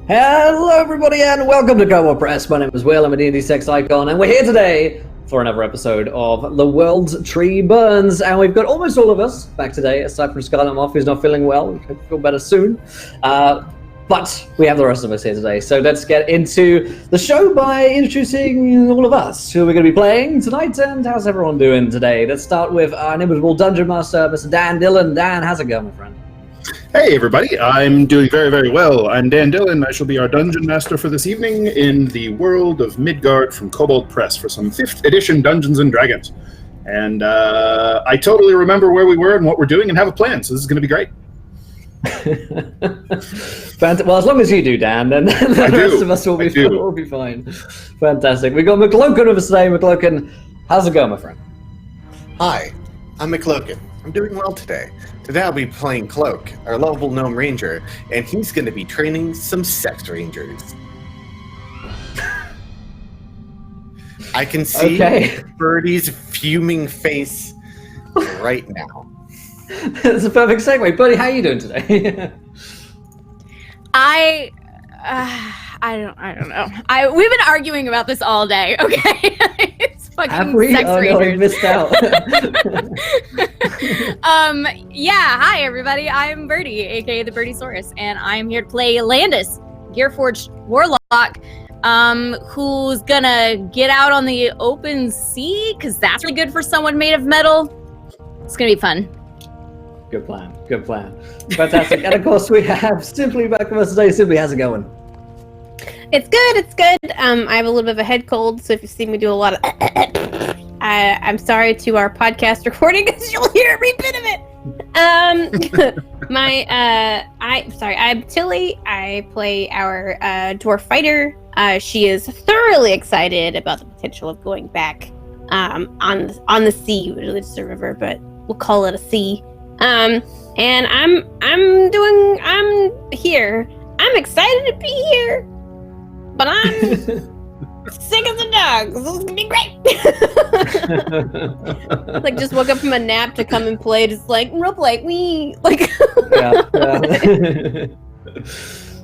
Hello everybody and welcome to Go Press. My name is Will, I'm a D&D6 icon, and we're here today for another episode of The World Tree Burns. And we've got almost all of us back today, aside from Scarlet Moth, who's not feeling well. We hope to feel better soon. But we have the rest of us here today, so let's get into the show by introducing all of us who we're going to be playing tonight. And how's everyone doing today? Let's start with our inimitable Dungeon Master, Mr. Dan Dillon. Dan, how's it going, my friend? Hey everybody, I'm doing very, very well. I'm Dan Dillon. I shall be our Dungeon Master for this evening in the world of Midgard from Kobold Press for some 5th edition Dungeons & Dragons. And I totally remember where we were and what we're doing and have a plan, so this is going to be great. Well, as long as you do, Dan, then the rest of us will be fine. Fantastic. We got McLoken with us today. McLoken, how's it going, my friend? Hi, I'm McLoken. I'm doing well today. Today I'll be playing Cloak, our lovable gnome ranger, and he's going to be training some sex rangers. I can see Birdie's fuming face right now. That's a perfect segue. Birdie, how are you doing today? I don't know. We've been arguing about this all day, okay? It's fucking Have we? sex rangers. No, I missed out. Yeah, hi everybody. I'm Birdie, aka the Birdie-saurus, and I'm here to play Landis, Gearforged Warlock, who's gonna get out on the open sea, because that's really good for someone made of metal. It's gonna be fun. Good plan. Fantastic. And of course we have Simply back with us today. Simply, how's it going? It's good. I have a little bit of a head cold, so if you see me do a lot of I'm sorry to our podcast recording, because you'll hear every bit of it. I'm Tilly. I play our dwarf fighter. She is thoroughly excited about the potential of going back on the sea. Usually it's a river, but we'll call it a sea. And I'm here. I'm excited to be here, but I'm sick as a dog. So this is gonna be great. Like, just woke up from a nap to come and play. Just like roleplay, Yeah.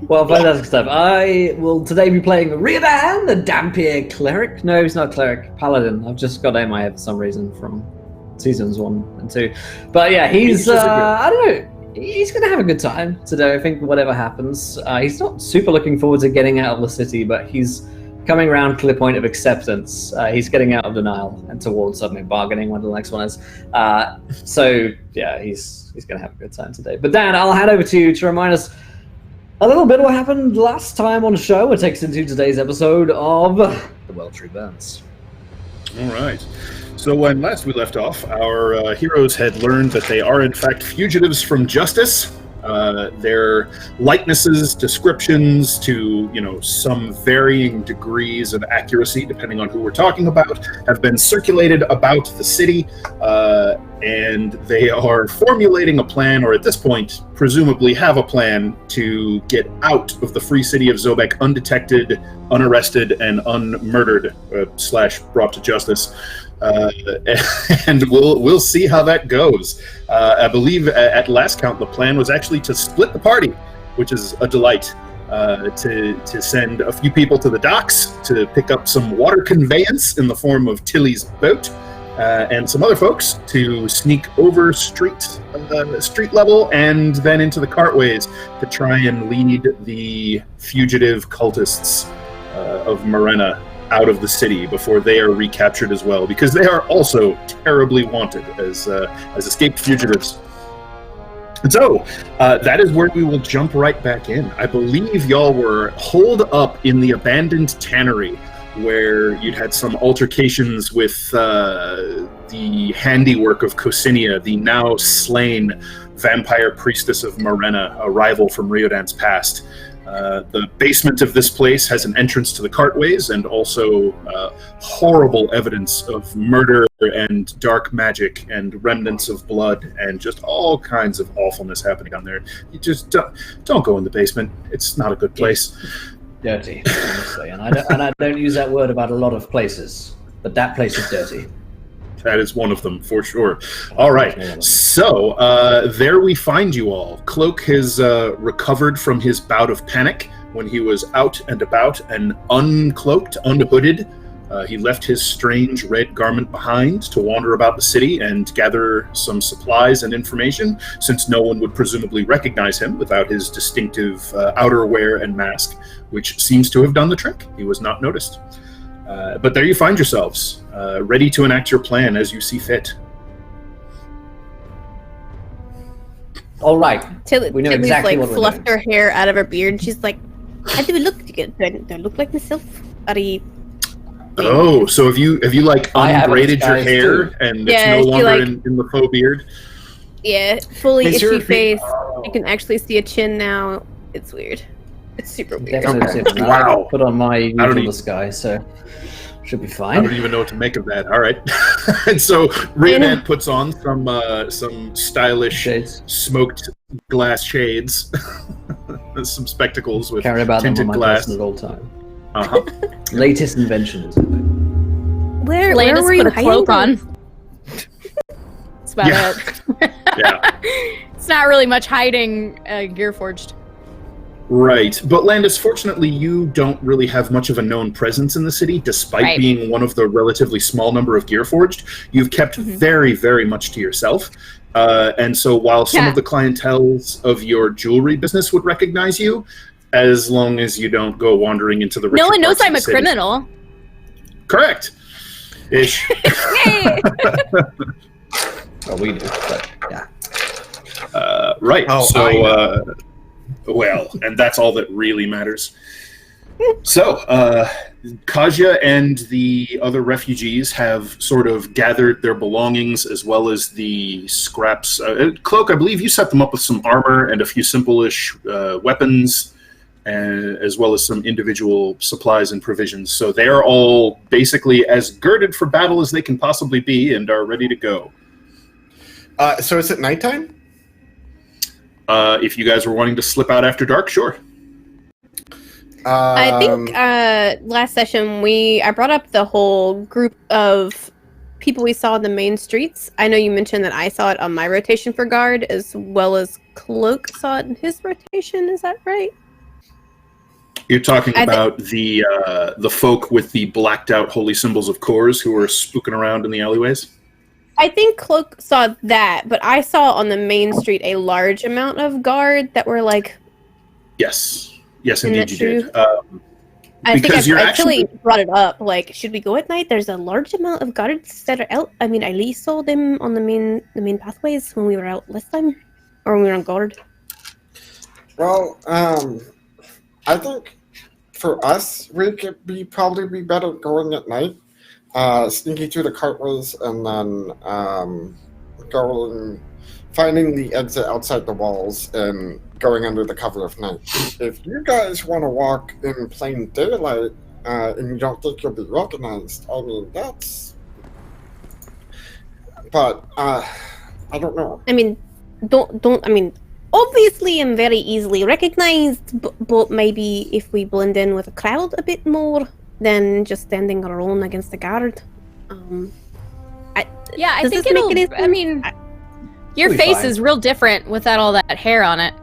Well, fantastic stuff. I will today be playing Riordan, the Dampier cleric. No, he's not cleric. Paladin. I've just got that in my head for some reason from seasons 1 and 2. But yeah, he's I don't know. He's gonna have a good time today. I think whatever happens, he's not super looking forward to getting out of the city, but he's coming around to the point of acceptance. He's getting out of denial and towards suddenly bargaining when the next one is. So yeah, he's gonna have a good time today. But Dan, I'll hand over to you to remind us a little bit what happened last time on the show. It takes us into today's episode of The World Tree Burns. All right. So when last we left off, our heroes had learned that they are in fact fugitives from justice. Their likenesses, descriptions to, some varying degrees of accuracy, depending on who we're talking about, have been circulated about the city, and they are formulating a plan, or at this point, presumably have a plan to get out of the free city of Zobek undetected, unarrested, and unmurdered, / brought to justice. And we'll see how that goes. I believe at last count the plan was actually to split the party, which is a delight. To send a few people to the docks to pick up some water conveyance in the form of Tilly's boat, and some other folks to sneak over street level and then into the cartways to try and lead the fugitive cultists of Morena out of the city before they are recaptured as well, because they are also terribly wanted as escaped fugitives. And so that is where we will jump right back in. I believe y'all were holed up in the abandoned tannery, where you'd had some altercations with the handiwork of Cosinia, the now slain vampire priestess of Morena, a rival from Riordan's past. The basement of this place has an entrance to the cartways and also horrible evidence of murder and dark magic and remnants of blood and just all kinds of awfulness happening down there. You just don't go in the basement. It's not a good place. Dirty, honestly. And I don't use that word about a lot of places, but that place is dirty. That is one of them, for sure. All right, so there we find you all. Cloak has recovered from his bout of panic when he was out and about and uncloaked, unhooded. He left his strange red garment behind to wander about the city and gather some supplies and information, since no one would presumably recognize him without his distinctive outerwear and mask, which seems to have done the trick. He was not noticed. But there you find yourselves, ready to enact your plan as you see fit. All right. We know exactly what we're doing. Fluffed her hair out of her beard. She's like, how do we look? Do I look like myself? Are you... Oh, so have you like unbraided your hair too, and it's no longer in the faux beard? Yeah, fully itchy face. You can actually see a chin now. It's weird. It's super weird. Wow. Put on my usual disguise, so should be fine. I don't even know what to make of that. All right. And so Rhiannon puts on some stylish shades. Smoked glass shades, some spectacles with tinted glass at all time. Uh-huh. Latest invention. Where were you cloak on? That's about it. Yeah. It's not really much hiding Gearforged. Right. But Landis, fortunately, you don't really have much of a known presence in the city, despite being one of the relatively small number of Gearforged. You've kept very, very much to yourself. And so while some of the clientels of your jewelry business would recognize you, as long as you don't go wandering into the richer no one knows I'm a city. Criminal. Correct. Ish. Well, we do, but yeah. Right. Oh, so, well, and that's all that really matters. So, Kaja and the other refugees have sort of gathered their belongings as well as the scraps. Cloak, I believe you set them up with some armor and a few simple-ish weapons, as well as some individual supplies and provisions. So they're all basically as girded for battle as they can possibly be and are ready to go. So is it nighttime? If you guys were wanting to slip out after dark, sure. I think last session I brought up the whole group of people we saw in the main streets. I know you mentioned that I saw it on my rotation for guard, as well as Cloak saw it in his rotation. Is that right? You're talking about the folk with the blacked out holy symbols of Kors who were spooking around in the alleyways? I think Cloak saw that, but I saw on the main street a large amount of guard that were like... Yes, indeed you did. I think I actually brought it up, like, should we go at night? There's a large amount of guards that are out. I mean, I at least saw them on the main pathways when we were out last time, or when we were on guard. Well, I think for us, we could probably be better going at night, sneaking through the cartways, and then finding the exit outside the walls and going under the cover of night. If you guys want to walk in plain daylight and you don't think you'll be recognized, I mean, that's... But, I don't know. I mean, I mean, obviously I'm very easily recognized, but maybe if we blend in with a crowd a bit more than just standing alone against the guard. I think it'll... I mean, your face is real different without all that hair on it.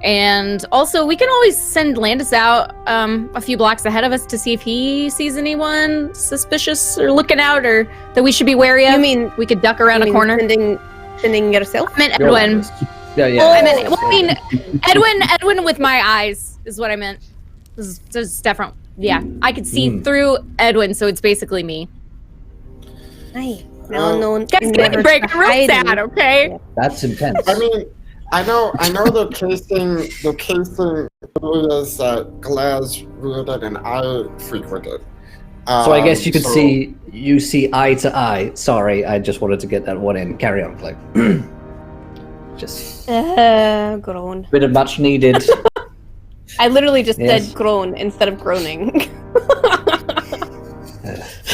And also, we can always send Landis out a few blocks ahead of us to see if he sees anyone suspicious or looking out or that we should be wary of. You mean we could duck around a corner? Sending yourself? I meant Edwin. Yeah. Edwin with my eyes is what I meant. This is different. Yeah, I could see through Edwin, so it's basically me. Hey, no one. Guys, get me break. I'm real sad, okay? That's intense. I mean, I know the casing areas that Glaz rooted and I frequented. So I guess you could see eye to eye. Sorry, I just wanted to get that one in. Carry on, Clay. Just groan. Bit of much needed. I literally just said groan instead of groaning.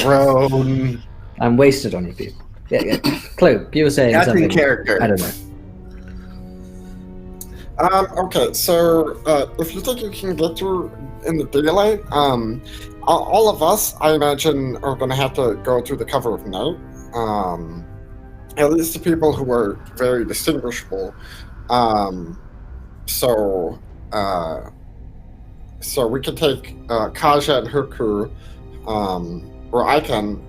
Groan. I'm wasted on you people. Yeah. Clue, you were saying That's something. in character. I don't know. Okay, so if you think you can get through in the daylight, all of us, I imagine, are going to have to go through the cover of night. at least the people who are very distinguishable. So we can take Kaja and her crew, or I can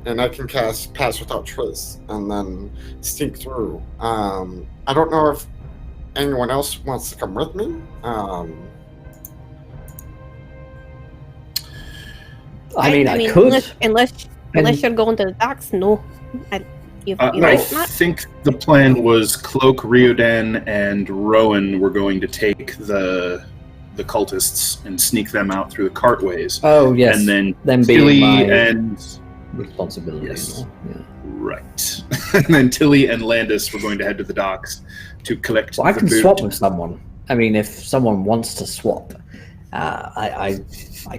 cast Pass Without Trace and then sneak through. I don't know if anyone else wants to come with me. I mean, I could. Unless you're going to the docks, no. I think the plan was Cloak, Riodan, and Rowan were going to take the cultists and sneak them out through the cartways. Oh, yes. And then them Tilly being my and responsibility. Yes. Yeah. Right. And then Tilly and Landis were going to head to the docks to collect I the can boot. swap with someone. I mean, if someone wants to swap, I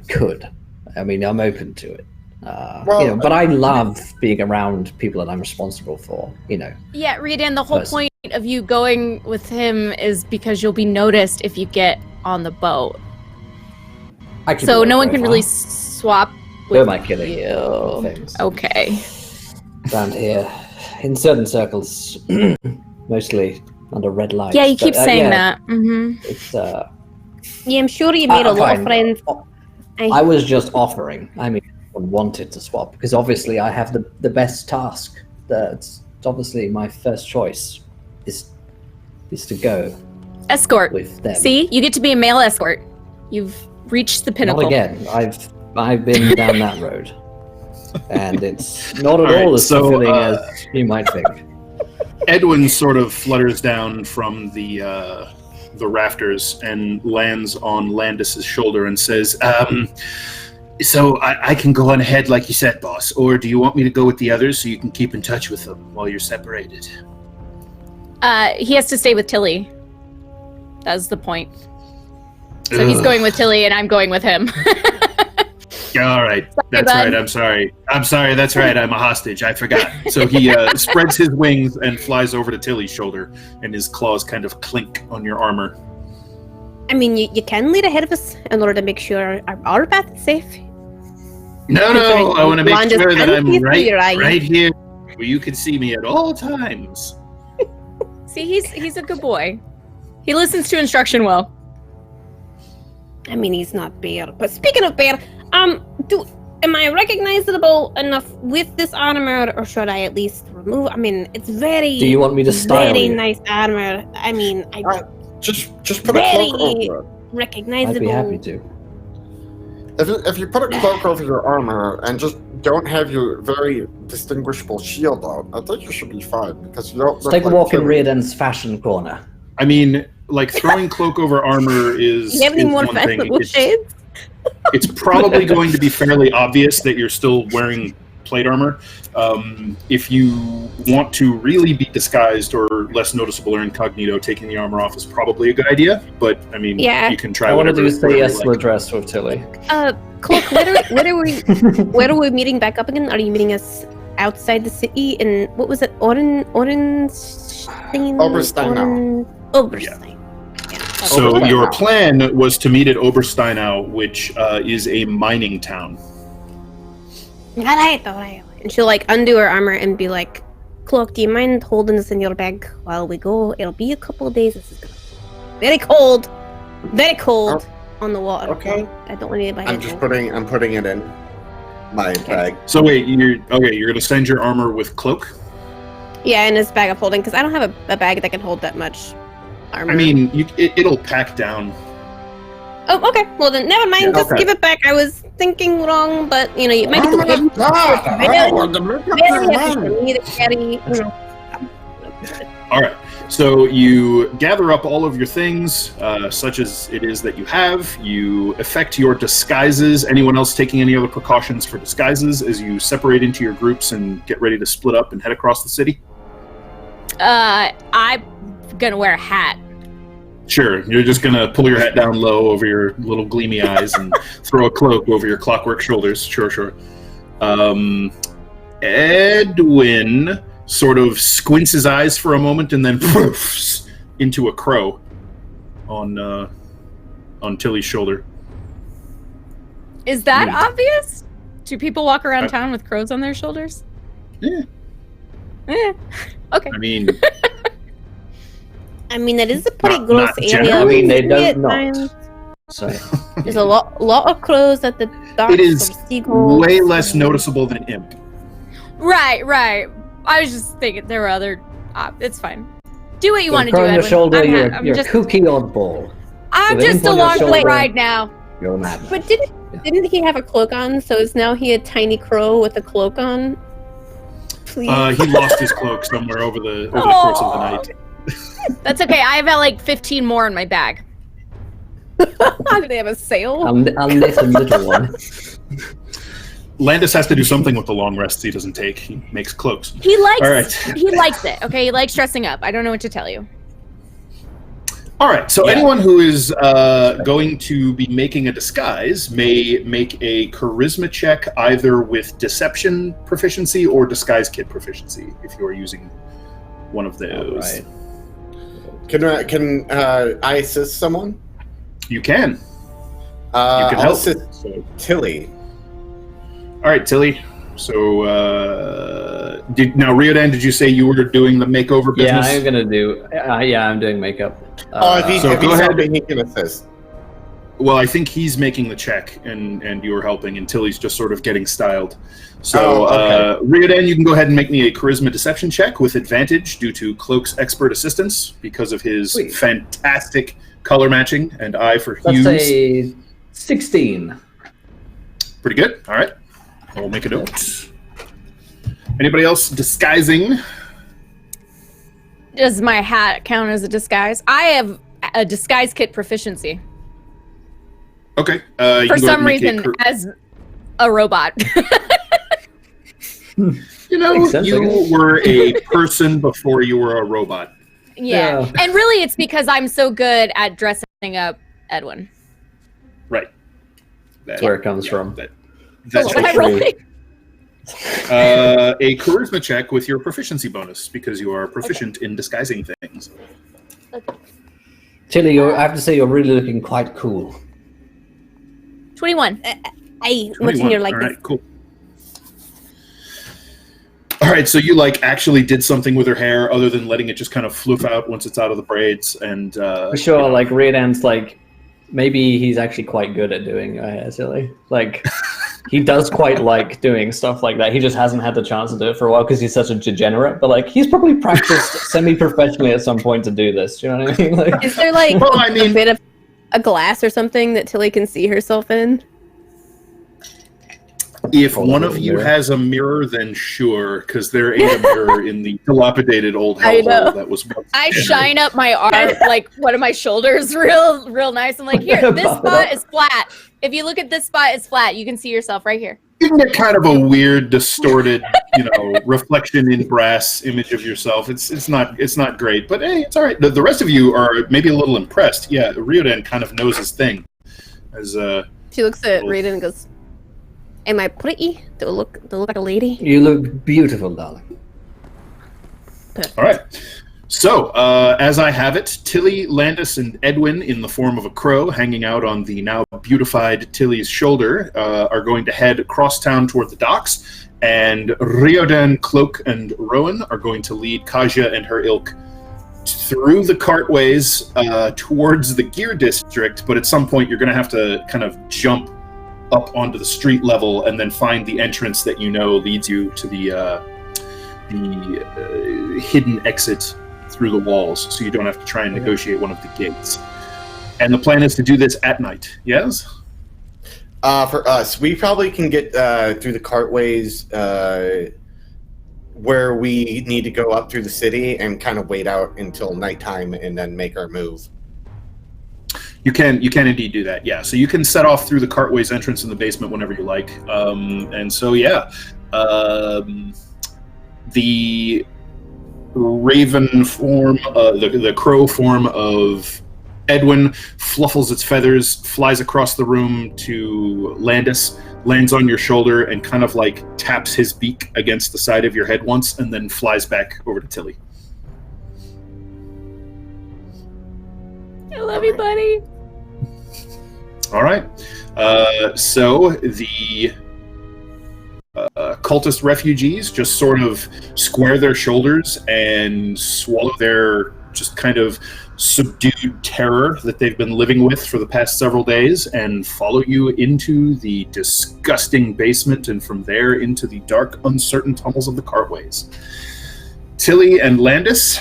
could. I mean, I'm open to it. But I love being around people that I'm responsible for, Yeah, Riordan, the whole Person. point of you going with him is because you'll be noticed if you get on the boat. I could So do no one that can for a really while. swap Who with am I kidding? you. Things. Okay. Around here, in certain circles, mostly under red lights. Yeah, you keep But, saying yeah, that. Mm-hmm. It's, Yeah, I'm sure you made a lot of fine. friends. I was just offering. I mean, I wanted to swap because obviously I have the best task. That's obviously my first choice is to go Escort. with them. See, you get to be a male escort. You've reached the pinnacle. Not again. I've been down that road, and it's not at All right, all as so, fulfilling as you might think. Edwin sort of flutters down from the rafters and lands on Landis's shoulder and says, so I can go on ahead like you said, boss, or do you want me to go with the others so you can keep in touch with them while you're separated? He has to stay with Tilly. That's the point. So he's Ugh. going with Tilly and I'm going with him. All right, that's bud. right. I'm sorry. That's right. I'm a hostage. I forgot. So he spreads his wings and flies over to Tilly's shoulder, and his claws kind of clink on your armor. I mean, you can lead ahead of us in order to make sure our path is safe. No, I want to make Blonde is sure that I'm uneasy, right? right here, where you can see me at all times. See, he's a good boy. He listens to instruction well. I mean, he's not bad. But speaking of bad, am I recognizable enough with this armor, or should I at least remove? I mean, it's very. Do you want me to style very you? nice armor. I mean, Just put a cloak Very- over it. recognizable. I'd be happy to. If you put a cloak over your armor and just don't have your very distinguishable shield out, I think you should be fine because you don't. Let's look take a like walk in Tilly. Riordan's fashion corner. I mean, like throwing cloak over armor is, You have any is more one thing. fashionable shades? It's probably going to be fairly obvious that you're still wearing plate armor. If you want to really be disguised or less noticeable or incognito, taking the armor off is probably a good idea. But I mean, Yeah. you can try I want to whatever. do is the whatever you Yesla like. dress with Tilly. Cloak, where are we meeting back up again? Are you meeting us outside the city in, what was it, Oberstein? Oberstein. Yeah. So Obersteinau. your plan was to meet at Obersteinau, which is a mining town. Alright. And she'll like undo her armor and be like, Cloak, do you mind holding this in your bag while we go? It'll be a couple of days. This is gonna be very cold on the water. Okay. I don't want anybody. I'm putting it in my bag. So wait, you're gonna send your armor with cloak? Yeah, in his bag of holding, because I don't have a bag that can hold that much armor. I mean, it'll pack down. Oh, okay. Well then, never mind. Yeah, Just okay. give it back. I was thinking wrong, but you know, you might be Oh too my heavy. God! Very- I want to make up Very my heavy mind. for me to carry. You know. All right. So you gather up all of your things, such as it is that you have. You effect your disguises. Anyone else taking any other precautions for disguises as you separate into your groups and get ready to split up and head across the city? I'm gonna wear a hat. Sure. You're just going to pull your hat down low over your little gleamy eyes and throw a cloak over your clockwork shoulders. Sure. Edwin sort of squints his eyes for a moment and then poofs into a crow on Tilly's shoulder. Is that Hmm. obvious? Do people walk around town with crows on their shoulders? Yeah. Eh, okay. I mean, That is a pretty Not- gross not area. generally, they We don't at not. times- So There's a lot of crows at the docks. it is or seagulls. way less noticeable than imp. Right. I was just thinking there were other. It's fine. Do what you want to do, on your Edwin. shoulder, I'm you're just, a kooky oddball. I'm with just imp on your along for the shoulder. ride now. You're mad. But didn't he have a cloak on? So is now he a tiny crow with a cloak on? Please. He lost his cloak somewhere over the course of the night. That's okay. I have like 15 more in my bag. Do they have a sale? I'll let a little one. Landis has to do something with the long rests he doesn't take. He makes cloaks. He likes. All right. He likes it. Okay. He likes dressing up. I don't know what to tell you. All right, so Yeah. anyone who is going to be making a disguise may make a charisma check either with deception proficiency or disguise kit proficiency if you are using one of those. Right. Can I assist someone? You can. You can I'll help. assist So, Tilly. all right, Tilly. So, now Riodan, did you say you were doing the makeover Yeah, business? I'm gonna do. I'm doing makeup. If he's so go ahead. helping, he can assist. Well, I think he's making the check, and you were helping, and Tilly's just sort of getting styled. So, okay. Riodan, you can go ahead and make me a charisma deception check with advantage due to Cloak's expert assistance because of his Sweet. fantastic color matching and eye for Let's hues. say 16. Pretty good. All right, I'll make a note. Anybody else disguising? Does my hat count as a disguise? I have a disguise kit proficiency. Okay. You For can go ahead some and make a reason, as a robot. You know, Makes sense, I you guess. were a person before you were a robot. Yeah. Yeah. And really, it's because I'm so good at dressing up Edwin. Right. That's where it comes from. That's What am I true. rolling? A charisma check with your proficiency bonus because you are proficient in disguising things. Tilly, I have to say you're really looking quite cool. 21. Hey, what's in your 21. like All right, cool. All right, so you actually did something with her hair other than letting it just kind of floof out once it's out of the braids, and For sure, Riodan's maybe he's actually quite good at doing hair, Tilly. He does quite like doing stuff like that. He just hasn't had the chance to do it for a while because he's such a degenerate. But he's probably practiced semi-professionally at some point to do this. Do you know what I mean? Is there Well, I mean- a bit of a glass or something that Tilly can see herself in? if Hold one on, of you mirror. has a mirror, then sure, because there ain't a mirror in the dilapidated old I hellhole know. that was. I shine up my arm, one of my shoulders, real nice. I'm like, here, this spot is flat. If you look at this spot, it's flat. You can see yourself right here. Isn't it kind of a weird, distorted, reflection in brass image of yourself? It's not great, but hey, it's all right. The rest of you are maybe a little impressed. Yeah, Riodan kind of knows his thing. As She looks at Raiden and goes, "Am I pretty? Do I look like a lady?" You look beautiful, darling. all right. So, as I have it, Tilly, Landis, and Edwin, in the form of a crow hanging out on the now beautified Tilly's shoulder, are going to head across town toward the docks, and Riodan, Cloak, and Rowan are going to lead Kaja and her ilk through the cartways towards the gear district, but at some point you're going to have to kind of jump up onto the street level and then find the entrance that leads you to the hidden exit through the walls, so you don't have to try and negotiate one of the gates. And the plan is to do this at night, yes? For us, we probably can get through the cartways where we need to go up through the city and kind of wait out until nighttime and then make our move. You can indeed do that, yeah. So you can set off through the cartways entrance in the basement whenever you like. And so, yeah. The raven form, the crow form of Edwin fluffles its feathers, flies across the room to Landis, lands on your shoulder, and kind of taps his beak against the side of your head once, and then flies back over to Tilly. I love you, buddy. All right. So the cultist refugees just sort of square their shoulders and swallow their just kind of subdued terror that they've been living with for the past several days and follow you into the disgusting basement and from there into the dark, uncertain tunnels of the cartways. Tilly and Landis,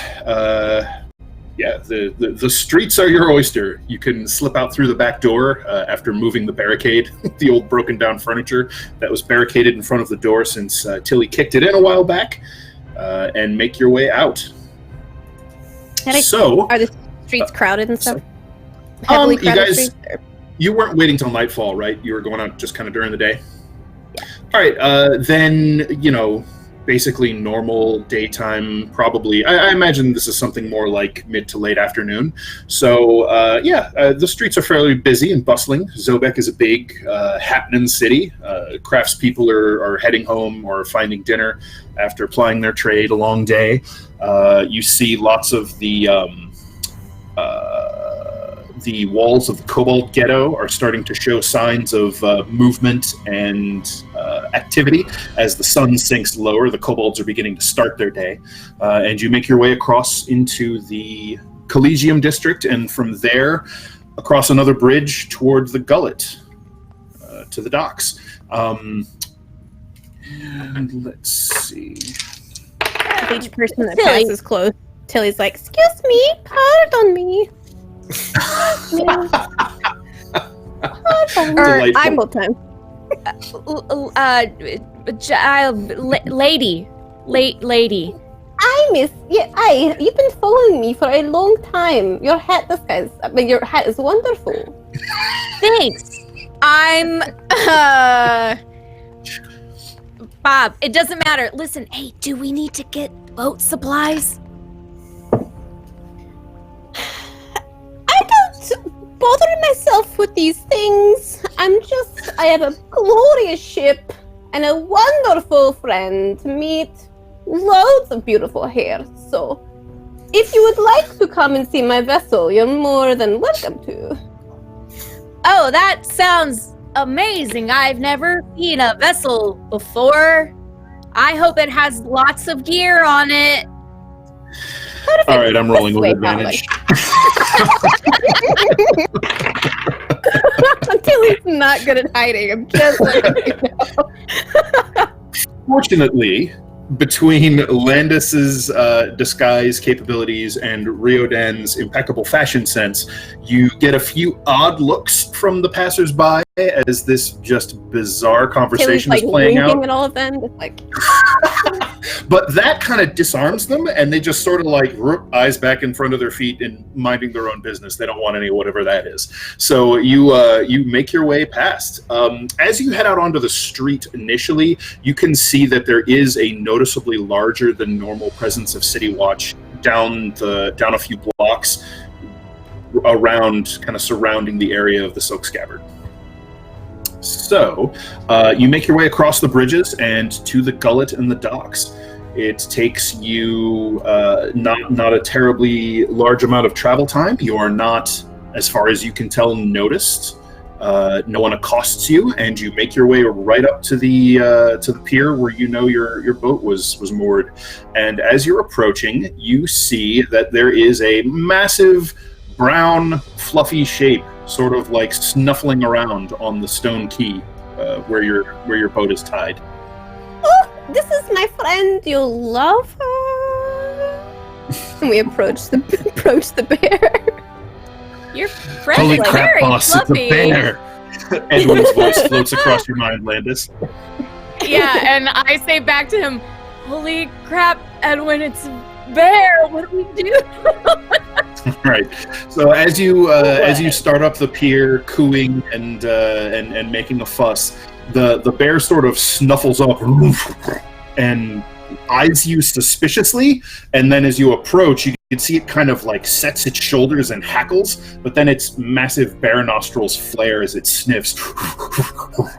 the streets are your oyster. You can slip out through the back door after moving the barricade, the old broken down furniture that was barricaded in front of the door since Tilly kicked it in a while back, and make your way out. Are the streets crowded and stuff? You guys, you weren't waiting till nightfall, right? You were going out just kind of during the day? Yeah. All right, then, basically normal daytime, probably. I imagine this is something more like mid to late afternoon. So, the streets are fairly busy and bustling. Zobek is a big, happening city. Craftspeople are heading home or finding dinner after plying their trade a long day. You see lots of the walls of the Cobalt Ghetto are starting to show signs of movement and activity. As the sun sinks lower, the Kobolds are beginning to start their day. And you make your way across into the Collegium District, and from there, across another bridge towards the Gullet, to the docks. And let's see. Each person that passes close, Tilly's like, "Excuse me, pardon me." I'm both time. Lady. You've been following me for a long time. Your hat is wonderful. Thanks. I'm Bob, it doesn't matter. Listen, hey, do we need to get boat supplies? I don't bother myself with these things. I have a glorious ship and a wonderful friend to meet. Loads of beautiful hair. So, if you would like to come and see my vessel, you're more than welcome to. Oh, that sounds amazing. I've never seen a vessel before. I hope it has lots of gear on it. All right, I'm rolling with advantage. Tilly's not good at hiding. I'm just letting you know. Fortunately, between Landis's disguise capabilities and Riodan's impeccable fashion sense, you get a few odd looks from the passersby as this just bizarre conversation is playing out. At all of them, just like... But that kind of disarms them, and they just sort of like eyes back in front of their feet and minding their own business. They don't want any whatever that is. So you make your way past. As you head out onto the street initially, you can see that there is a noticeably larger than normal presence of City Watch down a few blocks around, kind of surrounding the area of the Silk Scabbard. So you make your way across the bridges and to the Gullet and the docks. It takes you not a terribly large amount of travel time. You are not, as far as you can tell, noticed. No one accosts you, and you make your way right up to the pier where you know your boat was moored. And as you're approaching, you see that there is a massive brown, fluffy shape, sort of like snuffling around on the stone quay where your boat is tied. Oh, this is my friend. You'll love her. And we approach the bear. Your friend Holy is crap, very boss! fluffy. It's a bear. Edwin's voice floats across your mind, Landis. Yeah, and I say back to him, "Holy crap, Edwin! It's a bear. What do we do?" Right. So as you start up the pier, cooing and making a fuss, the bear sort of snuffles up and eyes you suspiciously, and then as you approach, you can see it kind of like sets its shoulders and hackles, but then its massive bear nostrils flare as it sniffs,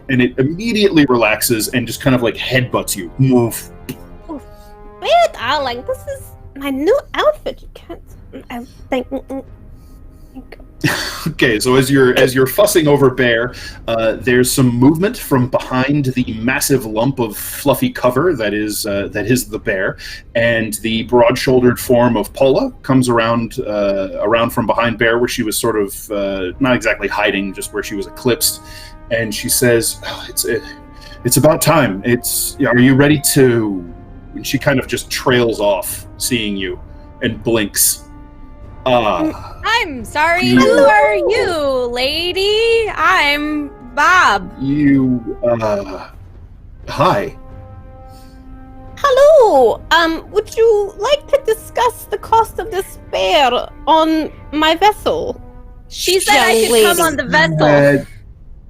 and it immediately relaxes and just kind of like headbutts you. Move. Bear, darling, this is my new outfit. You can't. I think. Okay, so as you're fussing over Bear, there's some movement from behind the massive lump of fluffy cover that is the bear, and the broad-shouldered form of Paula comes around from behind Bear, where she was sort of not exactly hiding, just where she was eclipsed, and she says, "It's about time. Are you ready to?" And she kind of just trails off, seeing you, and blinks. I'm sorry, who are you, lady? I'm Bob. Hi. Hello. Would you like to discuss the cost of this bear on my vessel? She said I could come on the vessel.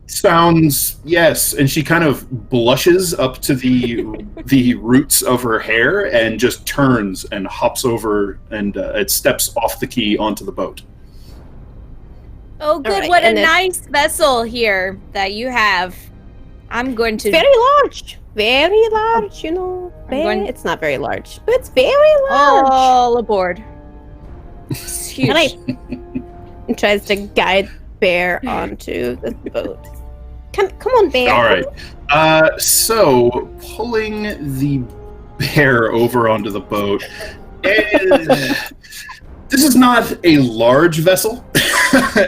Sounds, yes. And she kind of blushes up to the roots of her hair and just turns and hops over and it steps off the quay onto the boat. Oh, good. Right, what a nice vessel here that you have. I'm going to... Very large. Very large, you know. It's not very large, but it's very large. All aboard. It's huge. And tries to guide Bear onto the boat. Come on, Bear. All right. So pulling the bear over onto the boat. This is not a large vessel,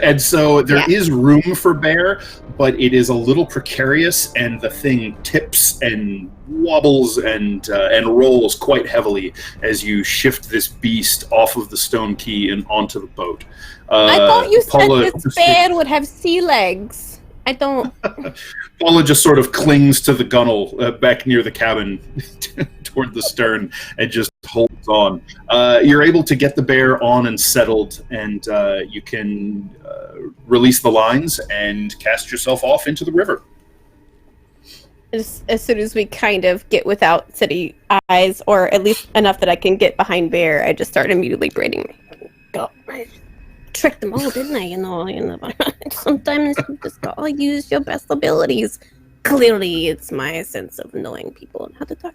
and so there is room for Bear, but it is a little precarious, and the thing tips and wobbles and rolls quite heavily as you shift this beast off of the stone quay and onto the boat. I thought you said this bear would have sea legs. I don't... Paula just sort of clings to the gunwale back near the cabin toward the stern and just holds on. You're able to get the bear on and settled, and you can release the lines and cast yourself off into the river. As soon as we kind of get without city eyes, or at least enough that I can get behind Bear, I just start immediately braiding. God, I tricked them all, didn't I? You know. Sometimes you just gotta use your best abilities. Clearly, it's my sense of knowing people and how to talk.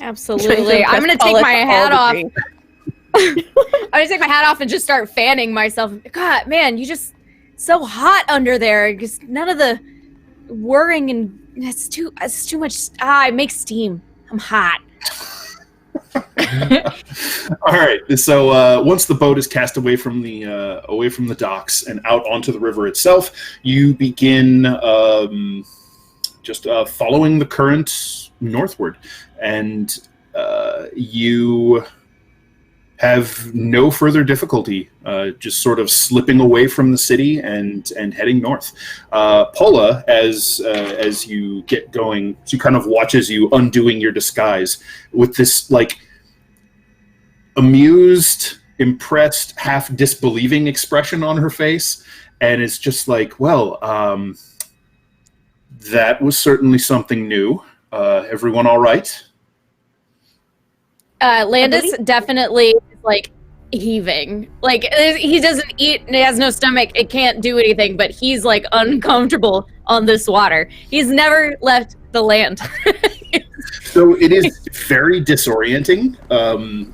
Absolutely. I'm gonna take my hat off. I'm gonna take my hat off and just start fanning myself. God, man, you just so hot under there. Just none of the whirring and it's too much. It makes steam. I'm hot. All right. So once the boat is cast away from the docks and out onto the river itself, you begin just following the current northward, and you have no further difficulty, just sort of slipping away from the city and heading north. Paula, as you get going, she kind of watches you undoing your disguise with this like amused, impressed, half disbelieving expression on her face, and it's just like, well, that was certainly something new. Everyone all right? Landis definitely is like heaving. Like he doesn't eat and he has no stomach. It can't do anything, but he's like uncomfortable on this water. He's never left the land. So it is very disorienting,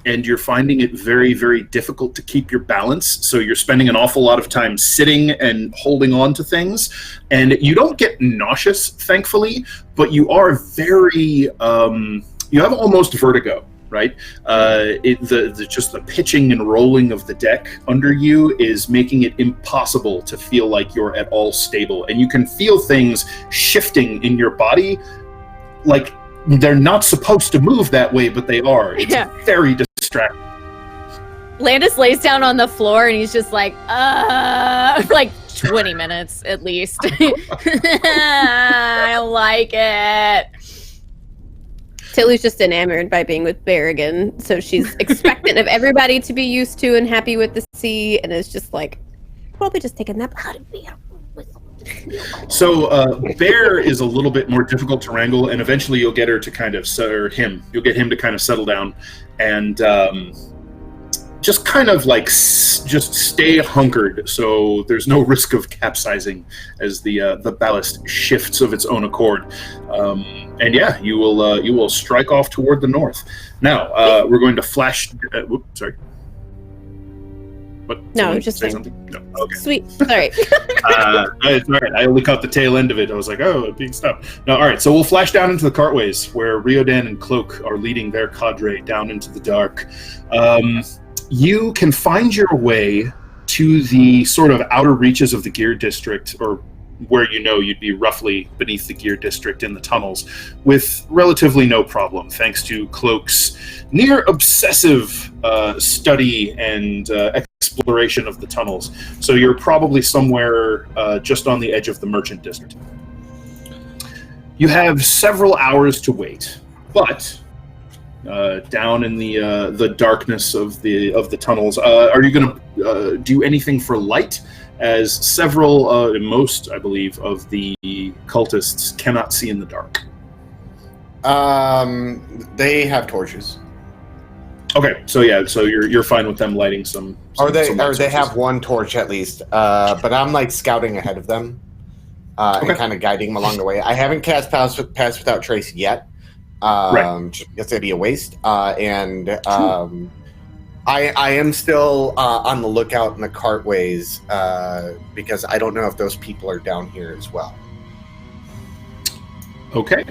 and you're finding it very, very difficult to keep your balance. So you're spending an awful lot of time sitting and holding on to things, and you don't get nauseous, thankfully, but you are very, you have almost vertigo. Right, just the pitching and rolling of the deck under you is making it impossible to feel like you're at all stable, and you can feel things shifting in your body, like they're not supposed to move that way, but they are. It's very distracting. Landis lays down on the floor and he's just like, like 20 minutes at least. I don't like it. Tilly's just enamored by being with Bear again, so she's expectant of everybody to be used to and happy with the sea, and is just like, probably just take a nap. So Bear is a little bit more difficult to wrangle, and eventually you'll get her to kind of, you'll get him to kind of settle down, and just kind of like just stay hunkered, so there's no risk of capsizing as the ballast shifts of its own accord. And yeah, you will strike off toward the north. Now we're going to flash. Sorry. What? No, Someone just say saying. something? No. Okay. Sweet. Sorry. It's all right. I only caught the tail end of it. I was like, oh, being stopped. No, all right. So we'll flash down into the cartways where Riodan and Cloak are leading their cadre down into the dark. You can find your way to the sort of outer reaches of the Gear District, or where you'd be roughly beneath the Gear District in the tunnels, with relatively no problem, thanks to Cloak's near obsessive study and exploration of the tunnels. So you're probably somewhere just on the edge of the Merchant District. You have several hours to wait, but down in the darkness of the tunnels, are you going to do anything for light? As several, most, I believe, of the cultists cannot see in the dark. They have torches. Okay, so you're fine with them lighting some. They sources. have one torch at least. But I'm like scouting ahead of them, and kind of guiding them along the way. I haven't cast Pass Without Trace yet. Right. It's gonna be a waste. I am still on the lookout in the cartways because I don't know if those people are down here as well. Okay.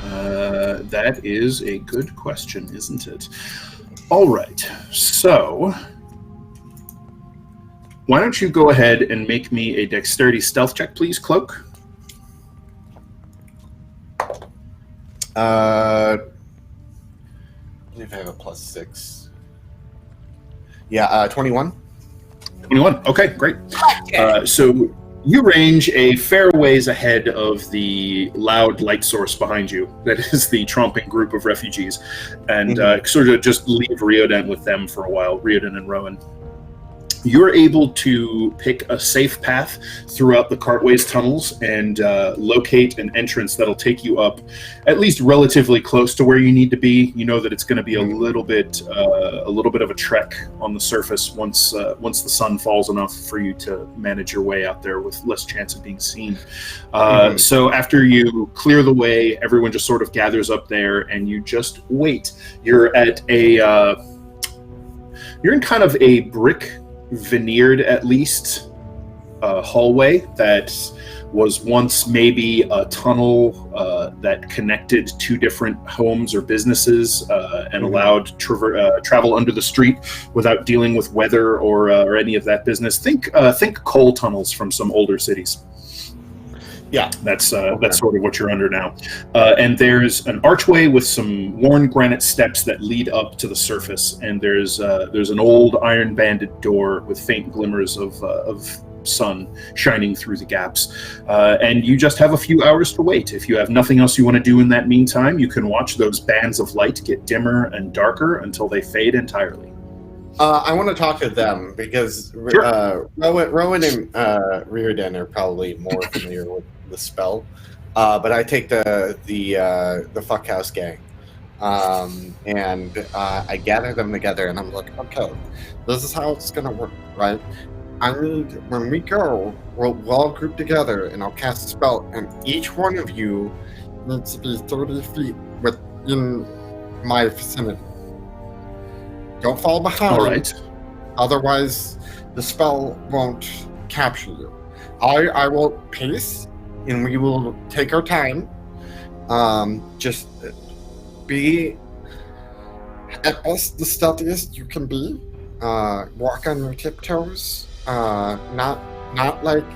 That is a good question, isn't it? All right. So, why don't you go ahead and make me a dexterity stealth check, please, Cloak? I believe I have a +6. Yeah, 21. 21. Okay, great. So you range a fair ways ahead of the loud light source behind you. That is the tromping group of refugees. And sort of just leave Riodan with them for a while, Riodan and Rowan. You're able to pick a safe path throughout the cartways tunnels and locate an entrance that'll take you up at least relatively close to where you need to be. You know that it's going to be a little bit of a trek on the surface once the sun falls enough for you to manage your way out there with less chance of being seen. So after you clear the way, everyone just sort of gathers up there, and you just wait. You're at you're in kind of a brick veneered, at least, hallway that was once maybe a tunnel that connected two different homes or businesses and allowed travel under the street without dealing with weather or any of that business. Think coal tunnels from some older cities. Yeah, that's sort of what you're under now. And there's an archway with some worn granite steps that lead up to the surface, and there's an old iron-banded door with faint glimmers of sun shining through the gaps. And you just have a few hours to wait. If you have nothing else you want to do in that meantime, you can watch those bands of light get dimmer and darker until they fade entirely. I want to talk to them because Rowan and Riordan are probably more familiar with the spell, but I take the fuckhouse gang, and I gather them together, and I'm like, okay, this is how it's gonna work, right? When we go, we'll all group together, and I'll cast a spell, and each one of you needs to be 30 feet within my vicinity. Don't fall behind. All right. Otherwise, the spell won't capture you. I will pace, and we will take our time. Just be at best the stealthiest you can be. Walk on your tiptoes. Not like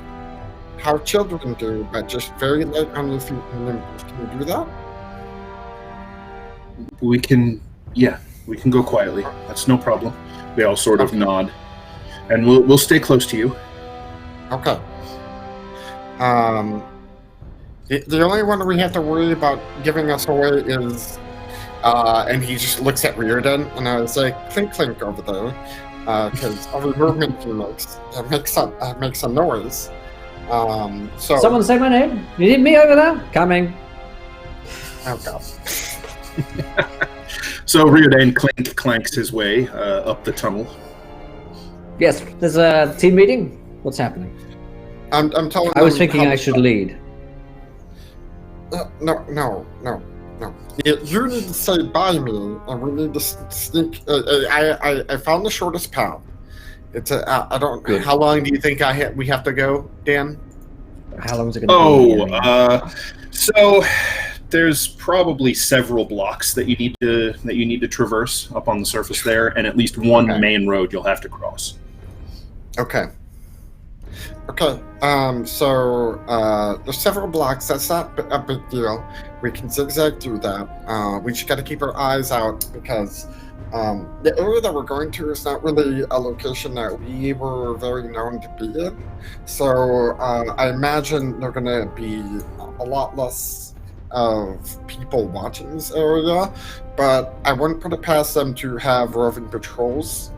how children do, but just very light on your feet. And then, can you do that? We can go quietly. That's no problem. They all sort of nod, and we'll stay close to you. Okay. The only one we have to worry about giving us away is, and he just looks at Riordan, and I was like, clink clink over there, because every movement he makes, it makes a noise. So Someone say my name. You need me over there? Coming. Oh god. So Riordan clanks his way up the tunnel. Yes, there's a team meeting. What's happening? I'm telling. I was thinking I should lead. No. You need to stay by me, and we need to sneak. I found the shortest path, It's a. I don't. Good. How long do you think we have to go, Dan? How long is it going to be? I mean, So there's probably several blocks that you need to traverse up on the surface there, and at least one Okay. main road you'll have to cross. Okay. Okay. So there's several blocks. That's not a big deal. We can zigzag through that. We just got to keep our eyes out because the area that we're going to is not really a location that we were very known to be in. So I imagine they're going to be a lot less of people watching this area, but I wouldn't put it past them to have roving patrols.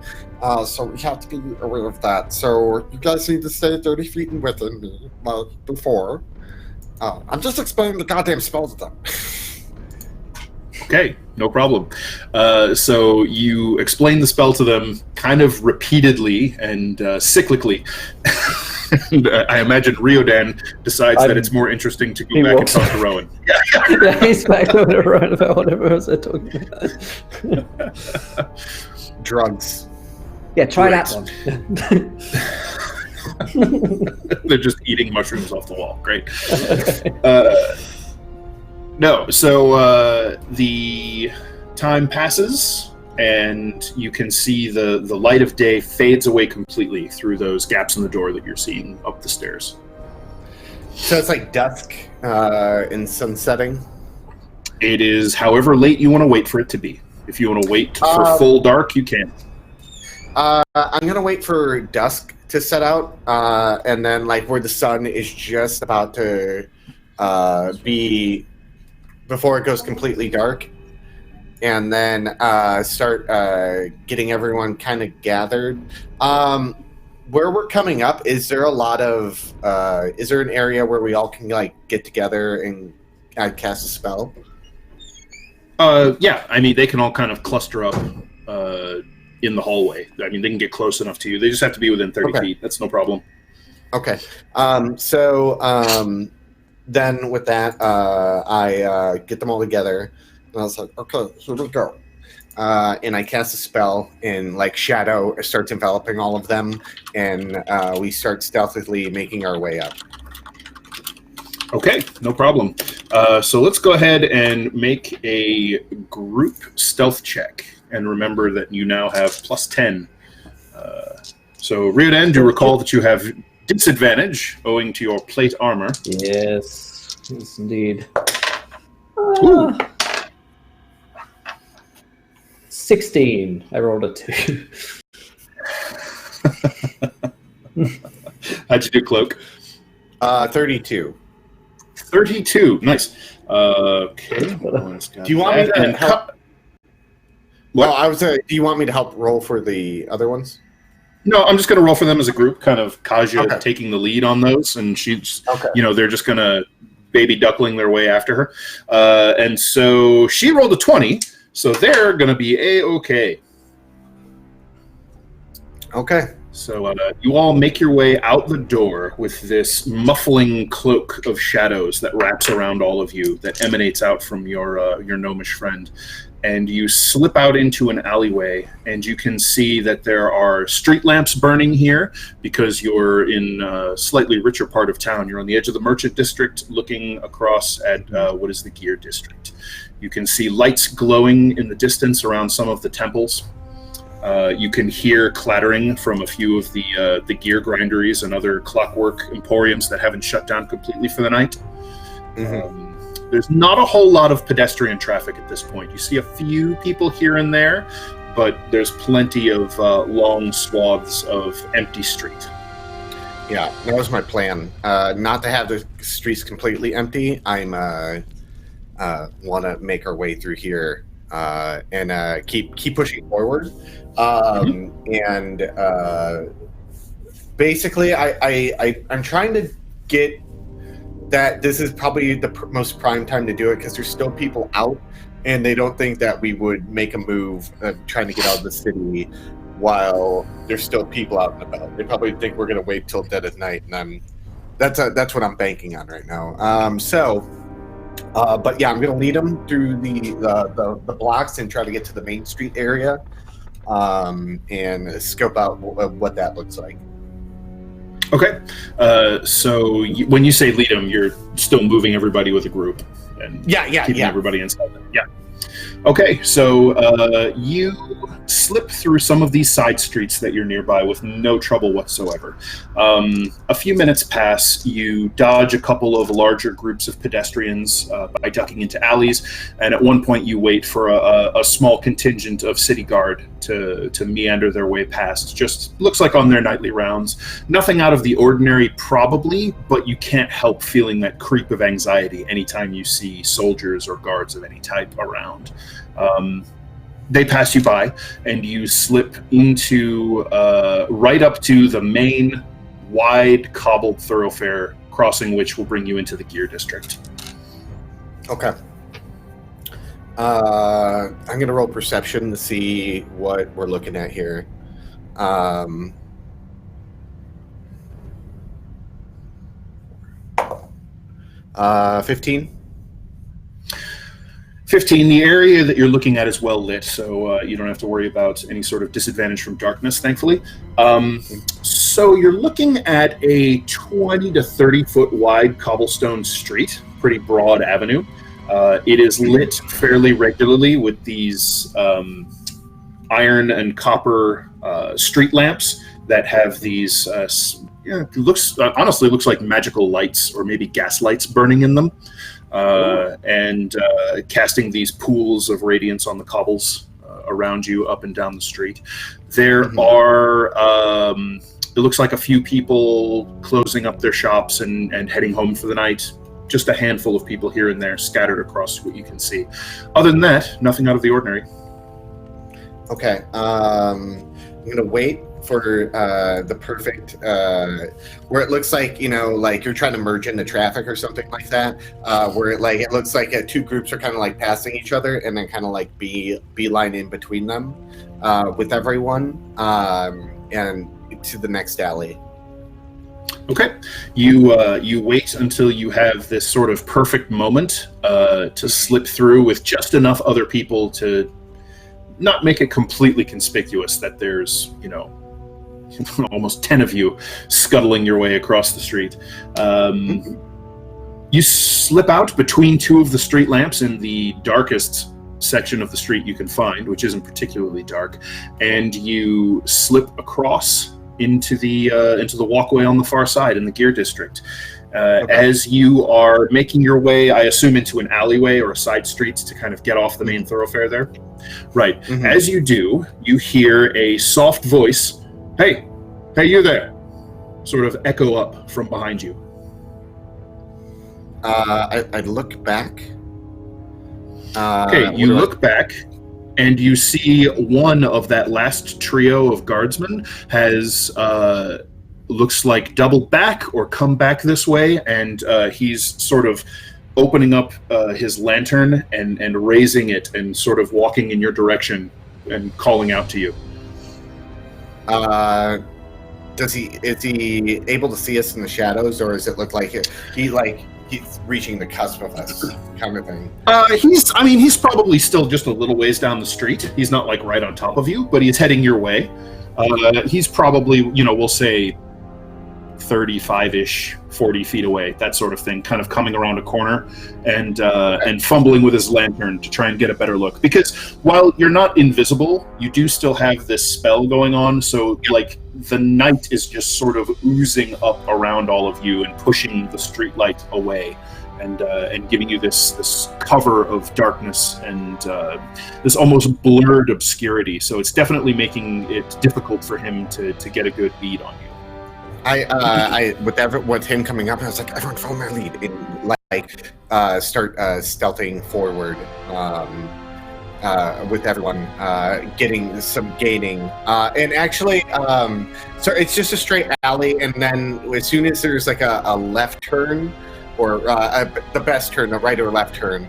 So we have to be aware of that. So you guys need to stay 30 feet and within me, like before. I'm just explaining the goddamn spells to them. Okay, no problem. So you explain the spell to them kind of repeatedly and cyclically. And, I imagine Riodan decides that it's more interesting to go back and talk to Rowan. yeah, he's back over to Rowan about whatever else they're talking about. Drugs. Yeah, try Right. that one. They're just eating mushrooms off the wall. Great. No, so the time passes, and you can see the light of day fades away completely through those gaps in the door that you're seeing up the stairs. So it's like dusk in sunsetting. It is however late you want to wait for it to be. If you want to wait for full dark, you can. I'm gonna wait for dusk to set out, and then like where the sun is just about to be before it goes completely dark, and then start getting everyone kind of gathered. Where we're coming up, is there a lot of? Is there an area where we all can like get together and cast a spell? Yeah, I mean they can all kind of cluster up in the hallway. I mean they can get close enough to you. They just have to be within 30 feet. That's no problem. Okay. Then with that, I get them all together, and I was like, okay, here we go. And I cast a spell, and like shadow starts enveloping all of them, and we start stealthily making our way up. Okay, no problem. So let's go ahead and make a group stealth check. And remember that you now have plus 10. So Riodan, do recall that you have disadvantage owing to your plate armor. Yes, indeed. 16. I rolled a 2. How'd you do, Cloak? 32. 32. Nice. Okay. Do you want me to help? Well, I was. Do you want me to help roll for the other ones? No, I'm just going to roll for them as a group. Kind of Kaja Okay. taking the lead on those, and she's, Okay. they're just going to baby duckling their way after her. And so she rolled a 20, so they're going to be a-okay. Okay. So you all make your way out the door with this muffling cloak of shadows that wraps around all of you, that emanates out from your gnomish friend. And you slip out into an alleyway, and you can see that there are street lamps burning here because you're in a slightly richer part of town. You're on the edge of the merchant district looking across at what is the gear district. You can see lights glowing in the distance around some of the temples. You can hear clattering from a few of the gear grinderies and other clockwork emporiums that haven't shut down completely for the night. Mm-hmm. There's not a whole lot of pedestrian traffic at this point. You see a few people here and there, but there's plenty of long swaths of empty street. Yeah, that was my plan. Not to have the streets completely empty. I'm want to make our way through here and keep pushing forward. And basically, I'm trying to get that this is probably the most prime time to do it because there's still people out, and they don't think that we would make a move trying to get out of the city while there's still people out and about. They probably think we're going to wait till dead of night, and that's what I'm banking on right now. But yeah, I'm going to lead them through the blocks and try to get to the main street area. and scope out what that looks like. Okay. So when you say lead them, you're still moving everybody with a group and keeping everybody inside them. Yeah. Okay, so you slip through some of these side streets that you're nearby with no trouble whatsoever. A few minutes pass, you dodge a couple of larger groups of pedestrians by ducking into alleys, and at one point you wait for a small contingent of city guard to meander their way past. Just looks like on their nightly rounds. Nothing out of the ordinary, probably, but you can't help feeling that creep of anxiety anytime you see soldiers or guards of any type around. They pass you by, and you slip into right up to the main wide cobbled thoroughfare, crossing which will bring you into the gear district. Okay. I'm going to roll perception to see what we're looking at here. 15. 15, the area that you're looking at is well lit, so you don't have to worry about any sort of disadvantage from darkness, thankfully. So you're looking at a 20 to 30 foot wide cobblestone street, pretty broad avenue. It is lit fairly regularly with these iron and copper street lamps that have these, honestly looks like magical lights or maybe gas lights burning in them. And casting these pools of radiance on the cobbles around you up and down the street. There are, it looks like a few people closing up their shops and heading home for the night. Just a handful of people here and there scattered across what you can see. Other than that, nothing out of the ordinary. Okay, I'm going to wait for the perfect where it looks like like you're trying to merge into traffic or something like that, where it looks like two groups are kind of like passing each other and then kind of like beeline in between them with everyone and to the next alley. Okay, you wait until you have this sort of perfect moment to slip through with just enough other people to not make it completely conspicuous that there's almost 10 of you scuttling your way across the street. You slip out between two of the street lamps in the darkest section of the street you can find, which isn't particularly dark, and you slip across into the walkway on the far side in the gear district. Okay. As you are making your way, I assume, into an alleyway or a side street to kind of get off the main thoroughfare there. Right. Mm-hmm. As you do, you hear a soft voice, Hey, you there, sort of echo up from behind you. I look back. Okay, you look back, and you see one of that last trio of guardsmen has, looks like doubled back or come back this way, and he's sort of opening up his lantern and raising it and sort of walking in your direction and calling out to you. Is he able to see us in the shadows, or does it look like he's reaching the cusp of us, kind of thing? He's probably still just a little ways down the street. He's not like right on top of you, but he's heading your way. He's probably, we'll say 35-ish, 40 feet away, that sort of thing, kind of coming around a corner and fumbling with his lantern to try and get a better look. Because while you're not invisible, you do still have this spell going on, so like the night is just sort of oozing up around all of you and pushing the streetlight away and giving you this cover of darkness and this almost blurred obscurity. So it's definitely making it difficult for him to get a good bead on you. With him coming up, I was like, everyone follow my lead, and start stealthing forward with everyone, getting some gaining, and actually, so it's just a straight alley, and then as soon as there's like a left turn, or the best turn, a right or left turn,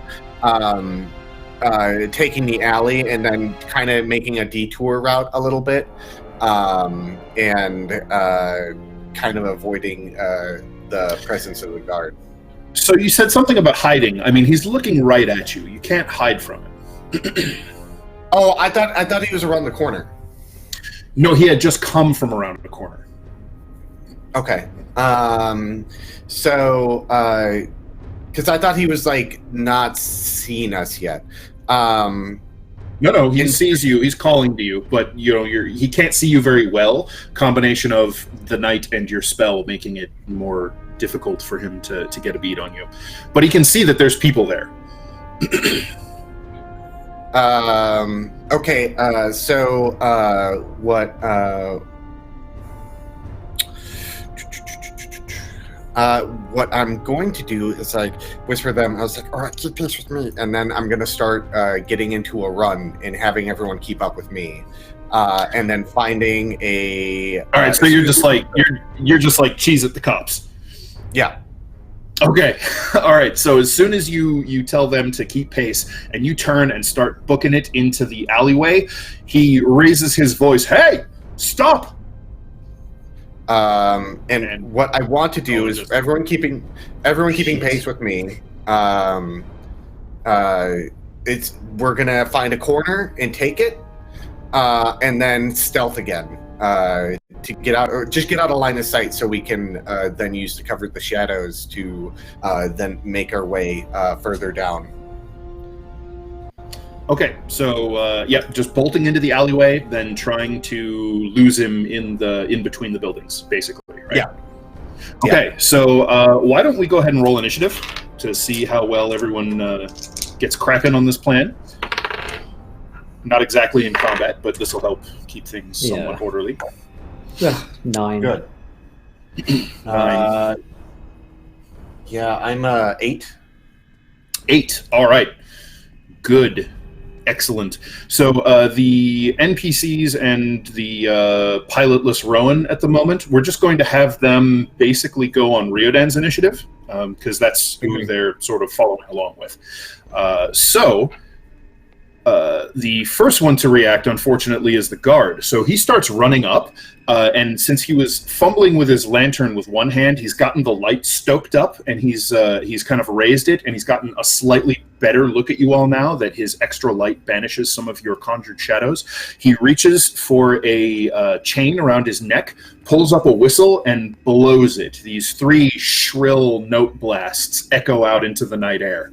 taking the alley and then kind of making a detour route a little bit, and kind of avoiding the presence of the guard. So you said something about hiding. I mean, he's looking right at you. You can't hide from him. Oh, I thought he was around the corner. No, he had just come from around the corner. Okay. So, because I thought he was like not seeing us yet. No, he sees you. He's calling to you, but he can't see you very well. Combination of the night and your spell making it more difficult for him to get a bead on you. But he can see that there's people there. Okay. What I'm going to do is like whisper them. I was like, all right, keep pace with me, and then I'm gonna start getting into a run and having everyone keep up with me, and then finding a. All right, so you're just like cheese at the cops. Yeah. Okay. All right. So as soon as you tell them to keep pace and you turn and start booking it into the alleyway, he raises his voice. Hey, stop! And what I want to do is everyone keeping pace with me. We're gonna find a corner and take it, and then stealth again to get out, or just get out of line of sight, so we can then use to cover the shadows to then make our way further down. Okay, so just bolting into the alleyway, then trying to lose him in between the buildings, basically, right? Yeah. Okay, so why don't we go ahead and roll initiative to see how well everyone gets cracking on this plan? Not exactly in combat, but this will help keep things somewhat orderly. 9. Good. 9. Yeah, I'm 8. 8. All right. Good. Excellent. So the NPCs and the pilotless Rowan at the moment, we're just going to have them basically go on Riodan's initiative, because that's who they're sort of following along with. The first one to react, unfortunately, is the guard. So he starts running up, and since he was fumbling with his lantern with one hand, he's gotten the light stoked up, and he's kind of raised it, and he's gotten a slightly better look at you all now that his extra light banishes some of your conjured shadows. He reaches for a chain around his neck, pulls up a whistle, and blows it. These 3 shrill note blasts echo out into the night air.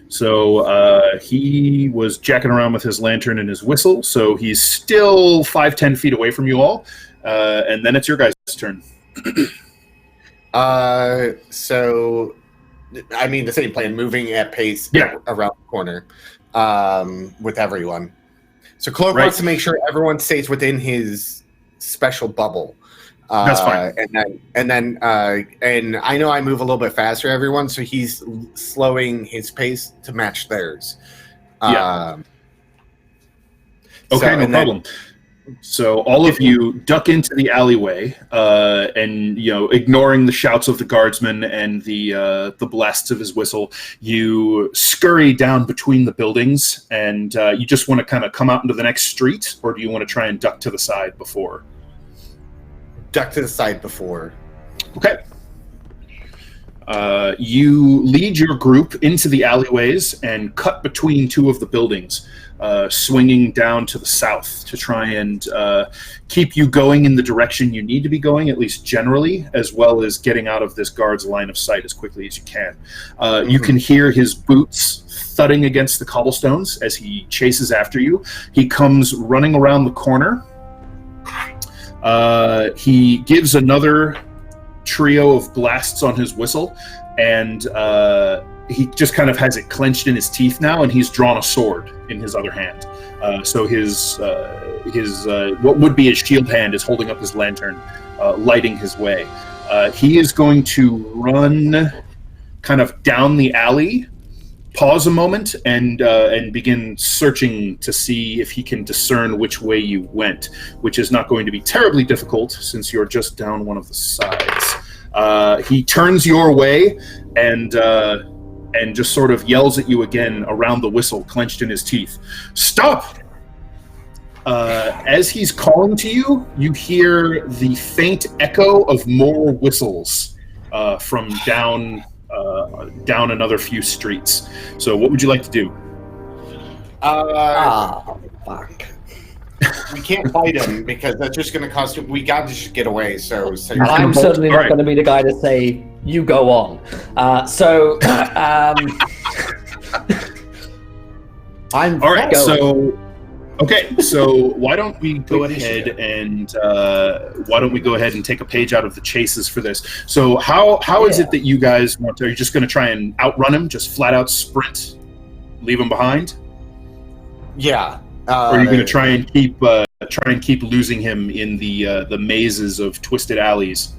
So he was jacking around with his lantern and his whistle, so he's still 5-10 feet away from you all, and then it's your guys' turn. So, I mean, the same plan, moving at pace around the corner with everyone. So Cloak wants to make sure everyone stays within his special bubble. That's fine. And I know I move a little bit faster, everyone, so he's slowing his pace to match theirs. Okay, no problem. So all of you duck into the alleyway, and ignoring the shouts of the guardsman and the blasts of his whistle, you scurry down between the buildings, and you just want to kind of come out into the next street, or do you want to try and duck to the side before? Duck to the side before. Okay. You lead your group into the alleyways and cut between 2 of the buildings, swinging down to the south to try and keep you going in the direction you need to be going, at least generally, as well as getting out of this guard's line of sight as quickly as you can. You can hear his boots thudding against the cobblestones as he chases after you. He comes running around the corner. He gives another trio of blasts on his whistle, and he just kind of has it clenched in his teeth now, and he's drawn a sword in his other hand. So his what would be his shield hand is holding up his lantern, lighting his way. He is going to run kind of down the alley, pause a moment, and begin searching to see if he can discern which way you went, which is not going to be terribly difficult since you're just down one of the sides. He turns your way and just sort of yells at you again around the whistle, clenched in his teeth. Stop! As he's calling to you, you hear the faint echo of more whistles from down another few streets. So what would you like to do? Fuck. we can't fight him because that's just going to cost him. We got to just get away. So I'm certainly not going to be the guy to say you go on. I'm all right. going. So why don't we go ahead and take a page out of the chases for this? So how is it that you guys want to? Are you just going to try and outrun him? Just flat out sprint, leave him behind? Yeah. Or are you going to try and keep losing him in the mazes of twisted alleys?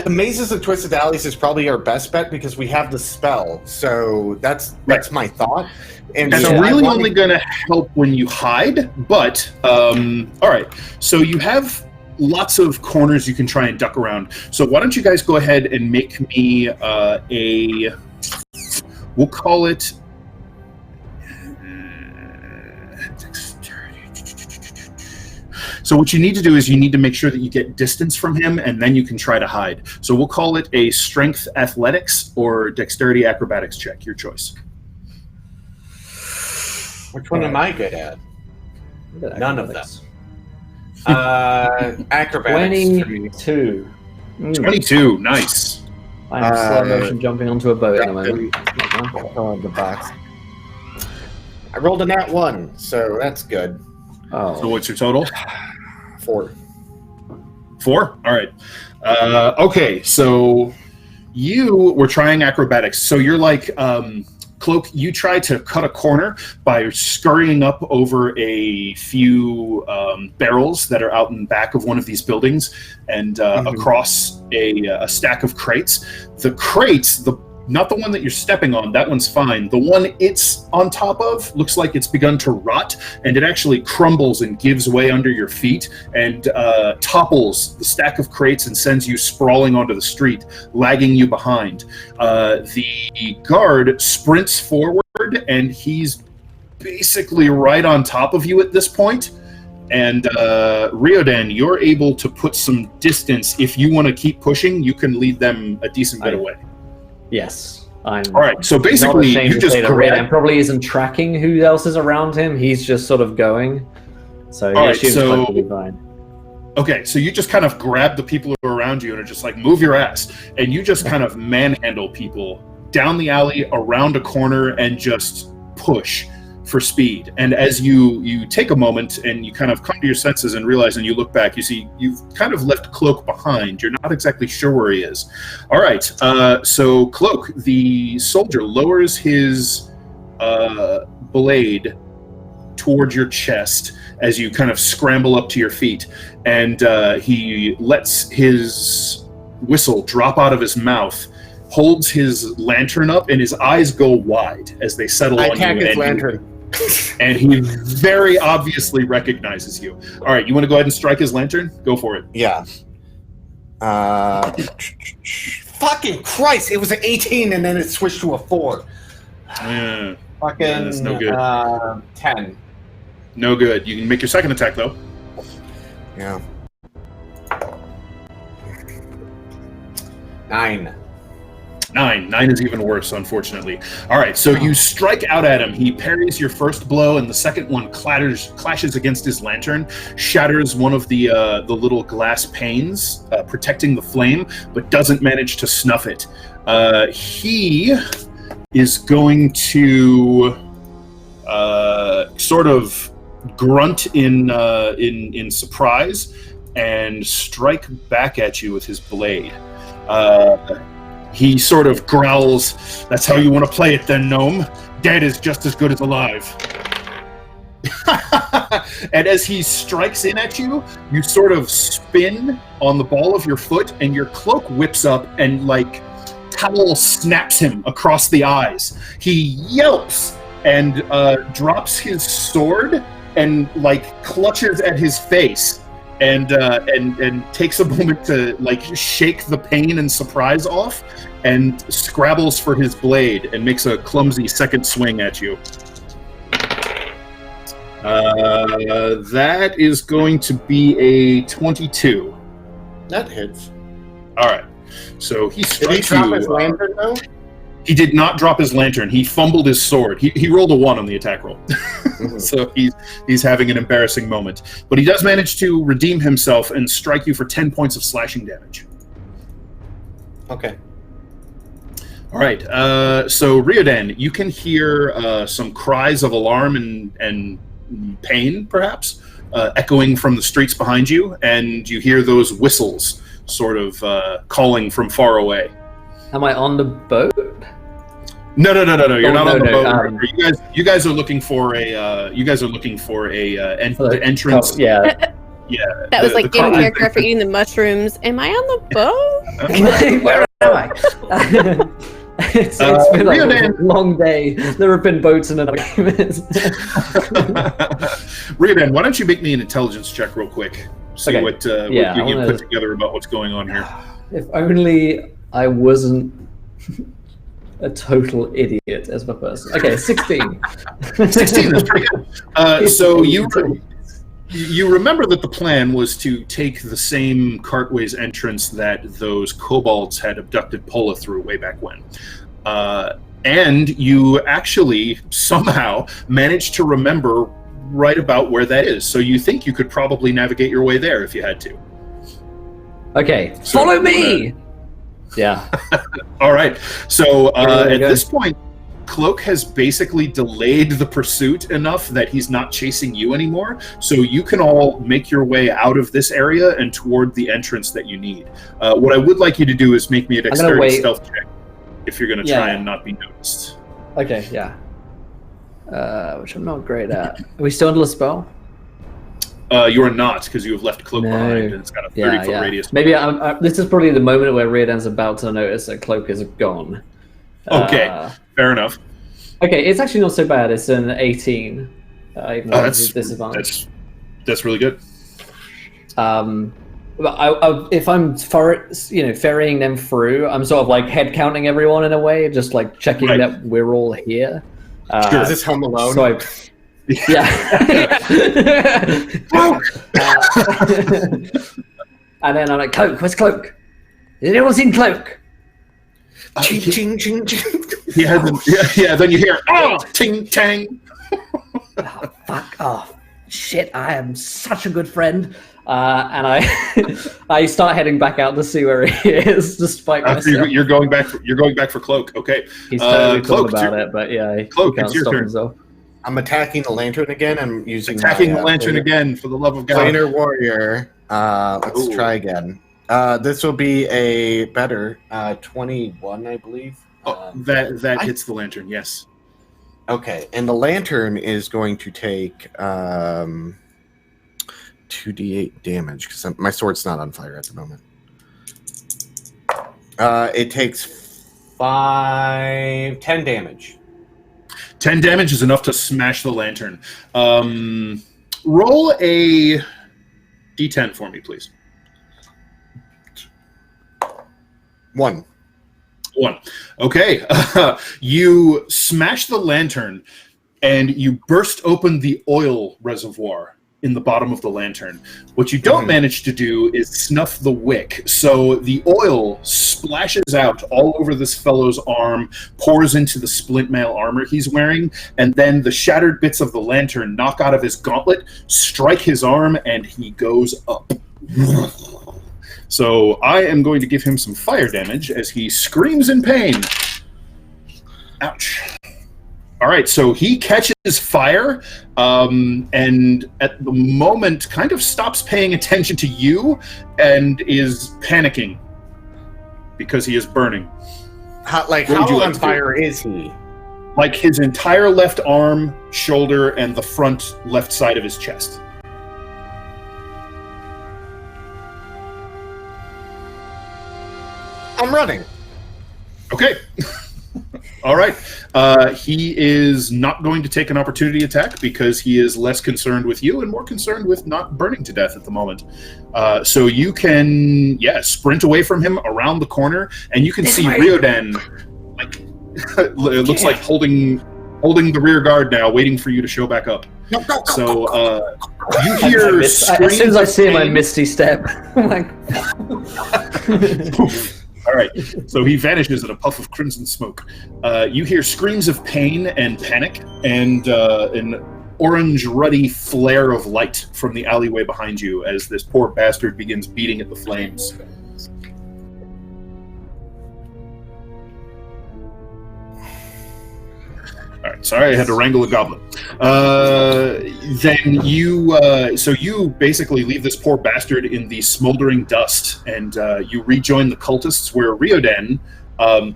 The mazes of twisted alleys is probably our best bet because we have the spell. So that's my thought. And that's really only going to help when you hide. But all right, so you have lots of corners you can try and duck around. So why don't you guys go ahead and make me we'll call it. So what you need to do is you need to make sure that you get distance from him, and then you can try to hide. So we'll call it a strength athletics or dexterity acrobatics check. Your choice. Which one am I good at? None of them. Acrobatics. 22. 22. Nice. I'm slow motion jumping onto a boat at the moment. The box. I rolled a nat 1, so that's good. Oh. So what's your total? 4. 4? All right. Okay, so you were trying acrobatics. So you're like, Cloak, you try to cut a corner by scurrying up over a few barrels that are out in the back of one of these buildings and across a stack of crates. The crates, not the one that you're stepping on, that one's fine. The one it's on top of looks like it's begun to rot, and it actually crumbles and gives way under your feet and topples the stack of crates and sends you sprawling onto the street, lagging you behind. The guard sprints forward, and he's basically right on top of you at this point. And Riodan, you're able to put some distance. If you want to keep pushing, you can lead them a decent bit away. Yes, I'm. All right, so basically, you just and probably isn't tracking who else is around him. He's just sort of going. So he assumes he'll be fine. Okay, so you just kind of grab the people who are around you and are just like, move your ass, and you just kind of manhandle people down the alley, around a corner, and just push for speed. And as you take a moment and you kind of come to your senses and realize, and you look back, you see you've kind of left Cloak behind. You're not exactly sure where he is. All right, so Cloak, the soldier, lowers his blade towards your chest as you kind of scramble up to your feet, and he lets his whistle drop out of his mouth, holds his lantern up, and his eyes go wide as they settle on you. I attack his lantern. And he very obviously recognizes you. All right, you want to go ahead and strike his lantern? Go for it. Yeah. Fucking Christ! It was an 18, and then it switched to a 4. Yeah. Fucking. Yeah, that's no good. 10. No good. You can make your second attack though. Yeah. 9. 9 is even worse, unfortunately. All right, so you strike out at him. He parries your first blow, and the second one clashes against his lantern, shatters one of the little glass panes protecting the flame, but doesn't manage to snuff it. He is going to sort of grunt in surprise and strike back at you with his blade. He sort of growls, "That's how you want to play it then, gnome? Dead is just as good as alive." And as he strikes in at you, you sort of spin on the ball of your foot, and your cloak whips up and, like, towel snaps him across the eyes. He yelps and drops his sword and, like, clutches at his face. And takes a moment to, like, shake the pain and surprise off, and scrabbles for his blade and makes a clumsy second swing at you. That is going to be a 22. That hits. All right. So he strikes Did he drop you. his lantern though? He did not drop his lantern. He fumbled his sword. He rolled a 1 on the attack roll. So he's having an embarrassing moment. But he does manage to redeem himself and strike you for 10 points of slashing damage. Okay. All right. So Riodan, you can hear some cries of alarm and pain, perhaps, echoing from the streets behind you, and you hear those whistles sort of calling from far away. Am I on the boat? No. You're not on the boat. You guys are looking for a. Entrance. Oh, yeah. Yeah. That was like in car- character after eating the mushrooms. Am I on the boat? Where am I? It's been like a long day. There have been boats in another game. Riodan, why don't you make me an intelligence check real quick? See Okay. what you can put together about what's going on here. If only I wasn't a total idiot as a person. Okay, 16. 16 is pretty good. So you remember that the plan was to take the same cartway's entrance that those kobolds had abducted Pola through way back when. And you actually somehow managed to remember right about where that is. So you think you could probably navigate your way there if you had to. Okay, So, follow me! Yeah. All right. So at go. this point, Cloak has basically delayed the pursuit enough that he's not chasing you anymore. So you can all make your way out of this area and toward the entrance that you need. What I would like you to do is make me a dexterity stealth check if you're going to try and not be noticed. Okay, yeah. Which I'm not great at. Are we still under the spell? You are not, because you have left Cloak behind, and it's got a 30-foot radius. Maybe this is probably the moment where Riordan's about to notice that Cloak is gone. Okay, fair enough. Okay, it's actually not so bad. It's an 18. Even though it's disadvantage. That's really good. But if I'm ferrying them through, I'm sort of like head counting everyone in a way, just like checking that we're all here. Sure. Is this Home Alone? So and then I'm like, Cloak, where's Cloak? Has anyone seen Cloak? Ching, ching, ching, ching. Yeah, then you hear, ting, tang. Oh, fuck off. Shit, I am such a good friend. And I start heading back out to see where he is, despite myself. You're going back for Cloak. Okay. He's totally Cloak, thought about it, but yeah, Cloak, he can't it's your stop turn. himself. I'm attacking the lantern again. I'm using the lantern again, for the love of God. Planar warrior. Let's try again. This will be a better 21, I believe. That hits the lantern. Yes. Okay, and the lantern is going to take 2d8 damage because my sword's not on fire at the moment. It takes 10 damage. 10 damage is enough to smash the lantern. Roll a d10 for me, please. 1. Okay. You smash the lantern and you burst open the oil reservoir in the bottom of the lantern. What you don't manage to do is snuff the wick. So the oil splashes out all over this fellow's arm, pours into the splint mail armor he's wearing, and then the shattered bits of the lantern knock out of his gauntlet, strike his arm, and he goes up. So I am going to give him some fire damage as he screams in pain. Ouch. All right, so he catches fire, and at the moment kind of stops paying attention to you and is panicking because he is burning. How on fire is he? Like his entire left arm, shoulder, and the front left side of his chest. I'm running. Okay. All right. He is not going to take an opportunity attack because he is less concerned with you and more concerned with not burning to death at the moment. So you can, sprint away from him around the corner, and you can see Riodan, it looks like holding the rear guard now, waiting for you to show back up. So you hear screams. As soon as I see him, I misty step. I'm like, All right. So he vanishes in a puff of crimson smoke. You hear screams of pain and panic, and an orange, ruddy flare of light from the alleyway behind you as this poor bastard begins beating at the flames. All right, sorry, I had to wrangle a goblin. Then you basically leave this poor bastard in the smoldering dust, and you rejoin the cultists where Riodan,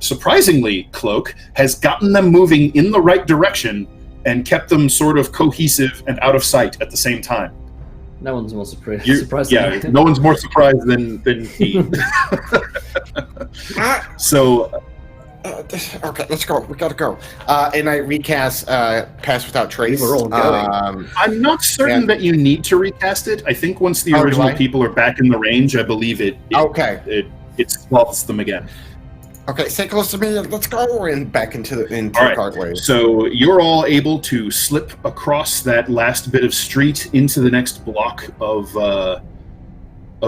surprisingly, Cloak, has gotten them moving in the right direction and kept them sort of cohesive and out of sight at the same time. No one's more surprised. Yeah, no one's more surprised than he. So... okay, let's go. We gotta go. And I recast Pass Without Trace. We're all going. I'm not certain that you need to recast it. I think once the original people are back in the range, I believe it swaths them again. Okay, stay close to me. Let's go and back into the cartway. So you're all able to slip across that last bit of street into the next block of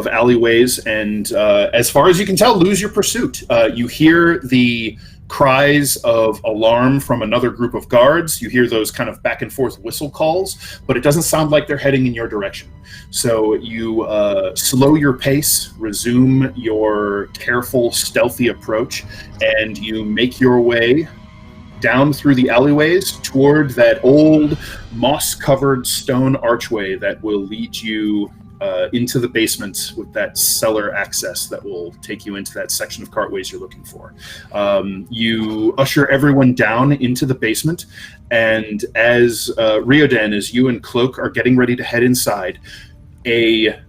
alleyways, and as far as you can tell, lose your pursuit. You hear the cries of alarm from another group of guards. You hear those kind of back and forth whistle calls, but it doesn't sound like they're heading in your direction. So you slow your pace, resume your careful, stealthy approach, and you make your way down through the alleyways toward that old moss-covered stone archway that will lead you into the basement with that cellar access that will take you into that section of cartways you're looking for. You usher everyone down into the basement, and as Riodan, as you and Cloak are getting ready to head inside, a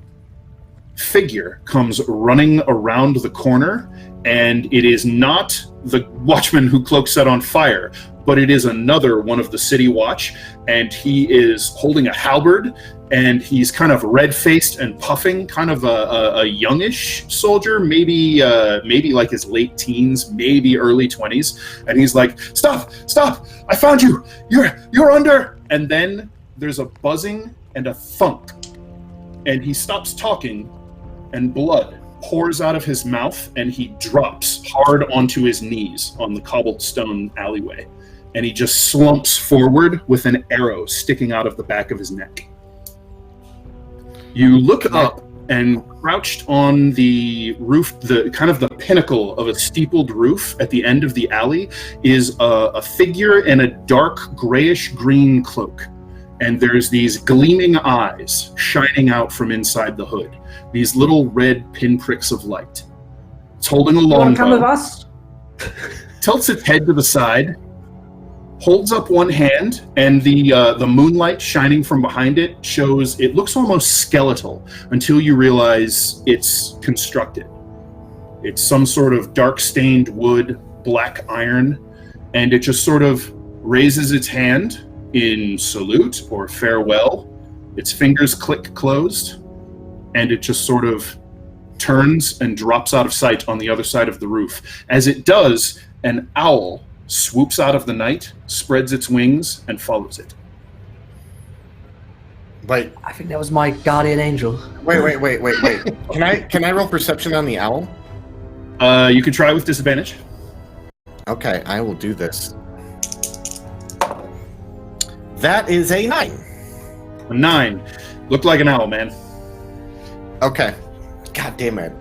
figure comes running around the corner, and it is not the watchman who Cloak set on fire, but it is another one of the city watch, and he is holding a halberd, and he's kind of red-faced and puffing, kind of a youngish soldier, maybe like his late teens, maybe early 20s, and he's like, stop, I found you, you're under, and then there's a buzzing and a thunk, and he stops talking, and blood pours out of his mouth, and he drops hard onto his knees on the cobblestone alleyway, and he just slumps forward with an arrow sticking out of the back of his neck. You look up, and crouched on the roof, the kind of the pinnacle of a steepled roof at the end of the alley, is a figure in a dark grayish-green cloak. And there's these gleaming eyes shining out from inside the hood. These little red pinpricks of light. It's holding a longbow. Come with us? Tilts its head to the side, holds up one hand, and the moonlight shining from behind it shows it looks almost skeletal until you realize it's constructed. It's some sort of dark-stained wood, black iron, and it just sort of raises its hand in salute or farewell. Its fingers click closed, and it just sort of turns and drops out of sight on the other side of the roof. As it does, an owl swoops out of the night, spreads its wings, and follows it. Wait. I think that was my guardian angel. Wait. Can I roll perception on the owl? You can try with disadvantage. Okay, I will do this. That is a 9. A 9. Looked like an owl, man. Okay. God damn it.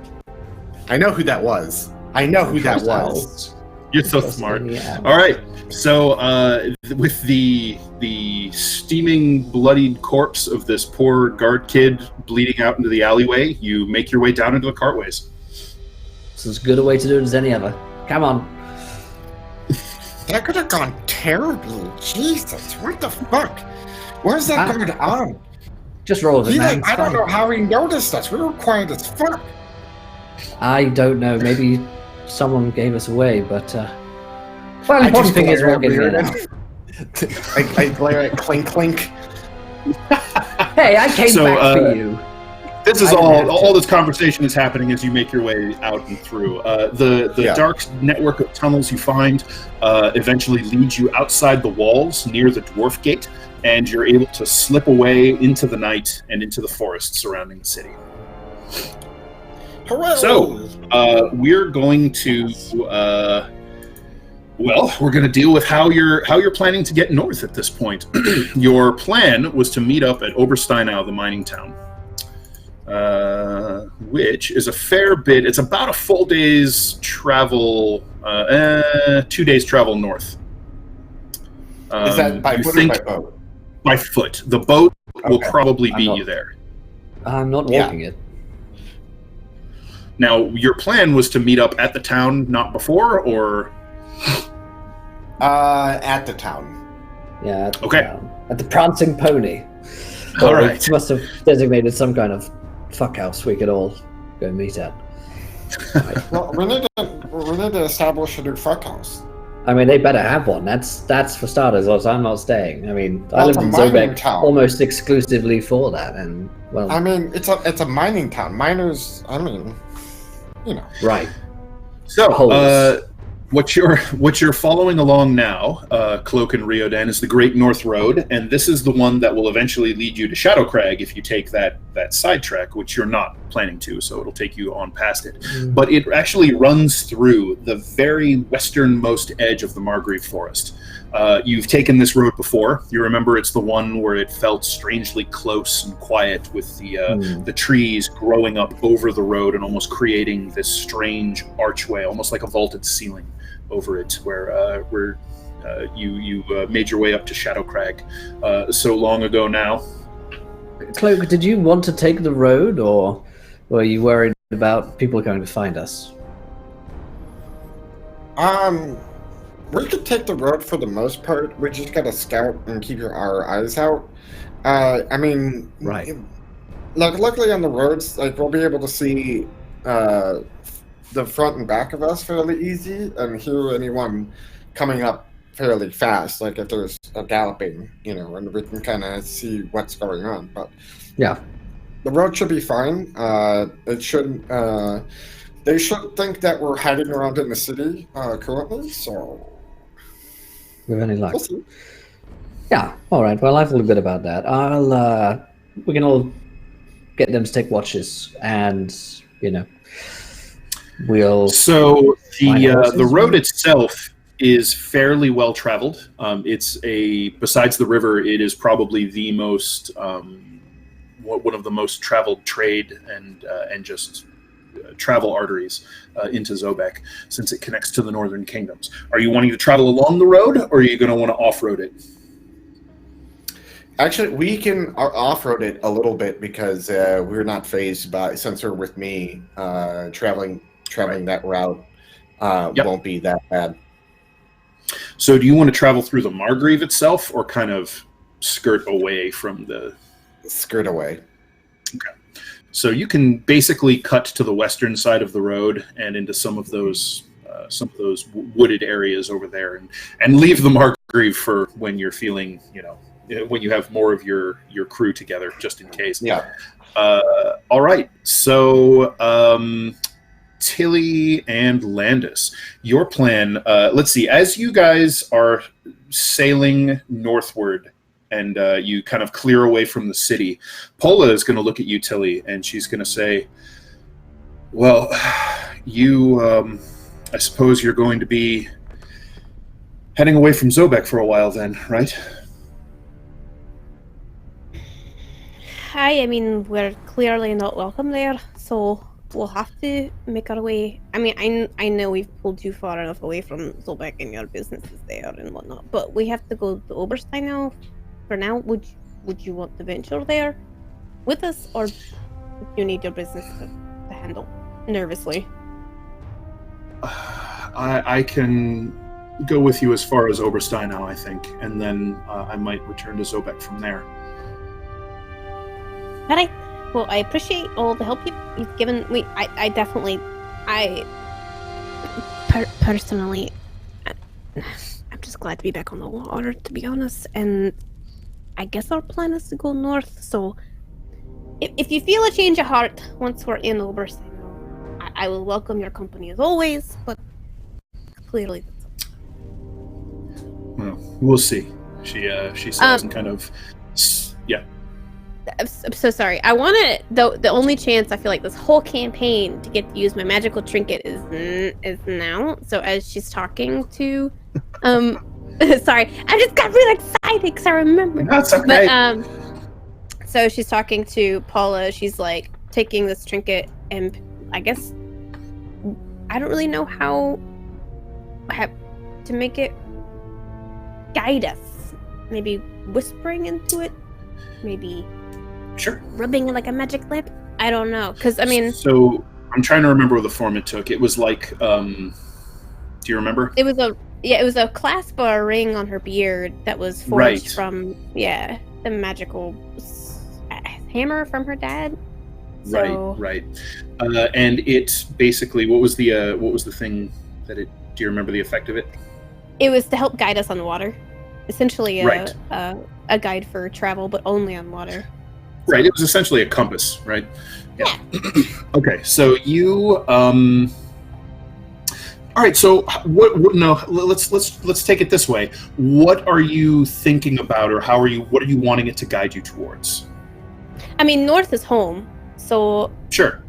I know who that was. You're so smart. Yeah. All right. So with the steaming, bloodied corpse of this poor guard kid bleeding out into the alleyway, you make your way down into the cartways. This is as good a way to do it as any other. Come on. That could have gone terribly. Jesus, what the fuck? Where's that guard on? Just roll with it, man. I don't know how he noticed us. We were quiet as fuck. I don't know. Maybe someone gave us away, but well, the important thing is we're getting it out. I glare at Clink Clink. Hey, I came back for you. This is all this conversation is happening as you make your way out and through. The dark network of tunnels you find eventually leads you outside the walls near the dwarf gate, and you're able to slip away into the night and into the forest surrounding the city. Hooray! So, we're going to we're going to deal with how you're planning to get north at this point. Your plan was to meet up at Obersteinau, the mining town, which is a fair bit. It's about a full day's travel, 2 days travel north. Is that by foot or by boat? By foot. The boat will Okay. probably beat you there. I'm not walking it. Now, your plan was to meet up at the town, not before, or... At the town. Yeah. At the Okay. town. At the Prancing Pony. All Or right. it must have designated some kind of fuckhouse we could all go meet at. Well, we need to establish a new fuckhouse. I mean, they better have one. That's for starters, or else I'm not staying. I mean, I Well, lived it's in a mining Zobek town. almost exclusively for that, and well, I mean, it's a mining town. Miners, I mean, you know. right. So, Holes. what you're following along now, Cloak and Riodan, is the Great North Road, and this is the one that will eventually lead you to Shadow Crag if you take that sidetrack, which you're not planning to, so it'll take you on past it. But it actually runs through the very westernmost edge of the Margrave Forest. You've taken this road before. You remember it's the one where it felt strangely close and quiet with the trees growing up over the road and almost creating this strange archway, almost like a vaulted ceiling over it, where you made your way up to Shadow Crag so long ago now. Cloak, did you want to take the road, or were you worried about people going to find us? We could take the road for the most part. We just gotta scout and keep our eyes out. I mean, Right. Like, luckily on the roads, like we'll be able to see the front and back of us fairly easy, and hear anyone coming up fairly fast. Like if there's a galloping, and we can kind of see what's going on. But Yeah. the road should be fine. It shouldn't. They shouldn't think that we're hiding around in the city currently. So. With any luck. We'll see. Yeah. All right. Well, I feel good about that. We can all get them to take watches, and we'll. So Find horses, the road maybe? itself is fairly well traveled. Besides the river, it is probably the most one of the most traveled trade and just travel arteries into Zobek, since it connects to the northern kingdoms. Are you wanting to travel along the road, or are you going to want to off-road it? Actually, we can off-road it a little bit because we're not phased by, since we're with me, traveling that route Yep. won't be that bad. So do you want to travel through the Margrave itself, or kind of skirt away from the... Skirt away. So you can basically cut to the western side of the road and into some of those wooded areas over there, and leave the Margrave for when you're feeling, when you have more of your crew together, just in case. Yeah. All right. So Tilly and Landis, your plan. Let's see. As you guys are sailing northward, and you kind of clear away from the city, Paula is going to look at you, Tilly, and she's going to say, well, you, I suppose you're going to be heading away from Zobek for a while then, right? Hi, I mean, we're clearly not welcome there, so we'll have to make our way. I mean, I know we've pulled you far enough away from Zobek and your businesses there and whatnot, but we have to go to Oberstein now. For now, would you want to venture there with us, or do you need your business to handle nervously? I can go with you as far as Oberstein now, I think, and then I might return to Zobek from there. All right. Well, I appreciate all the help you've given. I definitely, personally, I'm just glad to be back on the water, to be honest. And I guess our plan is to go north. So, if you feel a change of heart once we're in Oberstein, I will welcome your company as always. But clearly, Well, we'll see. She says, and kind of, yeah. I'm so sorry. I want to. The only chance I feel like this whole campaign to get to use my magical trinket is now. So as she's talking to, sorry, I just got really excited because I remember. That's okay. But so she's talking to Paula. She's like taking this trinket, and I guess I don't really know how to make it guide us. Maybe whispering into it. Maybe. Sure. Rubbing like a magic lamp? I don't know. Because, I mean... So, I'm trying to remember the form it took. It was like, do you remember? It was a clasp or a ring on her beard that was forged from, the magical hammer from her dad. So... Right. And it basically, what was the thing that it, do you remember the effect of it? It was to help guide us on the water. Essentially a guide for travel, but only on water. Right, it was essentially a compass, right? Yeah. Okay, so you all right, so what no, let's take it this way. What are you thinking about, or what are you wanting it to guide you towards? I mean, north is home. So Sure.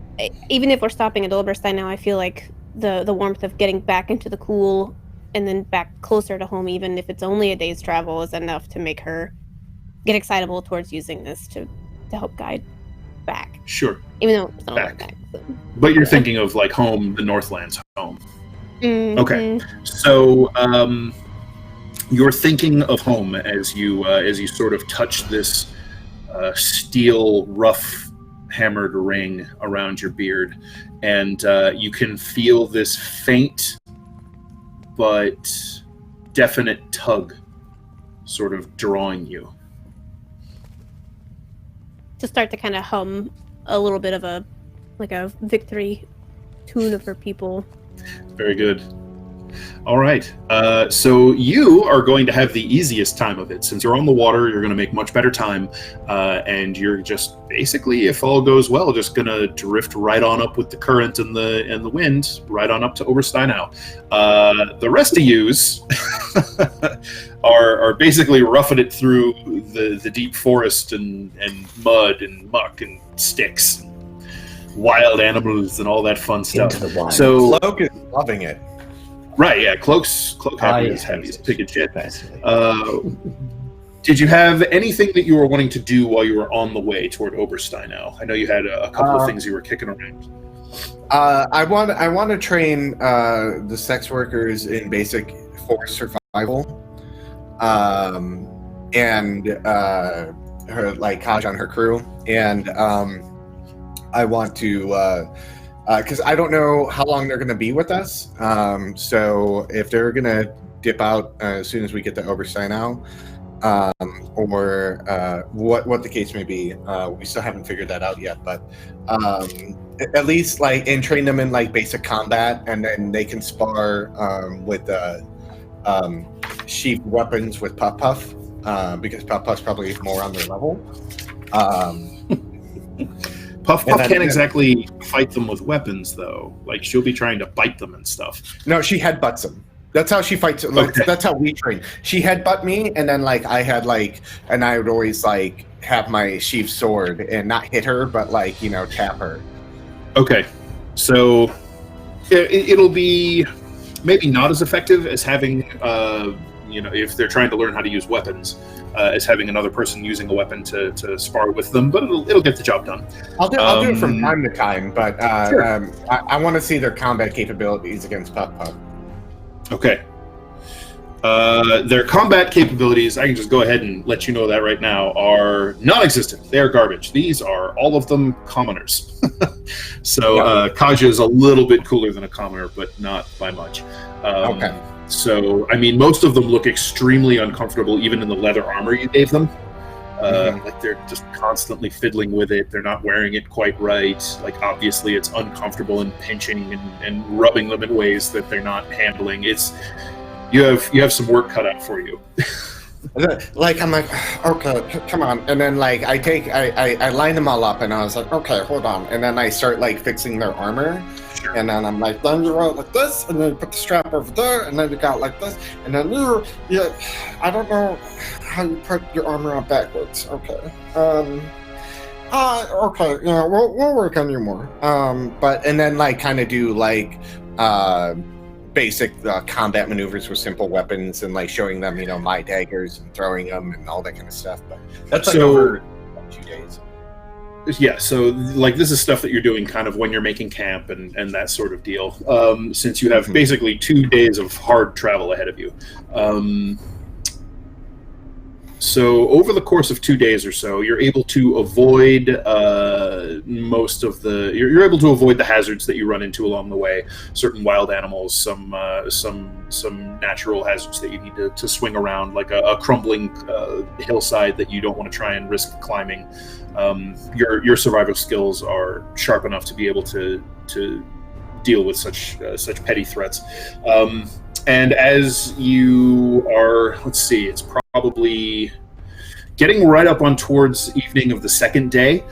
Even if we're stopping at Oberstein now, I feel like the warmth of getting back into the cool and then back closer to home, even if it's only a day's travel, is enough to make her get excitable towards using this to help guide back. Sure. Even though it's not back. So. But you're thinking of like home, the Northland's home. Mm-hmm. Okay. So you're thinking of home as you sort of touch this steel rough hammered ring around your beard, and you can feel this faint but definite tug sort of drawing you. To start to kind of hum a little bit of a victory tune of her people. Very good. All right. So you are going to have the easiest time of it. Since you're on the water, you're going to make much better time. And you're just basically, if all goes well, just going to drift right on up with the current and the wind, right on up to Obersteinau. The rest of yous are basically roughing it through the deep forest and mud and muck and sticks and wild animals and all that fun stuff. Into the wild. So Cloak is loving it. Right, yeah, Cloak happy as heavy as pig and shit. Did you have anything that you were wanting to do while you were on the way toward Obersteinau? I know you had a couple of things you were kicking around. I want to train the sex workers in basic forest survival, and her Kaj on her crew, and I want to. Because I don't know how long they're going to be with us. So if they're going to dip out as soon as we get to Obersteinau, or what the case may be, we still haven't figured that out yet. But at least and train them in basic combat, and then they can spar with sheathed weapons with Puff Puff, because Puff Puff's probably more on their level. Puff can't exactly fight them with weapons, though. She'll be trying to bite them and stuff. No, she headbutts them. That's how she fights. Okay. That's how we train. She headbutt me, and then I had and I would always have my sheathed sword and not hit her, but tap her. Okay, so it'll be maybe not as effective as having if they're trying to learn how to use weapons, as having another person using a weapon to spar with them, but it'll get the job done. I'll do it from time to time, but sure. I want to see their combat capabilities against Puff Puff. Okay. Their combat capabilities, I can just go ahead and let you know that right now, are non-existent. They are garbage. These are all of them commoners. So Kaja is a little bit cooler than a commoner, but not by much. Okay. So, I mean, most of them look extremely uncomfortable, even in the leather armor you gave them. They're just constantly fiddling with it. They're not wearing it quite right. Obviously, it's uncomfortable and pinching and rubbing them in ways that they're not handling. You have some work cut out for you. I'm okay, come on. And then I line them all up, and I was okay, hold on. And then I start fixing their armor. Sure. And then I'm then you're out like this, and then you put the strap over there, and then you got this, and then I don't know how you put your armor on backwards. Okay. Okay, yeah, we'll work on you more. But and then like kind of do like basic combat maneuvers with simple weapons and like showing them, my daggers and throwing them and all that kind of stuff. But that's like over 2 days. Yeah, so like this is stuff that you're doing kind of when you're making camp and that sort of deal. Since you have basically 2 days of hard travel ahead of you. So over the course of 2 days or so, you're able to avoid most of the. You're able to avoid the hazards that you run into along the way. Certain wild animals, some natural hazards that you need to swing around, like a crumbling hillside that you don't want to try and risk climbing. Your survival skills are sharp enough to be able to deal with such petty threats. And as you are, let's see, it's probably getting right up on towards evening of the second day,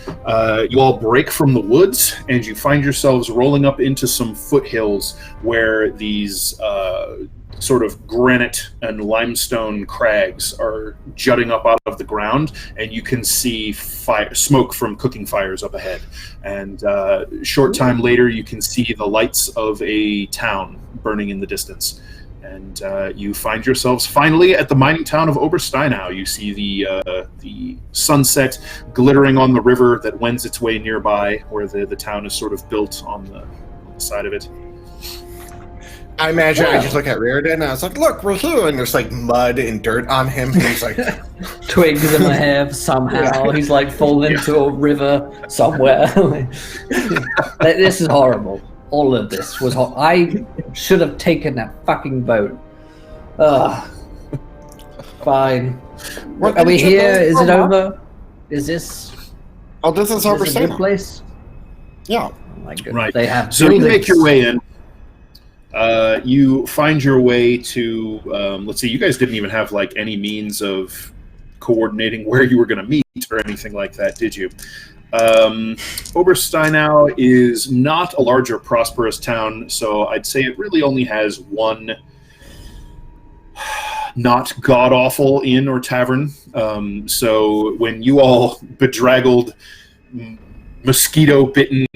you all break from the woods and you find yourselves rolling up into some foothills where these sort of granite and limestone crags are jutting up out of the ground, and you can see smoke from cooking fires up ahead. And short time later, you can see the lights of a town burning in the distance. And you find yourselves finally at the mining town of Obersteinau. You see the sunset glittering on the river that wends its way nearby, where the town is sort of built on the side of it. I imagine I just look at Reardon and I was like, look, we're here. And there's like mud and dirt on him. And he's like... Twigs in my hair somehow. Yeah. He's like fallen into a river somewhere. This is horrible. All of this was hot. I should have taken that fucking boat. Ugh. Fine. Are we here? Is it over? Is this... Oh, this is a good place? Yeah. Oh my goodness. Right. They have so you make your way in. You find your way to, let's see, you guys didn't even have like any means of coordinating where you were going to meet or anything like that, did you? Obersteinau is not a large or prosperous town, so I'd say it really only has one not god-awful inn or tavern. So when you all bedraggled, mosquito-bitten,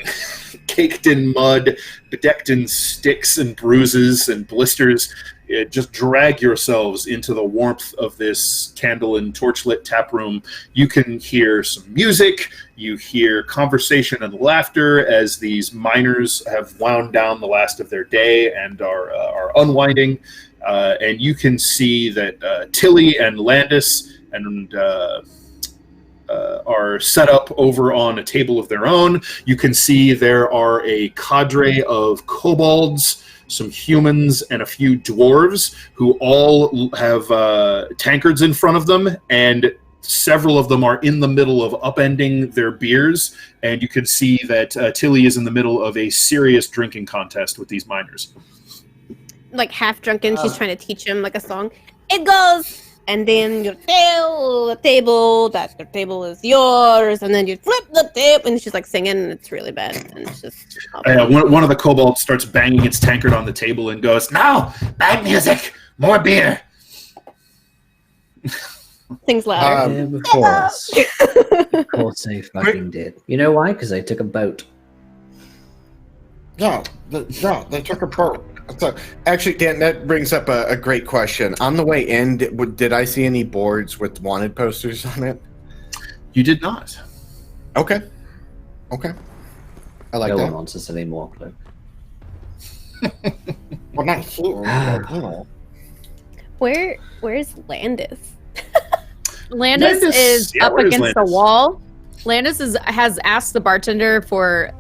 caked in mud, bedecked in sticks and bruises and blisters, just drag yourselves into the warmth of this candle and torchlit tap room. You can hear some music, you hear conversation and laughter as these miners have wound down the last of their day and are unwinding. And you can see that Tilly and Landis and are set up over on a table of their own. You can see there are a cadre of kobolds, some humans, and a few dwarves who all have tankards in front of them, and several of them are in the middle of upending their beers, and you can see that Tilly is in the middle of a serious drinking contest with these miners. Like half drunken, she's trying to teach him like a song. It goes... And then you tell the table that the table is yours, and then you flip the table, and she's like singing, and it's really bad. And it's just one of the kobolds starts banging its tankard on the table and goes, "Now, bad music, more beer." Sings louder. Of course. Of course they fucking did. You know why? Because they took a boat. Yeah, they took a boat. So, actually, Dan, that brings up a great question. On the way in, did I see any boards with wanted posters on it? You did not. Okay. I like no that. one wants us anymore, Luke. Well, not here, but, you know. Where's Landis? Landis is up against the wall. Landis has asked the bartender for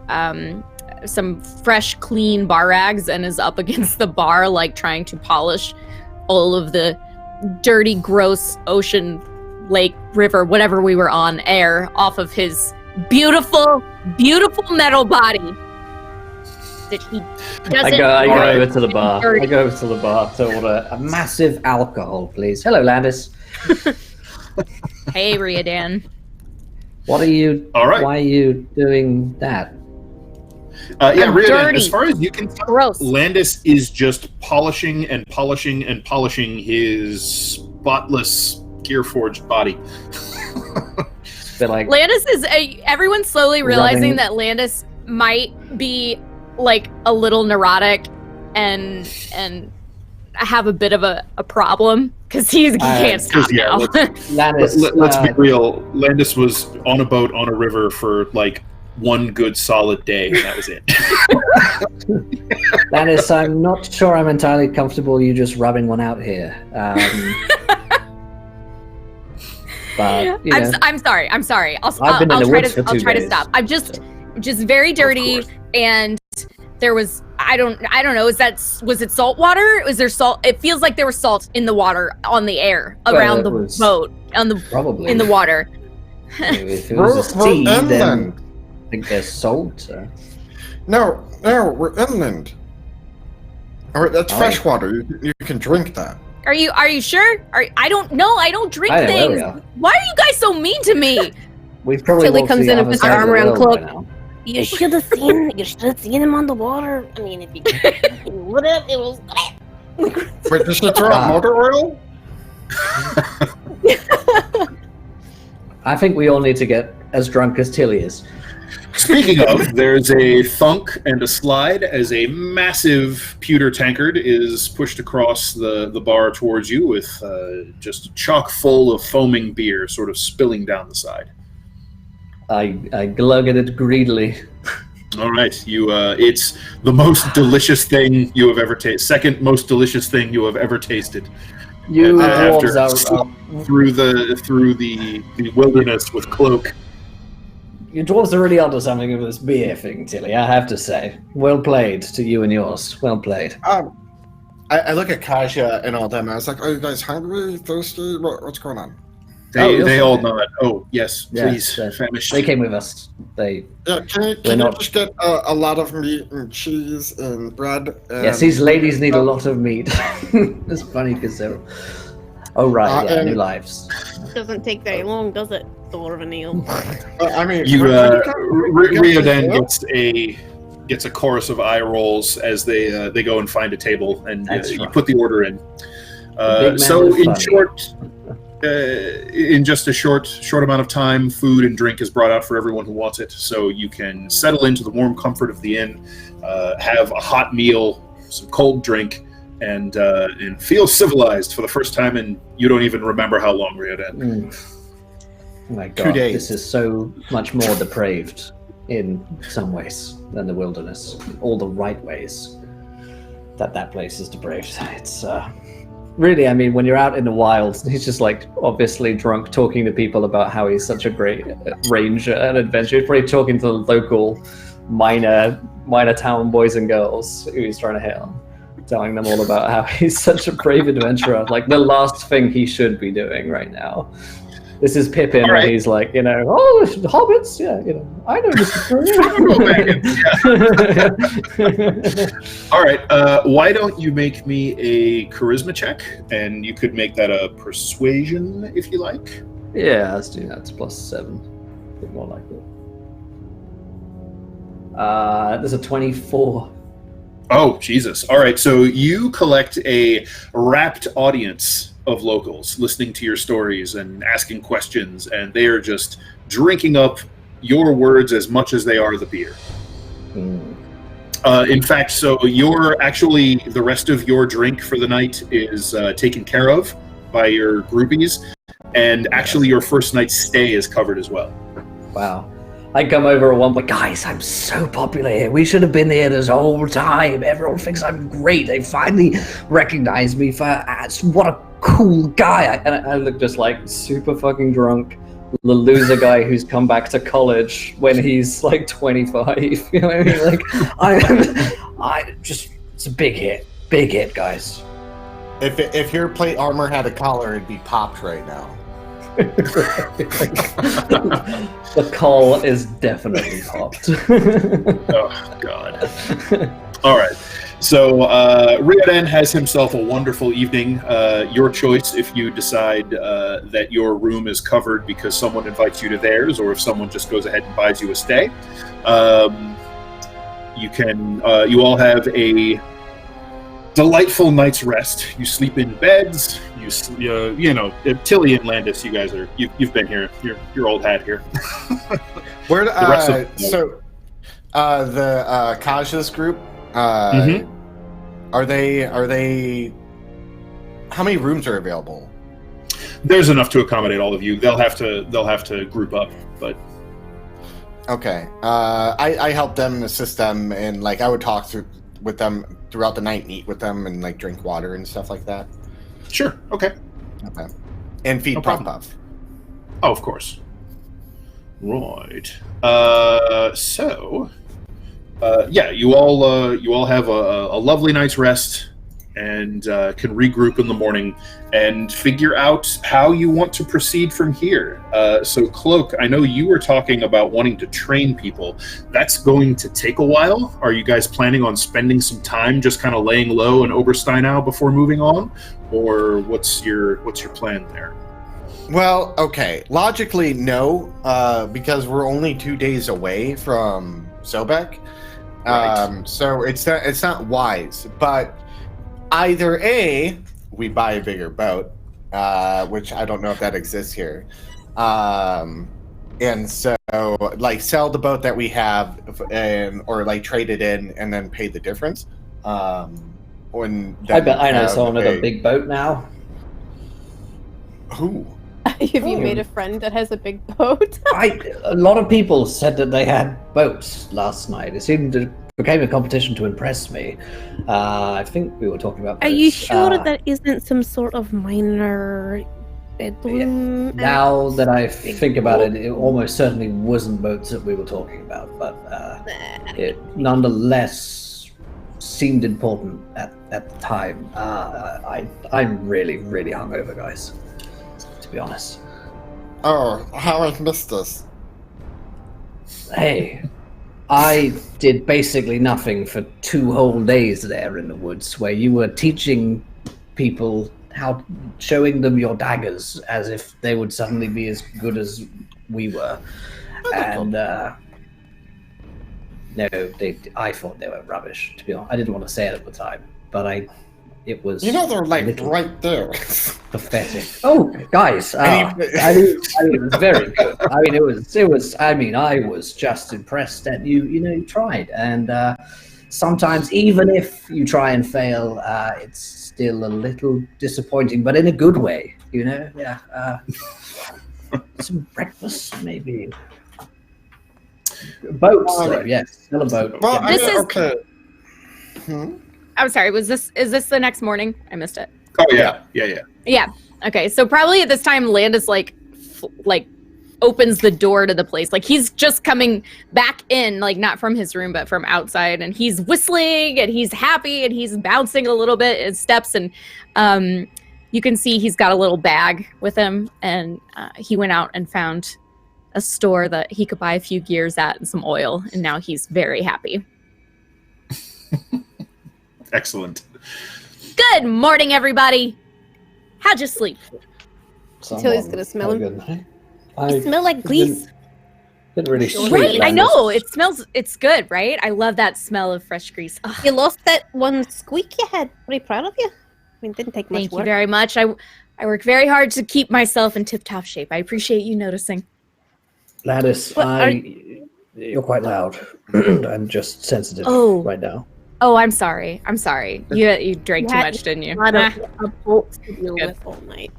some fresh, clean bar rags and is up against the bar, like trying to polish all of the dirty, gross ocean, lake, river, whatever we were on, air off of his beautiful, beautiful metal body. That he doesn't. I go over to the bar. I go over to the bar to order a massive alcohol, please. Hello, Landis. Hey, Riadan. What are you? All right. Why are you doing that? Riadan, as far as you can tell, Gross. Landis is just polishing and polishing and polishing his spotless, gear-forged body. They're like, Landis is everyone's slowly realizing Rubbing- that Landis might be like a little neurotic and have a bit of a problem because he can't stop yeah, now. Landis, Let's be real. Landis was on a boat on a river for like one good solid day, and that was it. Landis, I'm not sure I'm entirely comfortable you just rubbing one out here. But you know, I'm sorry. I've been in the woods for 2 I'll try to days, stop. I'm just very dirty, course. and there was I don't know. Was it salt water? Was there salt? It feels like there was salt in the water on the air around the boat probably in the water. If it was a We're sea, then inland. I think there's salt. No, we're inland. That's Oh. fresh water. You can drink that. Are you sure? I don't know. I don't drink I know where things. we are. Why are you guys so mean to me? We've probably Tilly walked to comes the in and other puts side her of arm the around world Cloak. by now. You should have seen him on the water. I mean, if you would have, it was. Wait, did she throw out motor oil? I think we all need to get as drunk as Tilly is. Speaking of, there's a thunk and a slide as a massive pewter tankard is pushed across the bar towards you with just chock full of foaming beer sort of spilling down the side. I glug at it greedily. All right, you. It's the most delicious thing you have ever tasted. Second most delicious thing you have ever tasted. You After dwarves are sliding through the wilderness with Cloak. you dwarves are really onto something with this beer thing, Tilly. I have to say, well played to you and yours. Well played. I look at Kasia and all them. I was like, "Are you guys hungry, thirsty? What's going on?" They all nod. Oh yes, Yeah, please. Famished. They came with us. Yeah, can We're you not- just get a lot of meat and cheese and bread? And, Yes, these ladies need a lot of meat. It's funny because they're. Oh right, yeah, and- new lives. Doesn't take very long, does it? Dwarven ale. I mean, You, what do you Riodan got? gets a chorus of eye rolls as they go and find a table, and That's you right. put the order in. big man So is in funny. short, in just a short amount of time, food and drink is brought out for everyone who wants it. So you can settle into the warm comfort of the inn, have a hot meal, some cold drink, and feel civilized for the first time. And you don't even remember how long, Riodan. Oh my 2 god, days. this is so much more depraved in some ways than the wilderness. All the right ways that place is depraved. It's really, I mean, when you're out in the wild, he's just like obviously drunk, talking to people about how he's such a great ranger and adventurer. He's probably talking to the local minor town boys and girls who he's trying to hit on, telling them all about how he's such a brave adventurer. Like the last thing he should be doing right now. This is Pippin, All where right. he's like, oh, hobbits, yeah, I know this. All right. Why don't you make me a charisma check, and you could make that a persuasion if you like. Yeah, let's do that. It's +7. A bit more like it. There's a 24. Oh, Jesus. All right. So you collect a rapt audience of locals listening to your stories and asking questions, and they are just drinking up your words as much as they are the beer. In fact, so the rest of your drink for the night is taken care of by your groupies, and actually your first night's stay is covered as well. Wow. I come over at one point, guys, I'm so popular here. We should have been here this whole time. Everyone thinks I'm great. They finally recognize me for what a cool guy. I look just like super fucking drunk. The loser guy who's come back to college when he's like 25. You know what I mean? Like, it's a big hit, guys. If your plate armor had a collar, it'd be popped right now. The call is definitely popped. Oh, God. All right. So Riodan has himself a wonderful evening. Your choice if you decide that your room is covered because someone invites you to theirs, or if someone just goes ahead and buys you a stay. You all have a delightful night's rest. You sleep in beds. Tilly and Landis, you guys you've been here. You're old hat here. Where The rest of- the Kaja's group Mhm. are they how many rooms are available? There's enough to accommodate all of you. They'll have to group up, but Okay. I help them, assist them, and like I would talk with them throughout the night, eat with them, and like drink water and stuff like that. sure, okay. Okay. And feed No Puff problem. Puff. Oh, of course. Right. You all have a lovely night's rest and can regroup in the morning and figure out how you want to proceed from here. So, Cloak, I know you were talking about wanting to train people. That's going to take a while. Are you guys planning on spending some time just kind of laying low in Obersteinau before moving on, or what's your plan there? Well, okay. Logically, no, because we're only 2 days away from Sobek. Right. So it's not wise. But either A, we buy a bigger boat, which I don't know if that exists here, and so like sell the boat that we have, or like trade it in and then pay the difference. I bet I know someone with a big boat now. Who? Have you made a friend that has a big boat? A lot of people said that they had boats last night. It became a competition to impress me. I think we were talking about boats. Are you sure that isn't some sort of minor bedroom? Now that I think about it, it almost certainly wasn't boats that we were talking about, but it nonetheless seemed important at the time. I'm really, really hungover, guys, to be honest. Oh, how I've missed this. Hey, I did basically nothing for 2 whole days there in the woods, where you were teaching people showing them your daggers as if they would suddenly be as good as we were. And no, I thought they were rubbish, to be honest. I didn't want to say it at the time, but it was. They're like right there. Pathetic. Oh, guys, I mean, it was very good. I mean, it was. I mean, I was just impressed that you tried, and sometimes even if you try and fail, it's still a little disappointing, but in a good way. Yeah. Some breakfast, maybe. Boats, though, yes, still a boat. Well, Yeah. okay. I'm sorry. Is this the next morning? I missed it. Oh yeah. Yeah. Okay. So probably at this time, Landis like opens the door to the place. Like he's just coming back in, like not from his room, but from outside, and he's whistling and he's happy and he's bouncing a little bit in steps, and you can see he's got a little bag with him, and he went out and found a store that he could buy a few gears at and some oil, and now he's very happy. Excellent. Good morning, everybody. How'd you sleep? Tilly's gonna smell him. I You smell like grease. didn't really sleep. Right, I Landis. know. It's good, right? I love that smell of fresh grease. Ugh, You lost that one squeak you had. Pretty proud of you. I mean, it didn't take much thank you work. very much. I work very hard to keep myself in tip-top shape. I appreciate you noticing. Landis, What, you're quite loud. I'm just sensitive right now. Oh, I'm sorry. You drank too Yeah, much, didn't you? A lot of bolts to deal Good. with all night.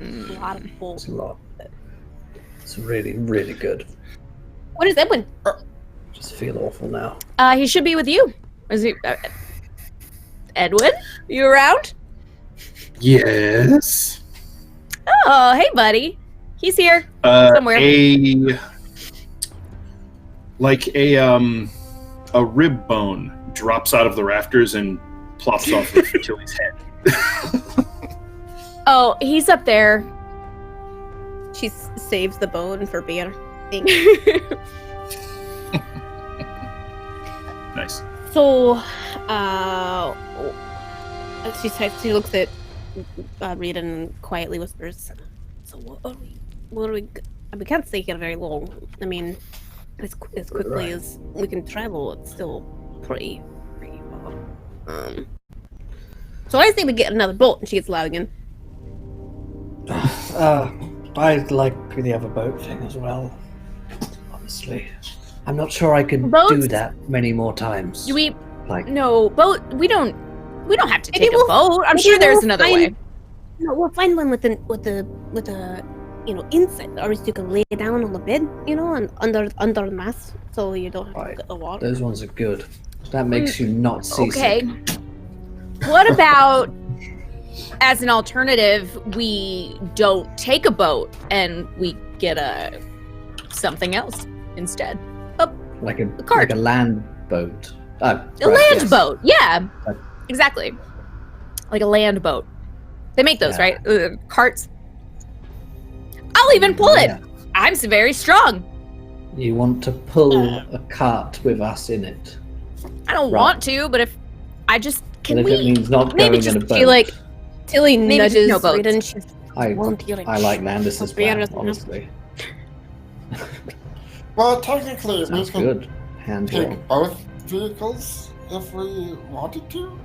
A lot of bolts. It's a lot. It's really, really good. What is Edwin? Just feel awful now. He should be with you. Is he? Edwin, you around? Yes. Oh, hey, buddy. He's here somewhere. A rib bone drops out of the rafters and plops off of Tilly's head. Oh, he's up there. She saves the bone for beer. Nice. So, she looks at Reed and quietly whispers, "So what are we? We can't stay here very long. I mean, as quickly as we can travel, it's still pretty far. So I say we get another boat, and she gets loud again. I'd like the other boat thing as well. Honestly, I'm not sure I could do Boats? that many more times. Do we? Like, No, boat. We don't have to Maybe take a boat. I'm maybe sure there's we'll another find- way. No, we'll find one with a inside, or you can lay down on the bed, and under the mast, so you don't have to Right. look at the water. those ones are good. That makes you not seasick. Okay. What about, as an alternative, we don't take a boat and we get something else instead? Like a cart. like a land boat. Oh, A right, land yes. boat, yeah, Right. exactly. Like a land boat. They make those, Yeah. right? Carts. I'll even pull it. Yeah. I'm very strong. You want to pull a cart with us in it? I don't Right. want to, but if I just can And if it we? means not maybe going just in a boat, Tilly Maybe just nudges no boats. Rita, and she's I volunteering. like Landis's Bear plan, is enough. honestly. Well, technically, we Sounds can good. Hand roll. take both vehicles if we wanted to.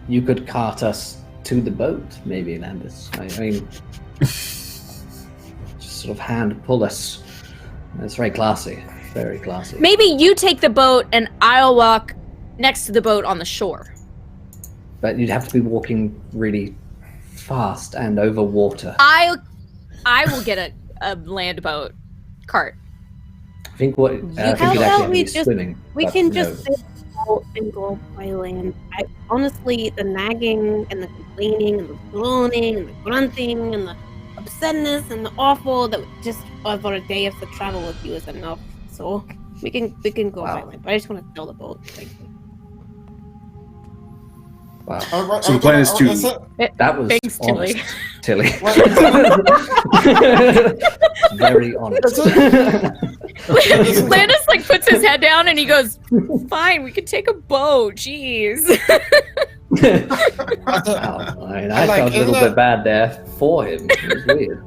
You could cart us to the boat, maybe, Landis. I mean, just sort of hand pull us. That's very classy. Very classy. Maybe you take the boat and I'll walk next to the boat on the shore. But you'd have to be walking really fast and over water. I will get a land boat cart. I think I think How you'd actually about have to we be just- swimming. We but can no. just sit out and go by land. Honestly, the nagging and the complaining and the groaning and the grunting and the upsetness and the awful that just over a day of the travel with you is enough. So we can go by Wow. land. But I just want to build a boat. Wow. So the plan is to- Is it, That was Thanks, Tilly. honest, Tilly. what, is it, Very honest. Landis like puts his head down and he goes, "Fine, we could take a boat. Jeez." Wow, I mean, I Like, felt a little isn't bit it- bad there for him. It was weird.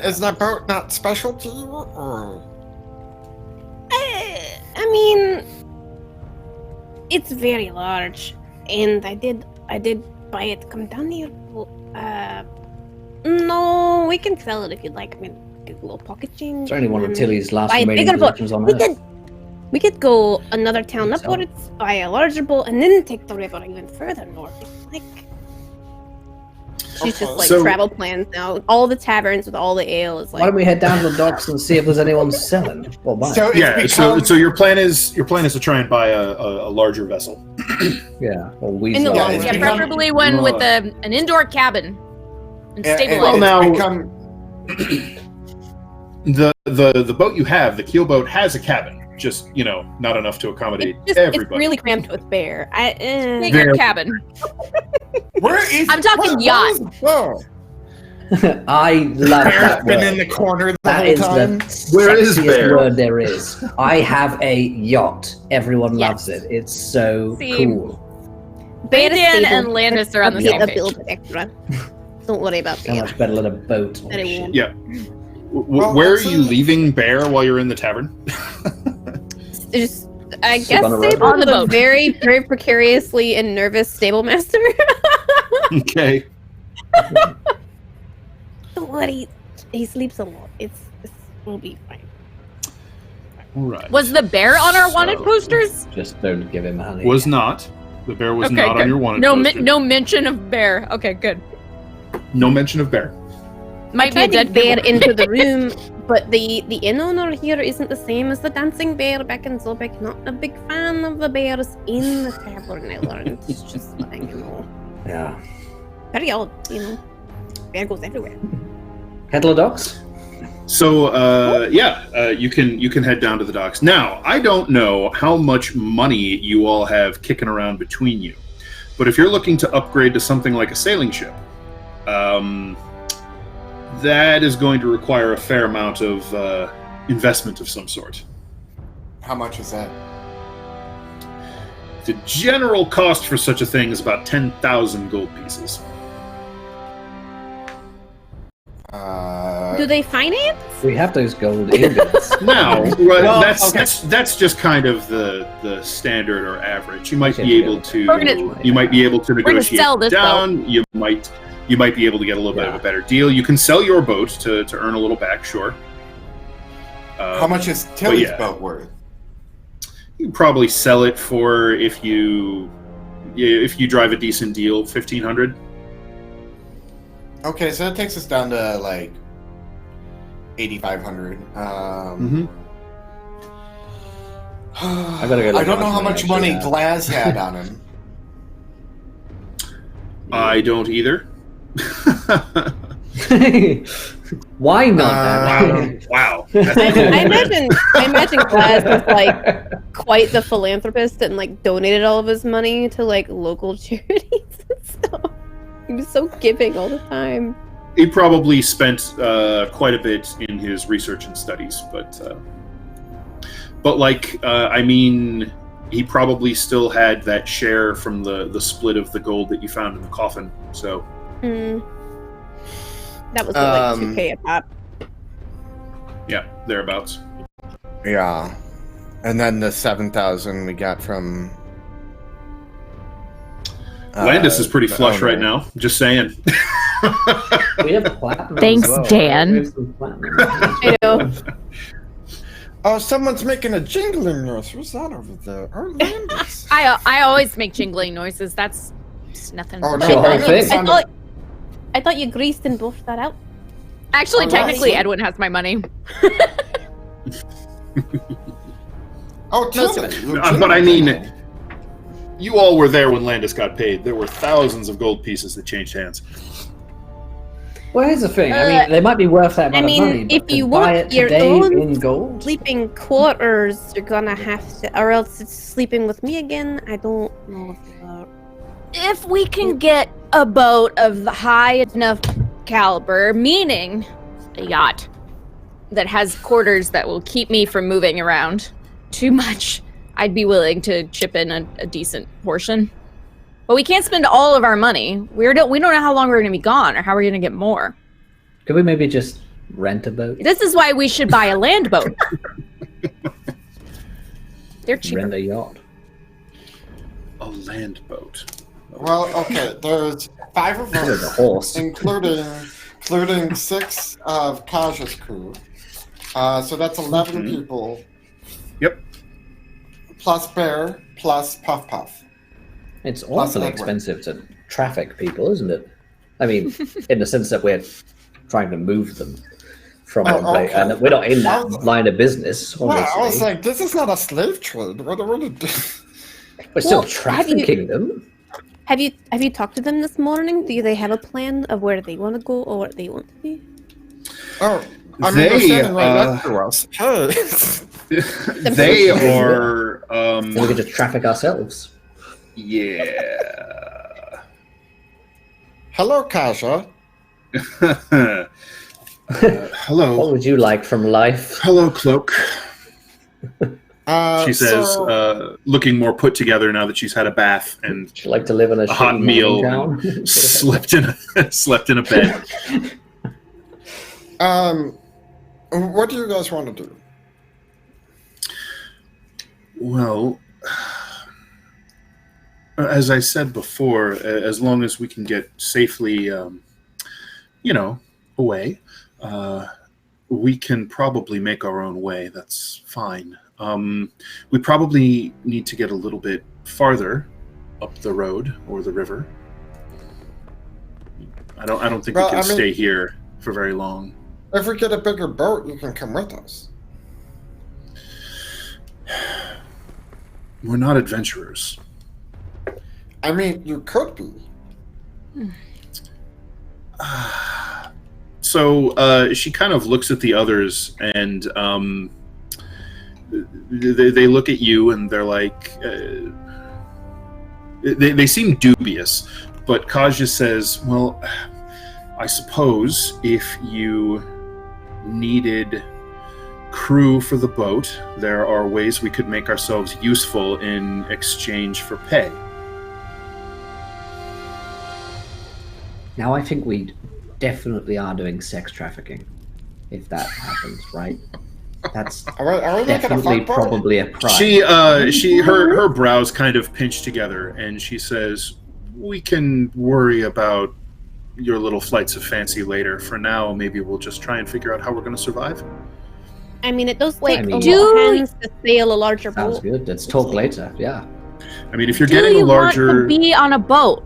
is that boat not special to you? Or? I mean, it's very large, and I did buy it to come down here. No, we can sell it if you'd like. I mean, get a little pocket change. It's only one of and Tilly's last buy a remaining bigger boat. possessions on We Earth. we could go another town Sell it. upwards, buy a larger boat, and then take the river even further north. Like, she's just like So- travel plans now. All the taverns with all the ale is Why like. don't we head down to the docks and see if there's anyone selling or buying? So it's Yeah. become, So your plan is to try and buy a larger vessel. Yeah, or In the weasel. long it's Yeah, run. become- preferably one with an indoor cabin and stabilized. Well, it's now- become, The boat you have, the keel boat, has a cabin. Just not enough to accommodate It's everybody. really cramped with bear. Bigger Very- cabin. where is? I'm talking where yacht. is Bear? I love Bear's that been word. in the corner the That whole is time. the Where is sexiest Bear? word there is. I have a yacht. Everyone loves Yes. it. It's so See, cool. Bear is Dan stable. and Landis are on the I'll same be page. a bit extra. Don't worry about So bear. much better than a boat. That it Shit. won't. Yeah. Well, Where are let's you see. leaving Bear while you're in the tavern? Just, I Sit guess on a rope. stable On the with a boat. very, very precariously and nervous stable master. Okay. Don't worry, he sleeps a lot. We'll be fine. All right. Was the bear on our wanted So- posters? Just don't give him honey. Was not. The bear was Okay, not good. on your wanted No, poster. no mention of bear. Okay, good. No mention of bear. Might be a Tried to dead bear bear. into the room, but the inn owner here isn't the same as the dancing bear back in Zobek. Not a big fan of the bears in the tavern. I learned. It's just letting you know. Yeah. Very odd, Bear goes everywhere. Kettle of docks? So you can head down to the docks. Now, I don't know how much money you all have kicking around between you, but if you're looking to upgrade to something like a sailing ship, that is going to require a fair amount of investment of some sort. How much is that? The general cost for such a thing is about 10,000 gold pieces. Do they finance? We have those gold ingots. Now, Well, that's just kind of the standard or average. You might Okay, be able to We're gonna- negotiate sell this down. You might be able to get a little bit of a better deal. You can sell your boat to earn a little back, sure. How much is Tilly's yeah. boat worth? You can probably sell it for if you drive a decent deal, 1,500. Okay, so that takes us down to like 8,500. I gotta go. I don't know how much money Glaz had on him. I don't either. Why not? Wow. I imagine Glass was like quite the philanthropist and like donated all of his money to like local charities and stuff. He was so giving all the time. He probably spent quite a bit in his research and studies, but like I mean, he probably still had that share from the split of the gold that you found in the coffin. So that was like 2K a pop. yeah, thereabouts. Yeah, and then the 7,000 we got from. Landis is pretty flush right now. Just saying. We have platinum. Thanks, as well. Dan. We have some platinum. I know. Oh, someone's making a jingling noise. What's that over there? Oh, Landis. I always make jingling noises. That's just nothing. Oh, That's your whole thing. I thought you greased and buffed that out. Actually, Oh, technically, right. Edwin has my money. Oh, Tilly. But I mean, you all were there when Landis got paid. There were thousands of gold pieces that changed hands. Well, here's the thing. I mean, they might be worth that amount of money. if But you to buy want it your today own in gold, sleeping quarters, you're gonna have to, or else it's sleeping with me again. I don't know about. If we can get a boat of high enough caliber, meaning a yacht that has quarters that will keep me from moving around too much, I'd be willing to chip in a decent portion. But we can't spend all of our money. We don't know how long we're going to be gone or how we're going to get more. could we maybe just rent a boat? This is why we should buy a land boat. They're cheaper. Rent a yacht. A land boat. Well, okay, there's 5 of There's a us, horse. including 6 of Kaja's crew. So that's 11 people. Yep. Plus Bear, plus Puff Puff. It's Plus awfully Edward. expensive to traffic people, isn't it? I mean, in the sense that we're trying to move them from Oh, one place, okay. and we're not in that Well, line of business. Well, Obviously, I was like, this is not a slave trade. What are you doing? we're still Well, trafficking them. Have you talked to them this morning? Do they have a plan of where they want to go or what they want to be? Oh, I mean, They, they're standing right next to us. Hey. They are. So we could just traffic ourselves. Yeah. Hello, Kaja. Hello. What would you like from life? Hello, Cloak. Uh, She says, so, looking more put together now that she's had a bath and Would you like to live in a hot shitty meal mining and town? slept in a bed. what do you guys want to do? Well, as I said before, as long as we can get safely, away, we can probably make our own way. That's fine. We probably need to get a little bit farther up the road or the river. I don't think we can stay here for very long. If we get a bigger boat, you can come with us. We're not adventurers. I mean, you could be. So she kind of looks at the others, and they look at you, and they're like, they seem dubious. But Kaja says, "Well, I suppose if you needed crew for the boat, there are ways we could make ourselves useful in exchange for pay." Now I think we definitely are doing sex trafficking. if that happens, right? That's Are we making a definitely fuck boat? probably a crime. Her brows kind of pinch together, and she says, "We can worry about your little flights of fancy later. For now, maybe we'll just try and figure out how we're going to survive." I mean, it does take I a mean- lot of hands to sail a larger Sounds boat. good. Let's talk later. Yeah. I mean, if you're Do getting you a larger, want to be on a boat?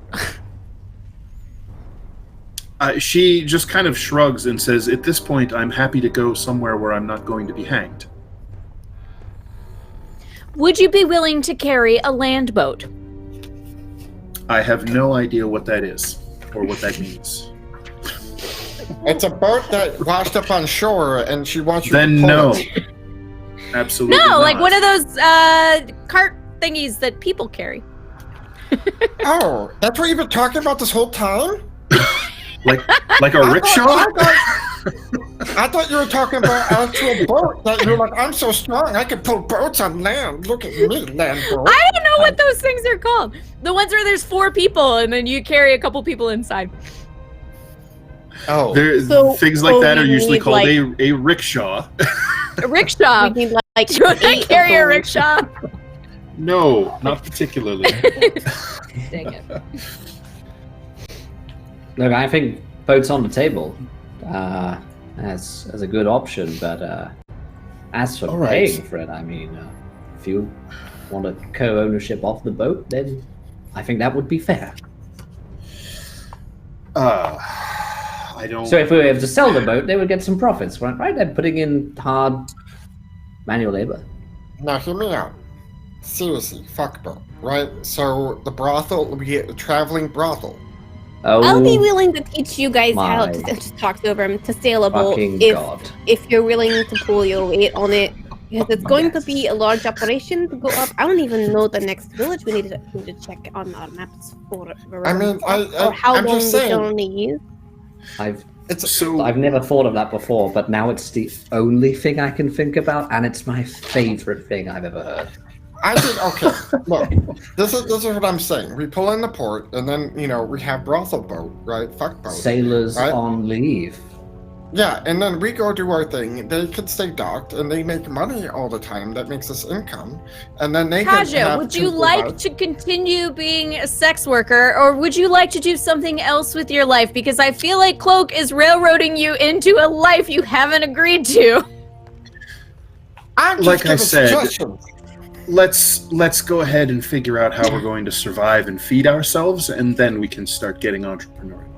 she just kind of shrugs and says, "At this point, I'm happy to go somewhere where I'm not going to be hanged." Would you be willing to carry a land boat? I have no idea what that is or what that means. It's a boat that washed up on shore, and she wants you Then to pull no. it. Absolutely No, not. like one of those cart thingies that people carry. Oh, that's what you've been talking about this whole time? like a rickshaw? I thought you were talking about actual boat. That you're like, I'm so strong, I can pull boats on land. Look at me, land boat. I don't know what those things are called. The ones where there's 4 people and then you carry a couple people inside. Oh, So- Things like so that are we usually need, called like- a rickshaw. A rickshaw. We need like Do you want to 8 carry a of those. rickshaw? No, not particularly. Dang it. Look, I think boats on the table as a good option, but as for All right. paying for it, I mean, if you want a co-ownership of the boat, then I think that would be fair. I don't. So if we were able to sell the boat, they would get some profits, right? They're putting in hard manual labor. now hear me out. Seriously, fuck boat, right? So the brothel will be a traveling brothel. Oh, I'll be willing to teach you guys how my to just talk to them to sail a boat fucking if God. you're willing to pull your weight on it. Because it's going to be a large operation to go up. I don't even know the next village we need to check on our maps for. I mean, or how I'm long just the saying. journey is. I've never thought of that before, but now it's the only thing I can think about, and it's my favorite thing I've ever heard. I think okay. Look, this is what I'm saying. We pull in the port, and then we have brothel boat, right? Fuck boat. Sailors Right? on leave. Yeah, and then we go do our thing. They can stay docked, and they make money all the time. That makes us income, and then they can Kaja, have would you to like provide- to continue being a sex worker, or would you like to do something else with your life? Because I feel like Cloak is railroading you into a life you haven't agreed to. I'm just Like I giving said, suggestions. Let's go ahead and figure out how we're going to survive and feed ourselves, and then we can start getting entrepreneurial.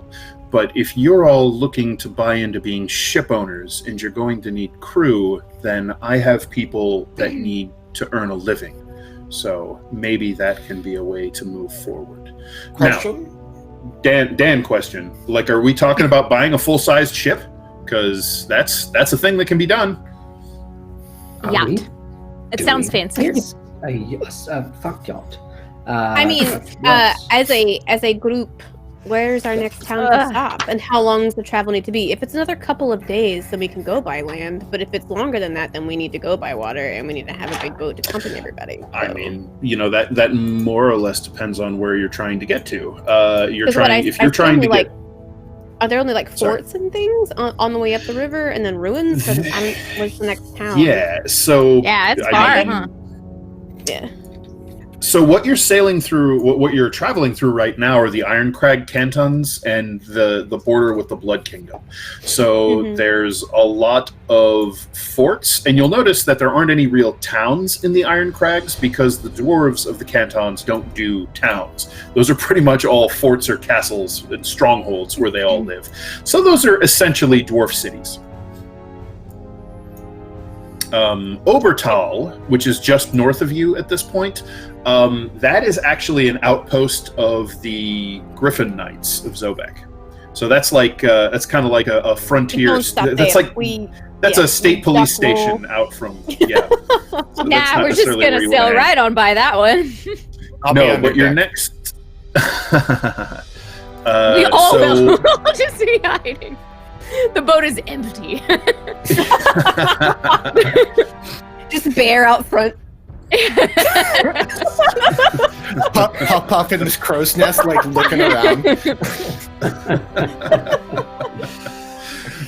But if you're all looking to buy into being ship owners and you're going to need crew, then I have people that need to earn a living. So maybe that can be a way to move forward. Question. Now, Dan, question. Like, are we talking about buying a full-sized ship? Because that's a thing that can be done. Are Yacht. we It sounds doing fancier. a fuck yacht? I mean, yes. as a group, where's our next town to stop, and how long does the travel need to be? If it's another couple of days, then we can go by land. But if it's longer than that, then we need to go by water, and we need to have a big boat to accompany everybody. I So- mean, that more or less depends on where you're trying to get to. You're 'Cause what trying I- if I you're feel trying to like- get. Are there only like Sorry. forts and things on the way up the river, and then ruins? Where's the next town? Yeah, so Yeah, it's I far, mean, huh? Yeah. So what you're sailing through, what you're traveling through right now, are the Iron Crag cantons and the border with the Blood Kingdom. So Mhm. there's a lot of forts, and you'll notice that there aren't any real towns in the Iron Crags because the dwarves of the cantons don't do towns. Those are pretty much all forts or castles and strongholds where they all live. So those are essentially dwarf cities. Obertal, which is just north of you at this point, that is actually an outpost of the Griffin Knights of Zobek. So that's like that's kind of like a frontier. Don't stop That's there. like that's a state police duck roll. station out from So that's Nah, not we're just necessarily where gonna you sail wanna right on by that one. I'll be No, under but your deck. next. We all so- will. We'll just be hiding. The boat is empty. Just bear out front. Pop up in his crow's nest, like looking around.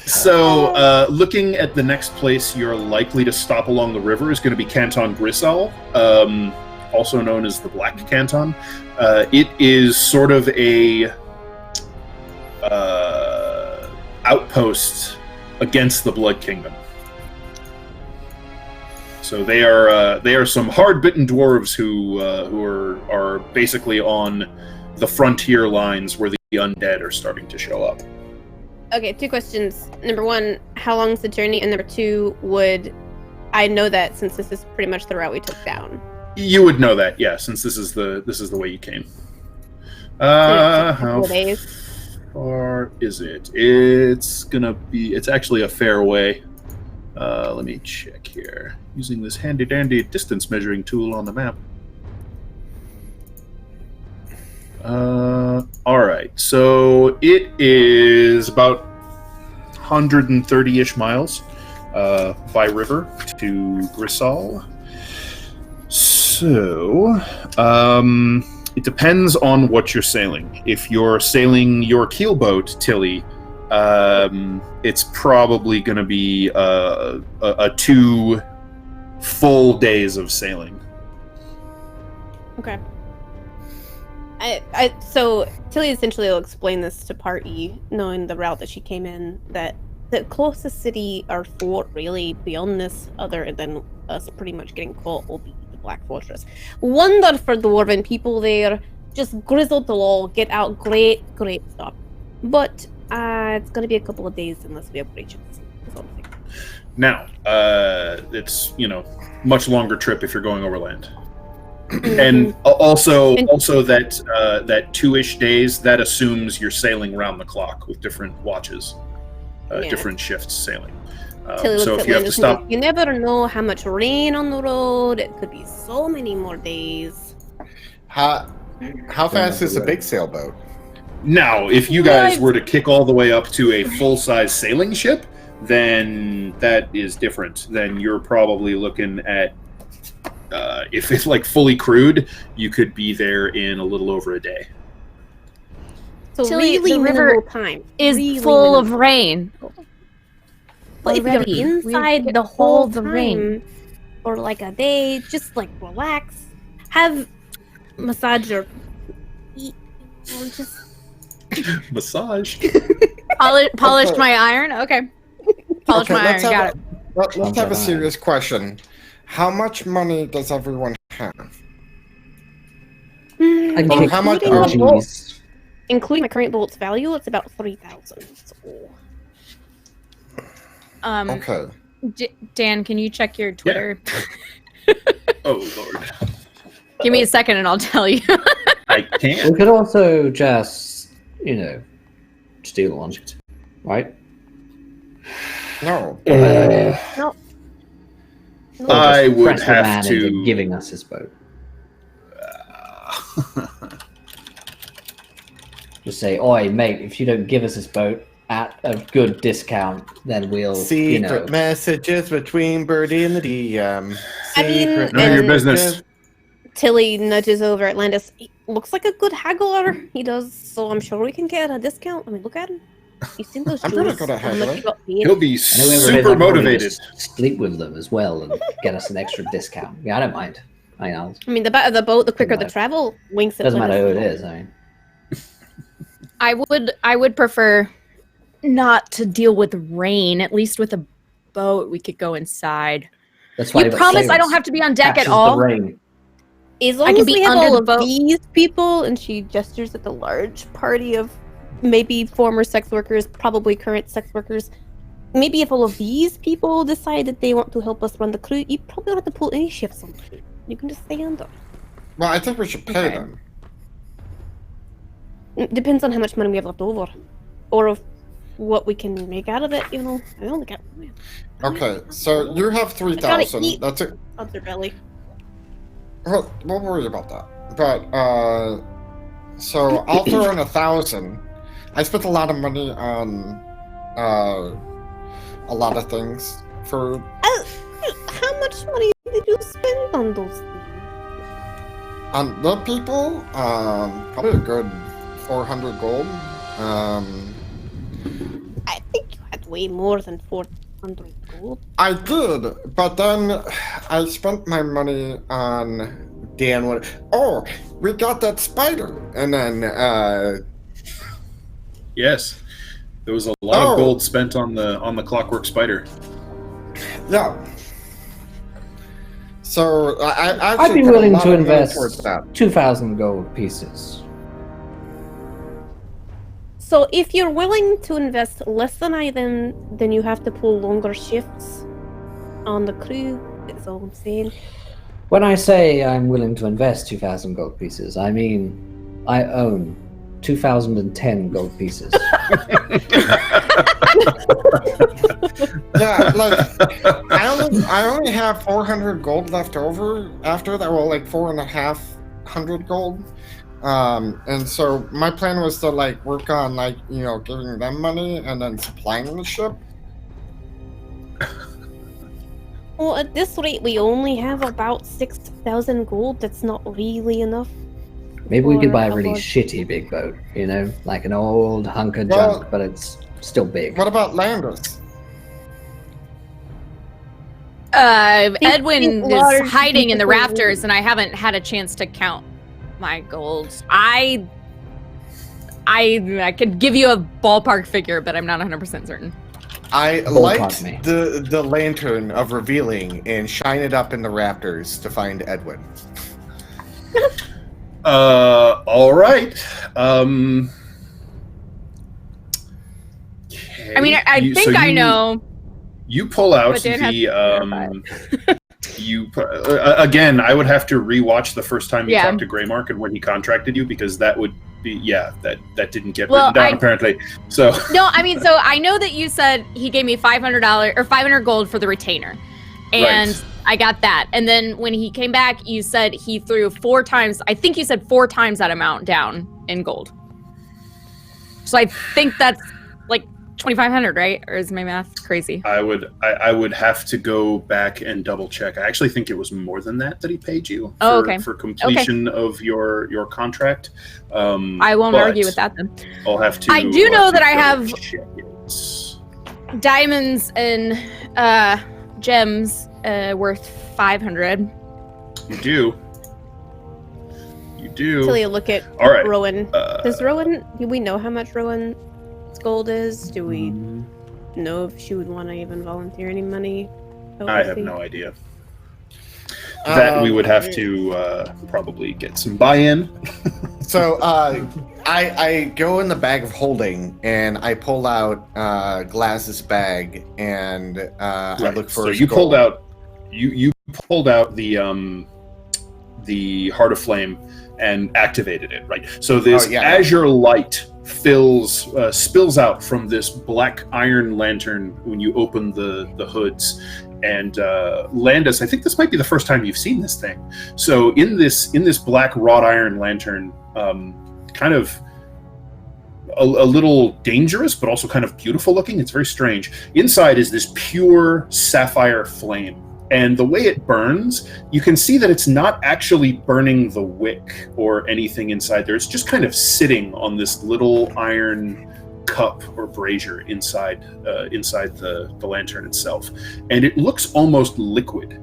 So So, looking at the next place you're likely to stop along the river is going to be Canton Grisal, also known as the Black Canton. It is sort of a outpost against the Blood Kingdom. So they are some hard-bitten dwarves who are basically on the frontier lines where the undead are starting to show up. Okay, 2 questions. Number 1, how long is the journey? And number 2, would I know that since this is pretty much the route we took down? You would know that, yeah, since this is the way you came. How far is it? It's actually a fair way. Let me check here. Using this handy dandy distance measuring tool on the map. Alright, so it is about 130-ish miles by river to Grisal. So, it depends on what you're sailing. If you're sailing your keelboat, Tilly, it's probably going to be a 2 full days of sailing. Okay. So Tilly essentially will explain this to Party, knowing the route that she came in, that the closest city or fort really beyond this, other than us pretty much getting caught, will be the Black Fortress. Wonder for dwarven people there, just grizzled all, get out, great stuff. But it's gonna be a couple of days unless we have breaches. Now, it's much longer trip if you're going overland. And also that 2-ish days, that assumes you're sailing round the clock with different watches, different shifts sailing. So if you have to stop, you never know how much rain on the road. It could be so many more days. How fast is a big sailboat? now, if you guys were to kick all the way up to a full-size sailing ship, then that is different. Then you're probably looking at, if it's like fully crewed, you could be there in a little over a day. So Tilly, really the river minimal time. is really full of minimal. rain. But if Already. you're inside We the get whole all the time, rain. or like a day, just like relax, have massage your feet, or just Massage. Polished Okay. my iron? Okay. Polished my iron, got it. Let's have a serious question. How much money does everyone have? And Or kick how much- RGs. including my current bolt's value, it's about 3,000. So. Okay. Dan, can you check your Twitter? Oh, Lord. Give me a second and I'll tell you. I can't. We could also just, steal one, right? No. No. Or I just would press the have man to- into giving us his boat. Just say, "Oi, mate! If you don't give us this boat at a good discount, then we'll, Secret messages between Birdie and the DM. I mean, Secret None of your messages. business. Tilly nudges over at Landis. He looks like a good haggler. He does, so I'm sure we can get a discount. I mean, look at him. He's seen those I'm pretty jewels. good at How much haggling. he got paid. He'll be And whoever it is, super I'd probably motivated. just sleep with them as well and get us an extra discount. Yeah, I don't mind. I mean, the better the boat, the quicker the matter. travel. Winks at Doesn't matter who it Landis. is. I mean, I would prefer not to deal with rain. At least with a boat, we could go inside. that's why. You promise I don't have to be on deck Catches at all? The rain. As long I can as be we have under all the of boat. these people, and she gestures at the large party of maybe former sex workers, probably current sex workers. Maybe if all of these people decide that they want to help us run the crew, you probably don't have to pull any shifts on the crew. You can just stay under. Well, I think we should pay Okay. them. It depends on how much money we have left over, or of what we can make out of it. I only got Okay, so you have 3,000. eat. That's it. on their belly. Well, we'll worry about that. But, so I'll throw in 1,000. I spent a lot of money on, a lot of things for, How much money did you spend on those things? on the people, probably a good 400 gold. I think you had way more than 400 gold. I did, but then I spent my money on Dan. Oh, we got that spider, and then Yes, there was a lot of gold spent on the clockwork spider. yeah. So I I'd be willing to invest 2,000 gold pieces. So if you're willing to invest less than then you have to pull longer shifts on the crew. That's all I'm saying. When I say I'm willing to invest 2,000 gold pieces, I mean I own 2,010 gold pieces. Yeah, like I only have 400 gold left over after that. Well, like 4,500 gold. And so my plan was to like work on like giving them money and then supplying the ship. Well, at this rate, we only have about 6,000 gold. That's not really enough. Maybe we could for buy a really boat. shitty big boat, like an old hunk of junk, but it's still big. What about Landis? Edwin large is hiding in the people- rafters, and I haven't had a chance to count my gold. I could give you a ballpark figure, but I'm not 100% certain. I Ballpark light me. the lantern of revealing and shine it up in the rafters to find Edwin. All right. Okay. I mean, I think I know. You pull out But Dan has the to again. I would have to rewatch the first time you Yeah. talked to Greymark and when he contracted you, because that would be that didn't get Well, written down apparently. So No, I mean, so I know that you said he gave me $500 or 500 gold for the retainer, and Right. I got that. And then when he came back, you said he threw 4 times. I think you said 4 times that amount down in gold. So I think that's like 2,500, right? Or is my math crazy? I would have to go back and double check. I actually think it was more than that he paid you for, Oh, okay. for completion of your contract. I won't but argue with that then. I'll have to. I do know that I have check it. diamonds and gems worth 500. You do. You do. Until you look at All right. Rowan. Do we know how much Rowan's gold is? Do we know if she would want to even volunteer any money? I have no idea. That we would have to probably get some buy-in. So I go in the bag of holding and I pull out Glass's bag and I look for. So his you gold. pulled out. You pulled out the Heart of Flame and activated it, right? So this azure light spills out from this black iron lantern when you open the hoods. And Landis, I think this might be the first time you've seen this thing. So in this black wrought iron lantern, kind of a little dangerous, but also kind of beautiful looking. It's very strange. Inside is this pure sapphire flame. And the way it burns, you can see that it's not actually burning the wick or anything inside there. It's just kind of sitting on this little iron cup or brazier inside the lantern itself. And it looks almost liquid.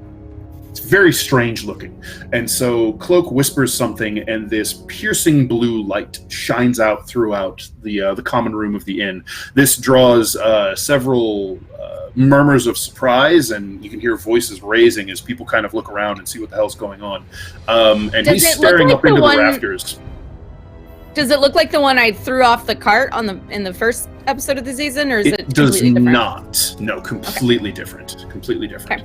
It's very strange looking. And so Cloak whispers something, and this piercing blue light shines out throughout the common room of the inn. This draws several murmurs of surprise, and you can hear voices raising as people kind of look around and see what the hell's going on. And Does he's it look staring like up into the the one- rafters. Does it look like the one I threw off the cart in the first episode of the season, or is it does completely different? not. No, completely different. Completely different.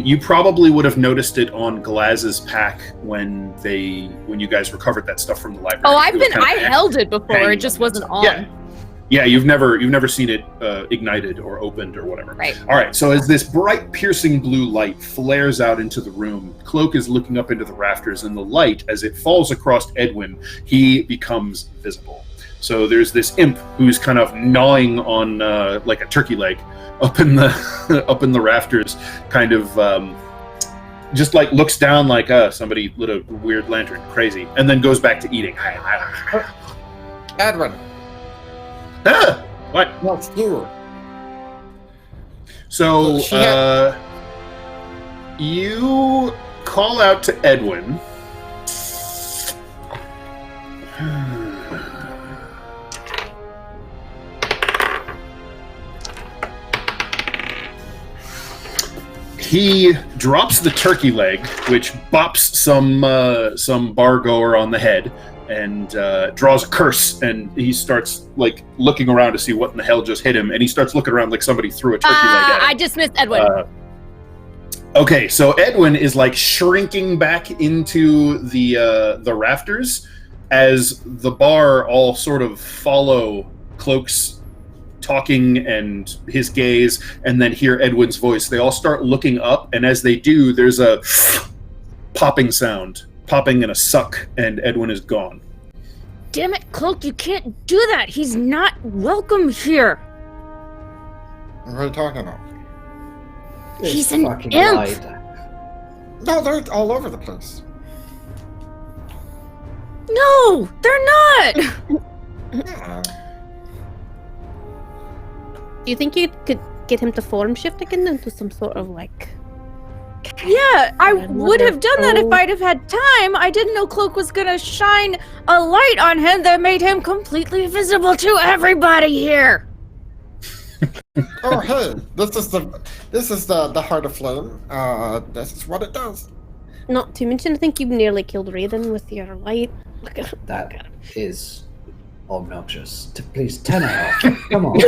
You probably would have noticed it on Glaz's pack when you guys recovered that stuff from the library. Oh, It was kind of I held it before. hanging It just on wasn't on. Yeah, you've never seen it ignited or opened or whatever. Right. All right, so as this bright, piercing blue light flares out into the room, Cloak is looking up into the rafters, and the light, as it falls across Edwin, he becomes visible. So there's this imp who's kind of gnawing on like a turkey leg up in the rafters, kind of just like looks down like somebody lit a weird lantern, crazy, and then goes back to eating. Edwin, What? what's you? So She had- you call out to Edwin. He drops the turkey leg, which bops some bar goer on the head, and draws a curse. And he starts like looking around to see what in the hell just hit him. And he starts looking around like somebody threw a turkey leg at him. I dismissed Edwin. Okay, so Edwin is like shrinking back into the rafters as the bar all sort of follow Cloak's talking and his gaze, and then hear Edwin's voice. They all start looking up, and as they do, there's a popping sound, popping and a suck, and Edwin is gone. Damn it, Cloak, you can't do that. He's not welcome here. What are you talking about? He's an fucking imp. lied. No, they're all over the place. No, they're not. Yeah. Do you think you could get him to form shift again into some sort of like... Yeah, I Another would have done that if foe? I'd have had time. I didn't know Cloak was gonna shine a light on him that made him completely visible to everybody here. Oh, hey, this is the heart of flame. This is what it does. Not to mention, I think you nearly killed Raiden with your light. Look at him. That is obnoxious. Please turn it off. Come on.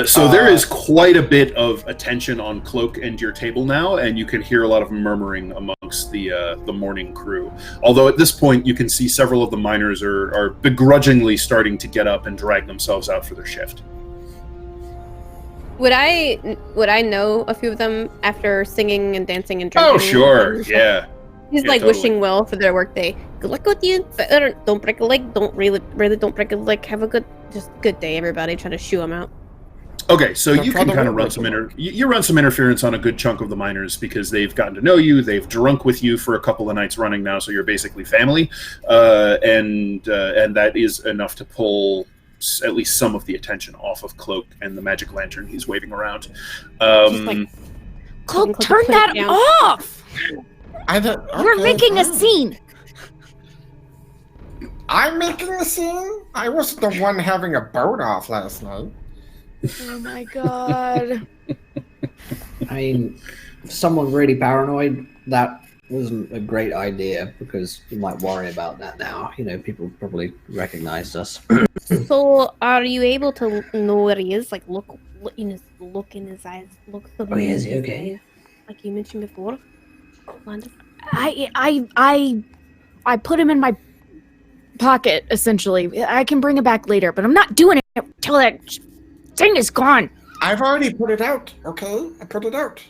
So there is quite a bit of attention on Cloak and your table now, and you can hear a lot of murmuring amongst the morning crew. Although at this point, you can see several of the miners are begrudgingly starting to get up and drag themselves out for their shift. Would I know a few of them after singing and dancing and drinking? Oh, sure, and stuff? yeah. He's Yeah, like totally. wishing well for their workday. Good luck with you. But don't break a leg. Don't really don't break a leg. Have a good day, everybody. Trying to shoo them out. Okay, so Don't you try can to kind of win run with some them. you run some interference on a good chunk of the miners because they've gotten to know you, they've drunk with you for a couple of nights running now, so you're basically family, and that is enough to pull at least some of the attention off of Cloak and the magic lantern he's waving around. Just like Cloak, Cloak, turn put it that down. off. I don't. You're okay, making a fine. scene. I'm making a scene. I wasn't the one having a boat off last night. Oh my god. I mean, if someone really paranoid, that wasn't a great idea because you might worry about that now. You know, people probably recognized us. So, are you able to know where he is? Like, look in his eyes. Look the Oh, yeah, is he his okay? eyes, like you mentioned before. Landis? I put him in my pocket, essentially. I can bring it back later, but I'm not doing it until that thing is gone. I've already put it out. Okay, I put it out.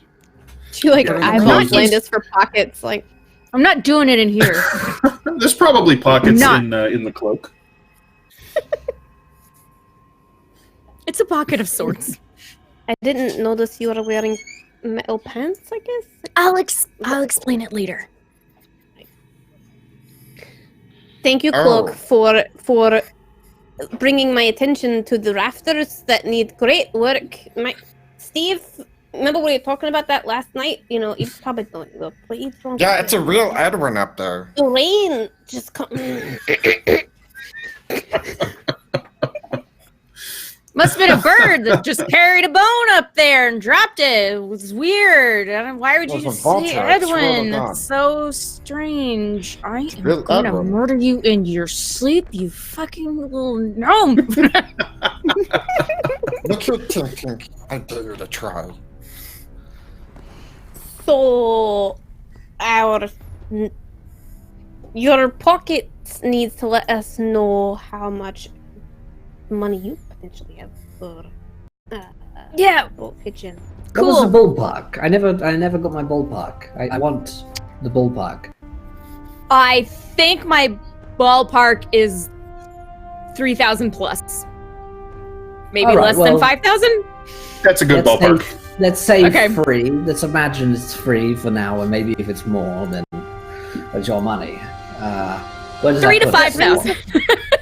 She like I'm eyeballs not Landis for pockets. Like, I'm not doing it in here. There's probably pockets Not. in the cloak. It's a pocket of sorts. I didn't notice you were wearing metal pants. I guess. I'll explain it later. Thank you, Cloak, for bringing my attention to the rafters that need great work. Steve, remember we were talking about that last night? You know, you probably don't look, but you don't. Yeah, it's a real Edwin up there. The rain just come. Must have been a bird that just carried a bone up there and dropped it. It was weird. I don't, why would you It was just a vulture, say I swear to Edwin? God. That's so strange. I am real gonna Edwin. murder you in your sleep, you fucking little gnome. Look at Tink. I dare you to try. So, your pocket needs to let us know how much money you potentially have for Yeah. boat kitchen. What was the Cool. ballpark? I never got my ballpark. I want the ballpark. I think my ballpark is 3,000 plus. Maybe All right, less well- than 5,000? That's a good Let's ballpark. say- Let's say Okay. free. Let's imagine it's free for now, and maybe if it's more, then it's your money. Where does 3 that to put us? 5,000.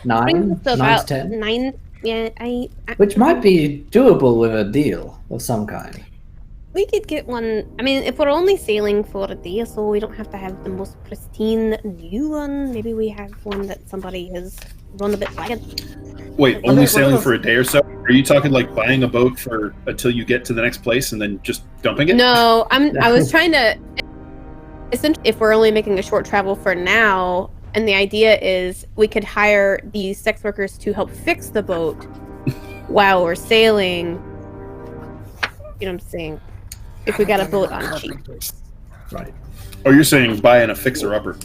9? Brings us 9 to 10? 9. Yeah, I Which might be doable with a deal of some kind. we could get one. I mean, if we're only sailing for a day or so, we don't have to have the most pristine new one. Maybe we have one that somebody has run a bit ragged. Wait, Like, only what sailing else? for a day or so? Are you talking like buying a boat for until you get to the next place and then just dumping it? No, I was trying to. Essentially, if we're only making a short travel for now, and the idea is we could hire these sex workers to help fix the boat while we're sailing. You know what I'm saying? If we got a boat on cheap. Right. Oh, you're saying buying a fixer-upper.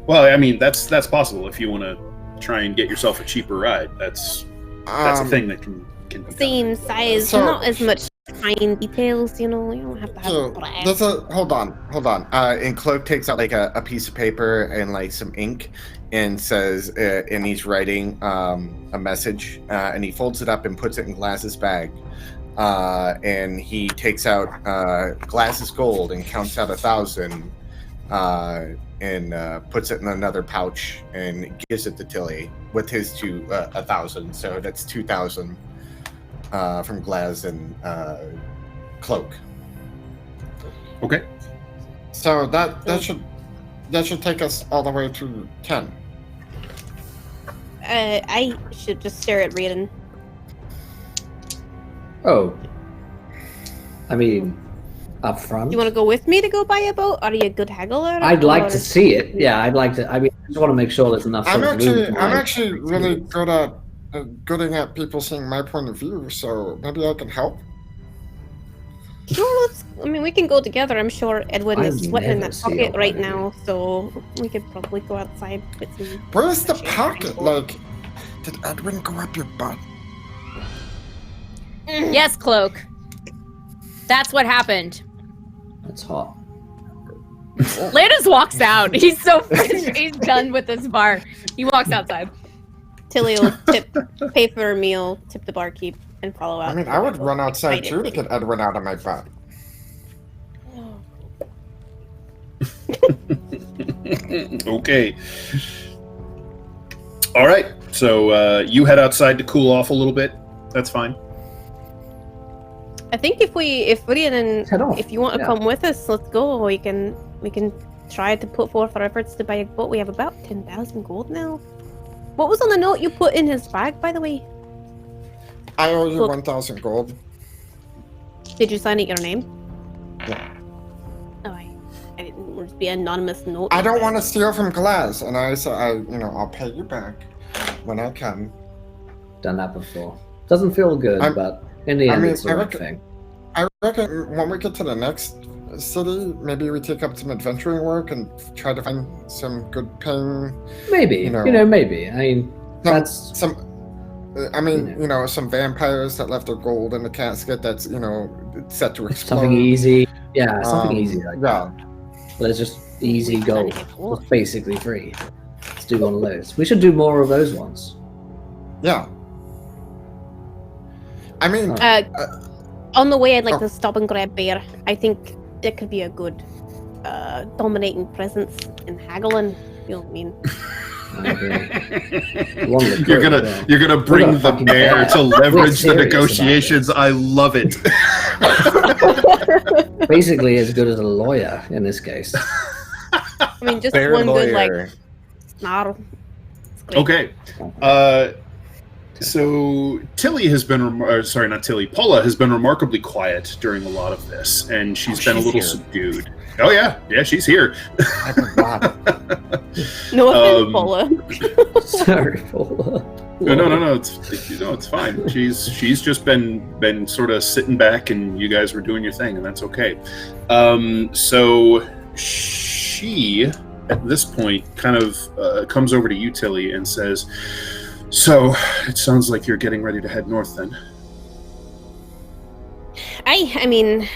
Well, I mean, that's possible if you want to try and get yourself a cheaper ride. That's a thing that can be done. Same size, So- not as much fine details, you know. You don't have to have So brass. there's a hold on. And Cloak takes out like a piece of paper and like some ink, and says, and he's writing a message, and he folds it up and puts it in Glass's bag, and he takes out Glass's gold and counts out 1,000, and puts it in another pouch and gives it to Tilly with his 1,000. So that's 2,000 from Glass and Cloak. Okay. So that should take us all the way to 10. I should just stare at Raiden. Oh. I mean, up front. Do you want to go with me to go buy a boat? Are you a good haggler? I'd like or- to see it. Yeah, I'd like to. I mean, I just want to make sure there's enough. I'm sort of room for I'm my- actually really good at people seeing my point of view, so maybe I can help. Well, we can go together. I'm sure Edwin is I've sweating in never that seen pocket a right point of now, so we could probably go outside with some. Where's the shade. pocket? Like, did Edwin go up your butt? Yes, Cloak. That's what happened. That's hot. Landis walks out. He's so he's done with this bar. He walks outside. Tilly will pay for her meal, tip the barkeep, and follow out. I mean, I would run outside too to Right. get Edwin out of my butt. Okay. All right. So you head outside to cool off a little bit. That's fine. I think if Raiden, Head off. if you want to Yeah. come with us, let's go. We can try to put forth our efforts to buy a boat. We have about 10,000 gold now. What was on the note you put in his bag, by the way? I owe you Look. 1,000 gold. Did you sign it your name? Yeah. Oh, I didn't want it to be an anonymous note. I don't want to steal from Glass, and I said, I'll pay you back when I can. Done that before. Doesn't feel good, but in the I end, mean, it's the I right reckon- thing. I reckon when we get to the next city, maybe we take up some adventuring work and try to find some good paying. Maybe. Maybe. I mean, No, that's some. Some vampires that left their gold in a casket that's set to explode. something easy. Yeah, something easy like yeah. that. There's just easy gold. It's basically free. Let's do one of those. We should do more of those ones. Yeah. I mean, On the way, I'd like Oh. to stop and grab Bear. I think it could be a good dominating presence in haggling. You know what I mean? I agree. Along the You're crew, gonna yeah. you're gonna bring the fucking bear bear. to leverage the serious about negotiations. I love it. Basically as good as a lawyer in this case. I mean, just Bear one good lawyer. like snarl. It's great. Okay. So Tilly has been, sorry, not Tilly. Paula has been remarkably quiet during a lot of this, and she's been a she's little here. subdued. Oh yeah, she's here. I forgot. No offense, Um, Paula. Sorry, Paula. No, it's fine. She's just been sort of sitting back, and you guys were doing your thing, and that's okay. So she, at this point, kind of comes over to you, Tilly, and says, "So it sounds like you're getting ready to head north, then." I mean,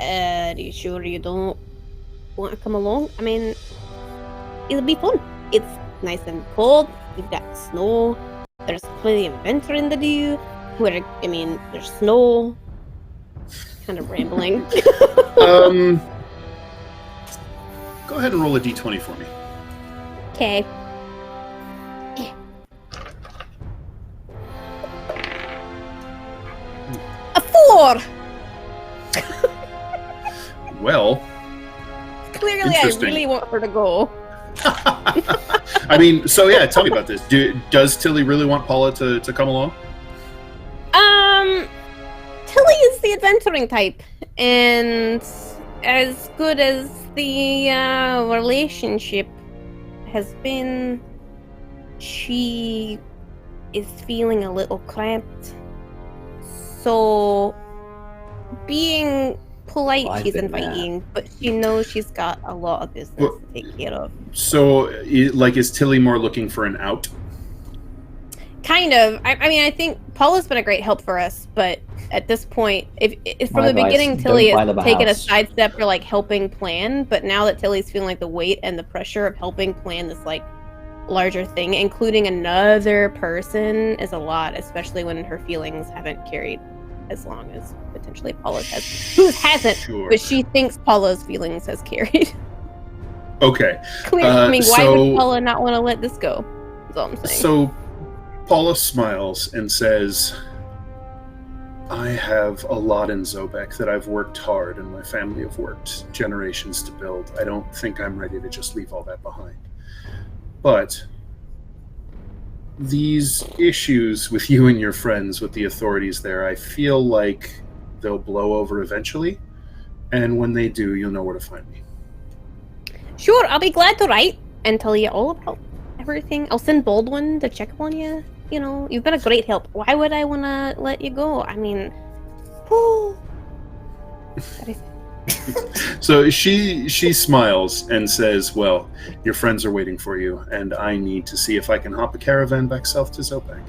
are you sure you don't want to come along? I mean, it'll be fun. It's nice and cold. We've got snow. There's plenty of venturing to do. There's snow. Kind of rambling. Go ahead and roll a d20 for me. Okay. for? Well, Clearly, I really want her to go. I mean, so yeah, tell me about this. Does Tilly really want Paula to come along? Tilly is the adventuring type, and as good as the relationship has been, she is feeling a little cramped. So, being polite, she's inviting, but she knows she's got a lot of business to take care of. So, like, is Tilly more looking for an out? Kind of. I mean, I think Paula's been a great help for us, but at this point, if from the beginning Tilly has taken a sidestep for like helping plan, but now that Tilly's feeling like the weight and the pressure of helping plan this like larger thing, including another person, is a lot, especially when her feelings haven't carried as long as potentially Paula's has. Who hasn't? Sure. But she thinks Paula's feelings has carried. Okay. Clearly, I mean, why would Paula not want to let this go? That's all I'm saying. So Paula smiles and says, I have a lot in Zobek that I've worked hard and my family have worked generations to build. I don't think I'm ready to just leave all that behind. But these issues with you and your friends, with the authorities there, I feel like they'll blow over eventually. And when they do, you'll know where to find me. Sure, I'll be glad to write and tell you all about everything. I'll send Baldwin to check on you. You know, you've been a great help. Why would I want to let you go? I mean, whew. So she smiles and says, well, your friends are waiting for you, and I need to see if I can hop a caravan back south to Zobek.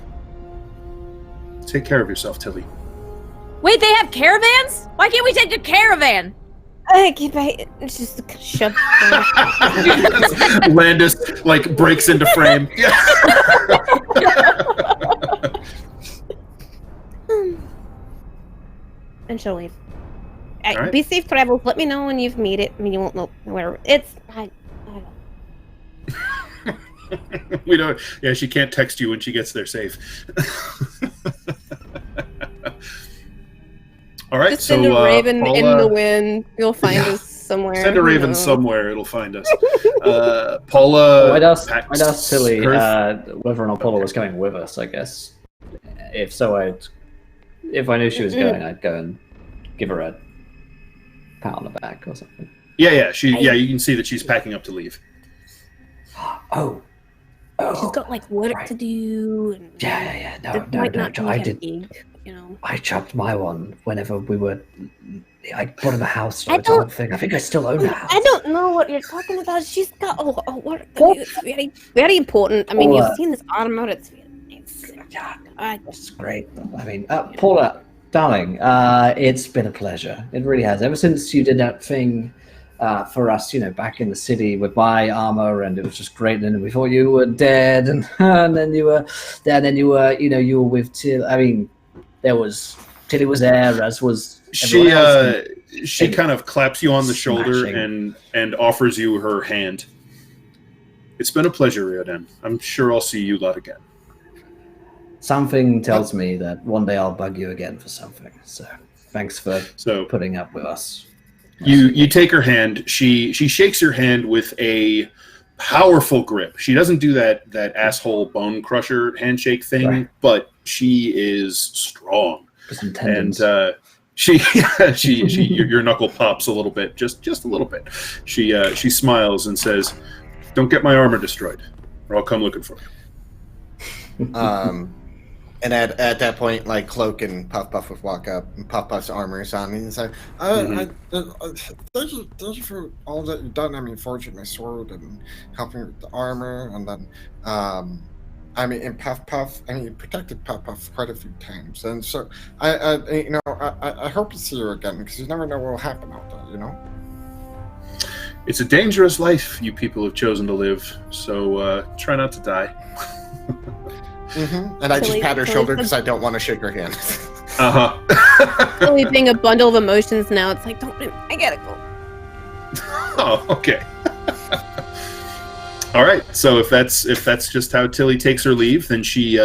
Take care of yourself, Tilly. Wait, they have caravans? Why can't we take a caravan? It's just shoved. Landis like breaks into frame. And she'll leave. Right. Be safe travels. Let me know when you've made it. I mean, you won't know where it's. I don't. We don't. Yeah, she can't text you when she gets there safe. All right, just send a raven Paula, in the wind. You'll find us somewhere. Send a raven somewhere. It'll find us. Paula. I'd ask Tilly whether or not Paula was coming with us. I guess. If so, if I knew she was going, I'd go and give her a pat on the back or something. Yeah. You can see that she's packing up to leave. Oh. She's got like work to do. And yeah. No. I did. You know, I chopped my one whenever we were. I bought him a house. I think I still own a house. I don't know what you're talking about. She's got a lot of work. It's very, very important. I mean, you've seen this armor. It's great. I mean, Paula, darling, it's been a pleasure. It really has. Ever since you did that thing for us, back in the city with my armor, and it was just great. And we thought you were dead, and then you were there. And then you were, you were with Till. I mean, Tilly was there, as was everyone else. She kind of claps you on the shoulder and offers you her hand. It's been a pleasure, Riordan. I'm sure I'll see you lot again. Something tells me that one day I'll bug you again for something. So thanks for putting up with us. You take her hand. She shakes your hand with a powerful grip. She doesn't do that asshole bone crusher handshake thing, right. But she is strong. And your knuckle pops a little bit, just a little bit. She smiles and says, "Don't get my armor destroyed, or I'll come looking for you." And at that point, like, Cloak and Puff would walk up, and Puff's armor is on, and he's like, thank you for all that you've done. I mean, forging my sword and helping with the armor, and then, and Puff, you protected Puff quite a few times, and so I hope to see you again, because you never know what will happen out there, It's a dangerous life you people have chosen to live, so try not to die. And I just pat her shoulder because I don't want to shake her hand. Really being a bundle of emotions now. It's like, I gotta go. Oh, okay. All right. So if that's just how Tilly takes her leave, then she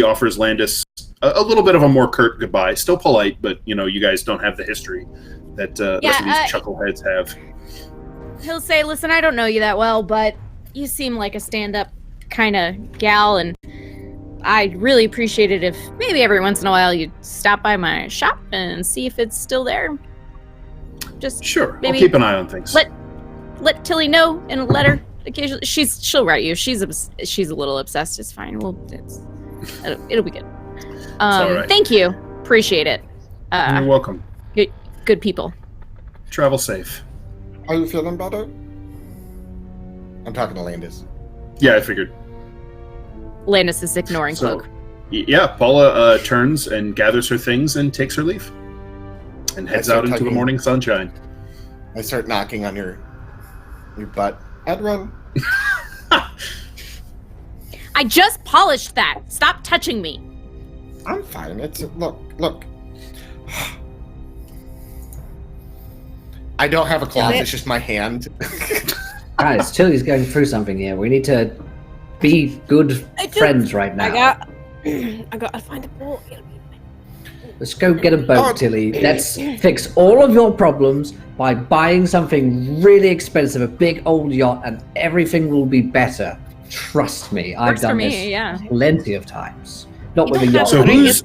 offers Landis a little bit of a more curt goodbye. Still polite, but you guys don't have the history that the rest of these chuckleheads have. He'll say, listen, I don't know you that well, but you seem like a stand-up kind of gal, and I'd really appreciate it if maybe every once in a while you'd stop by my shop and see if it's still there. Just sure, maybe I'll keep an eye on things. Let Tilly know in a letter occasionally. She'll write you. She's a little obsessed. It's fine. It'll be good. All right. Thank you. Appreciate it. You're welcome. Good people. Travel safe. Are you feeling better? I'm talking to Landis. Yeah, I figured. Landis is ignoring Cloak. Yeah, Paula turns and gathers her things and takes her leave. And heads out into the morning sunshine. I start knocking on your butt. I'd run. I just polished that. Stop touching me. I'm fine. Look. I don't have a claw. It's just my hand. Guys, Tilly's going through something here. We need to be good friends right now. I gotta find a boat. Let's go get a boat, Tilly. Let's fix all of your problems by buying something really expensive, a big old yacht, and everything will be better. Trust me, I've done this plenty of times. Not with a yacht. So who's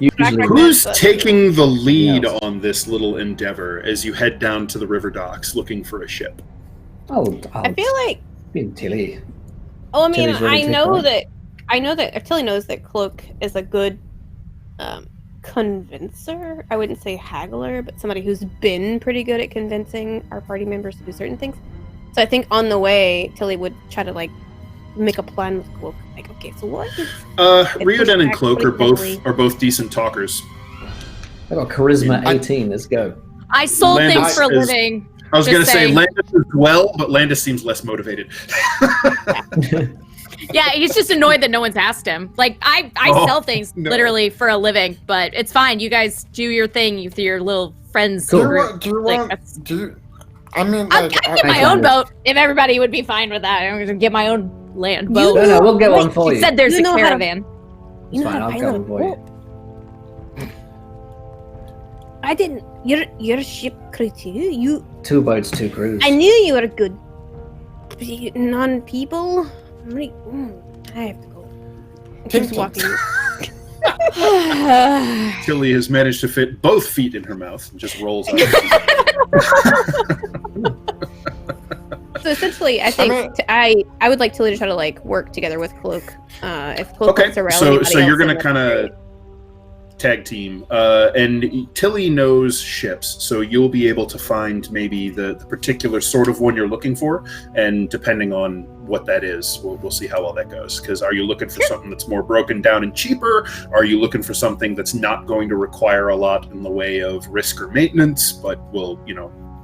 taking the lead on this little endeavor as you head down to the river docks looking for a ship? I feel like being Tilly. Oh, I mean, I know that Tilly knows that Cloak is a good convincer. I wouldn't say haggler, but somebody who's been pretty good at convincing our party members to do certain things. So I think on the way, Tilly would try to make a plan with Cloak. Like, okay, so what? Riordan and Cloak are both decent talkers. I got charisma 18. Let's go. I sold things for a living. I was going to say Landis as well, but Landis seems less motivated. Yeah, he's just annoyed that no one's asked him. Like, I sell things literally for a living, but it's fine. You guys do your thing with your little friends. Cool. I'll get my own boat if everybody would be fine with that. I'm going to get my own land boat. No, we'll get one for you. He said there's a caravan. It's fine, I'll get one for you. I didn't. You're a ship crew too. You 2 boats, 2 crews. I knew you were a good non-people. I have to go. Keeps walking. Tilly has managed to fit both feet in her mouth and just rolls out. So essentially, I think I would like Tilly to try to work together with Cloak. If Cloak works around, so you're gonna kind of tag team, and Tilly knows ships, so you'll be able to find maybe the particular sort of one you're looking for, and depending on what that is, we'll see how well that goes. Because are you looking for something that's more broken down and cheaper? Are you looking for something that's not going to require a lot in the way of risk or maintenance, but will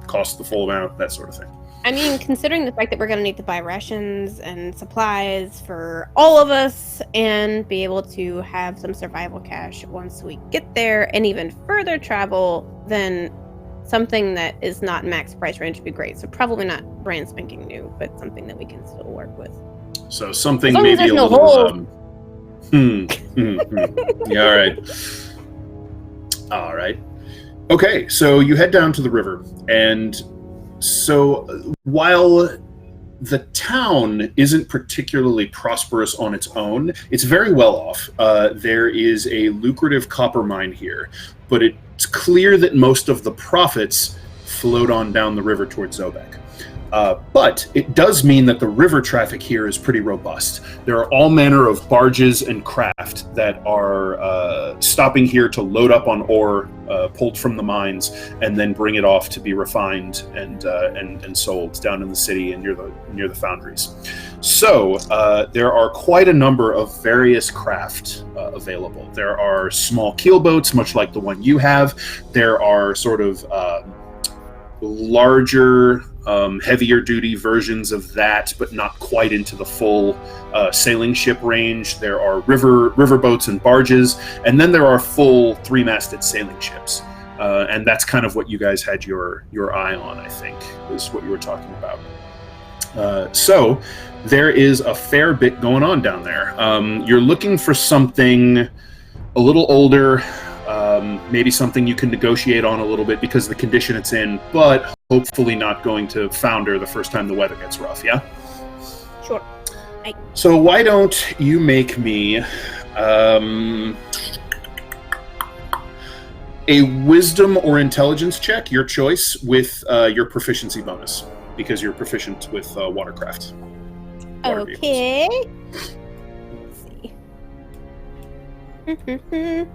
cost the full amount, that sort of thing? I mean, considering the fact that we're going to need to buy rations and supplies for all of us and be able to have some survival cash once we get there and even further travel, then something that is not max price range would be great. So probably not brand spanking new, but something that we can still work with. So something maybe a little... Yeah, all right. Okay, so you head down to the river, and so while the town isn't particularly prosperous on its own, it's very well off. There is a lucrative copper mine here, but it's clear that most of the profits float on down the river towards Zobek. But it does mean that the river traffic here is pretty robust. There are all manner of barges and craft that are stopping here to load up on ore pulled from the mines and then bring it off to be refined and sold down in the city and near the foundries. So there are quite a number of various craft available. There are small keelboats, much like the one you have. There are sort of larger, heavier duty versions of that, but not quite into the full sailing ship range. There are river boats and barges, and then there are full 3-masted sailing ships. And that's kind of what you guys had your eye on, I think, is what you were talking about. So there is a fair bit going on down there. You're looking for something a little older, maybe something you can negotiate on a little bit because of the condition it's in, but hopefully not going to founder the first time the weather gets rough, yeah? Sure. So why don't you make me a wisdom or intelligence check, your choice, with your proficiency bonus, because you're proficient with watercraft. Water Okay. vehicles. Let's see.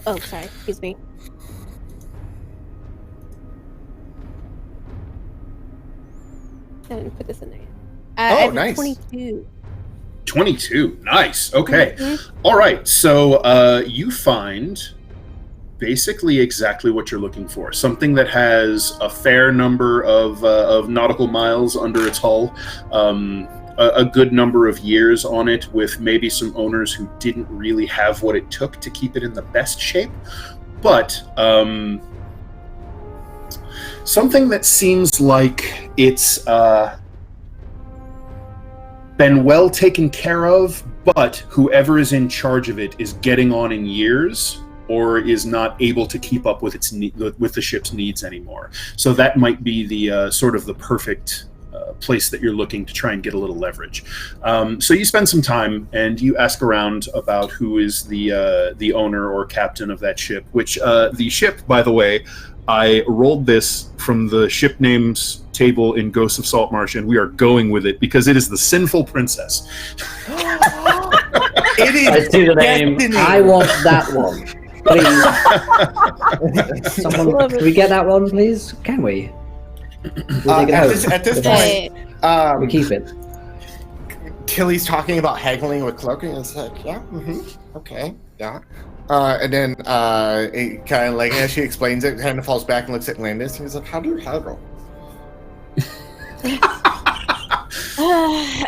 Oh, sorry. Excuse me. I didn't put this in there. I have nice. 22. 22. Nice. Okay. Mm-hmm. All right. So you find basically exactly what you're looking for. Something that has a fair number of nautical miles under its hull, a good number of years on it, with maybe some owners who didn't really have what it took to keep it in the best shape. But something that seems like it's been well taken care of, but whoever is in charge of it is getting on in years, or is not able to keep up with with the ship's needs anymore. So that might be the sort of the perfect place that you're looking to try and get a little leverage. So you spend some time and you ask around about who is the owner or captain of that ship. Which the ship, by the way, I rolled this from the ship names table in Ghosts of Saltmarsh, and we are going with it because it is the Sinful Princess. It is. I see the name. destiny. I want that one. Please. Someone, can we get that one, please? Can we? We'll take it home. At this Hey. point, We keep it. Tilly's talking about haggling with cloaking, and it's like, yeah, okay, yeah. And then it kind of like, as she explains it, kind of falls back and looks at Landis, and he's like, how do you haggle?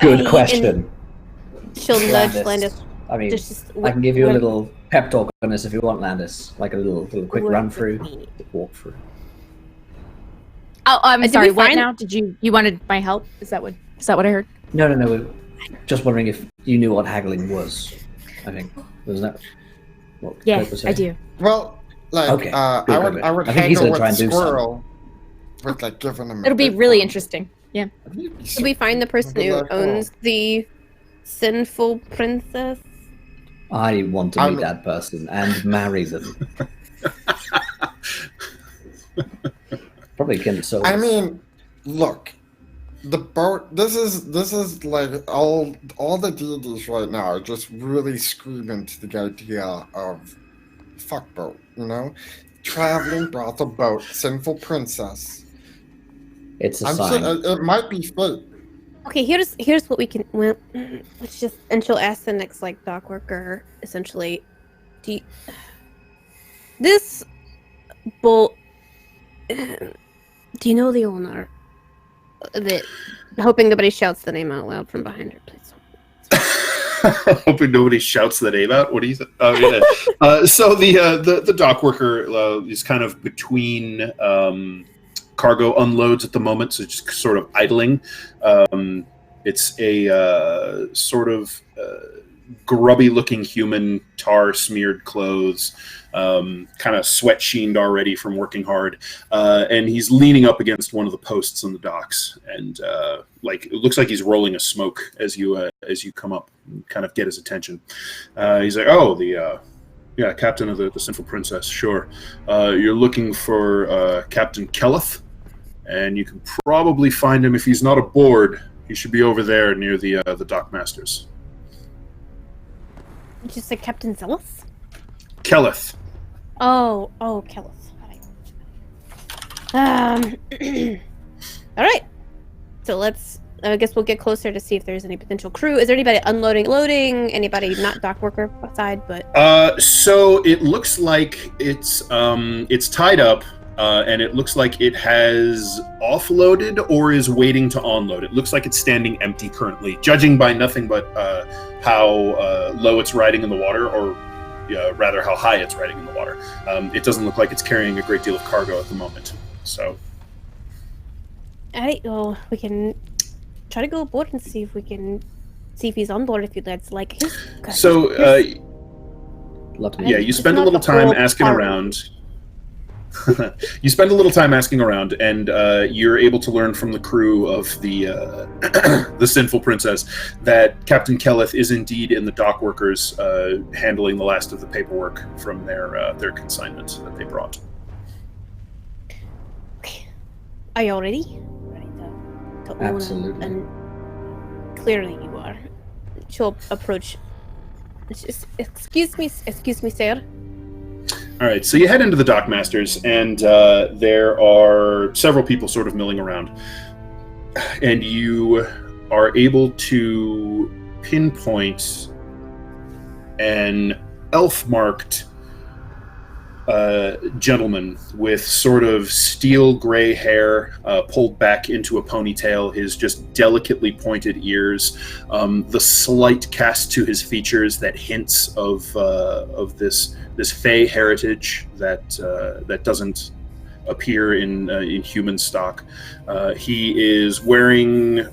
Good question. She'll nudge Landis. I mean, Just I can give you a little pep talk on this if you want, Landis. Like a little quick run through, walk through. Oh, I'm Did sorry. we What find- now? You wanted my help? Is that what I heard? No. We're just wondering if you knew what haggling was. I think wasn't that what Yeah, Kirk was I saying? do. Well, like, Okay, I good. would I think he's haggle gonna with try and the do something. squirrel with like giving him. It'll be really interesting. Yeah. Did we find the person who owns the sinful princess? I want to meet I'm- that person and marry them. Probably can so. I mean, look, the boat. This is like all the deities right now are just really screaming to the idea of fuck boat. You know, traveling brothel boat, sinful princess. it's a I'm sign. it might be fate. Okay, here's what we can. Well, let's just, and she'll ask the next like dock worker essentially. This boat. Do you know the owner? Hoping nobody shouts the name out loud from behind her, please. Hoping nobody shouts the name out. What do you think? Oh, yeah. So the dock worker is kind of between cargo unloads at the moment, so just sort of idling. It's a sort of grubby-looking human, tar-smeared clothes, kind of sweat-sheened already from working hard, and he's leaning up against one of the posts on the docks, and like it looks like he's rolling a smoke as you come up and kind of get his attention. He's like, "Oh, yeah, captain of the Sinful Princess. Sure, you're looking for Captain Kelleth, and you can probably find him if he's not aboard. He should be over there near the dockmasters." Did you say Captain Zealous? Kelleth. Oh, Kelleth. All right. So I guess we'll get closer to see if there's any potential crew. Is there anybody unloading, loading? Anybody not dock worker outside, but? So it looks like it's tied up, and it looks like it has offloaded or is waiting to onload. It looks like it's standing empty currently, judging by nothing but how low it's riding in the water, or rather how high it's riding in the water. It doesn't look like it's carrying a great deal of cargo at the moment. So. Alright, well, we can try to go aboard and see if he's on board if you'd like his. So, Yeah, you spend a little time asking around. You spend a little time asking around, and you're able to learn from the crew of the the Sinful Princess that Captain Kelleth is indeed in the dock workers handling the last of the paperwork from their consignment that they brought. Okay. Are you all ready? Ready to own Absolutely. and clearly you are. She'll approach. Excuse me, sir. All right, so you head into the Dockmasters, and there are several people sort of milling around. And you are able to pinpoint an elf-marked gentleman with sort of steel gray hair pulled back into a ponytail, his just delicately pointed ears, the slight cast to his features that hints of this fey heritage that doesn't appear in human stock. He is wearing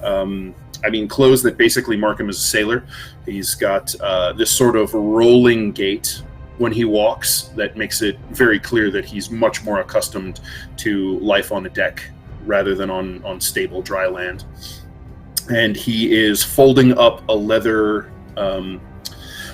clothes that basically mark him as a sailor. He's got this sort of rolling gait when he walks that makes it very clear that he's much more accustomed to life on the deck rather than on stable dry land. And he is folding up a leather,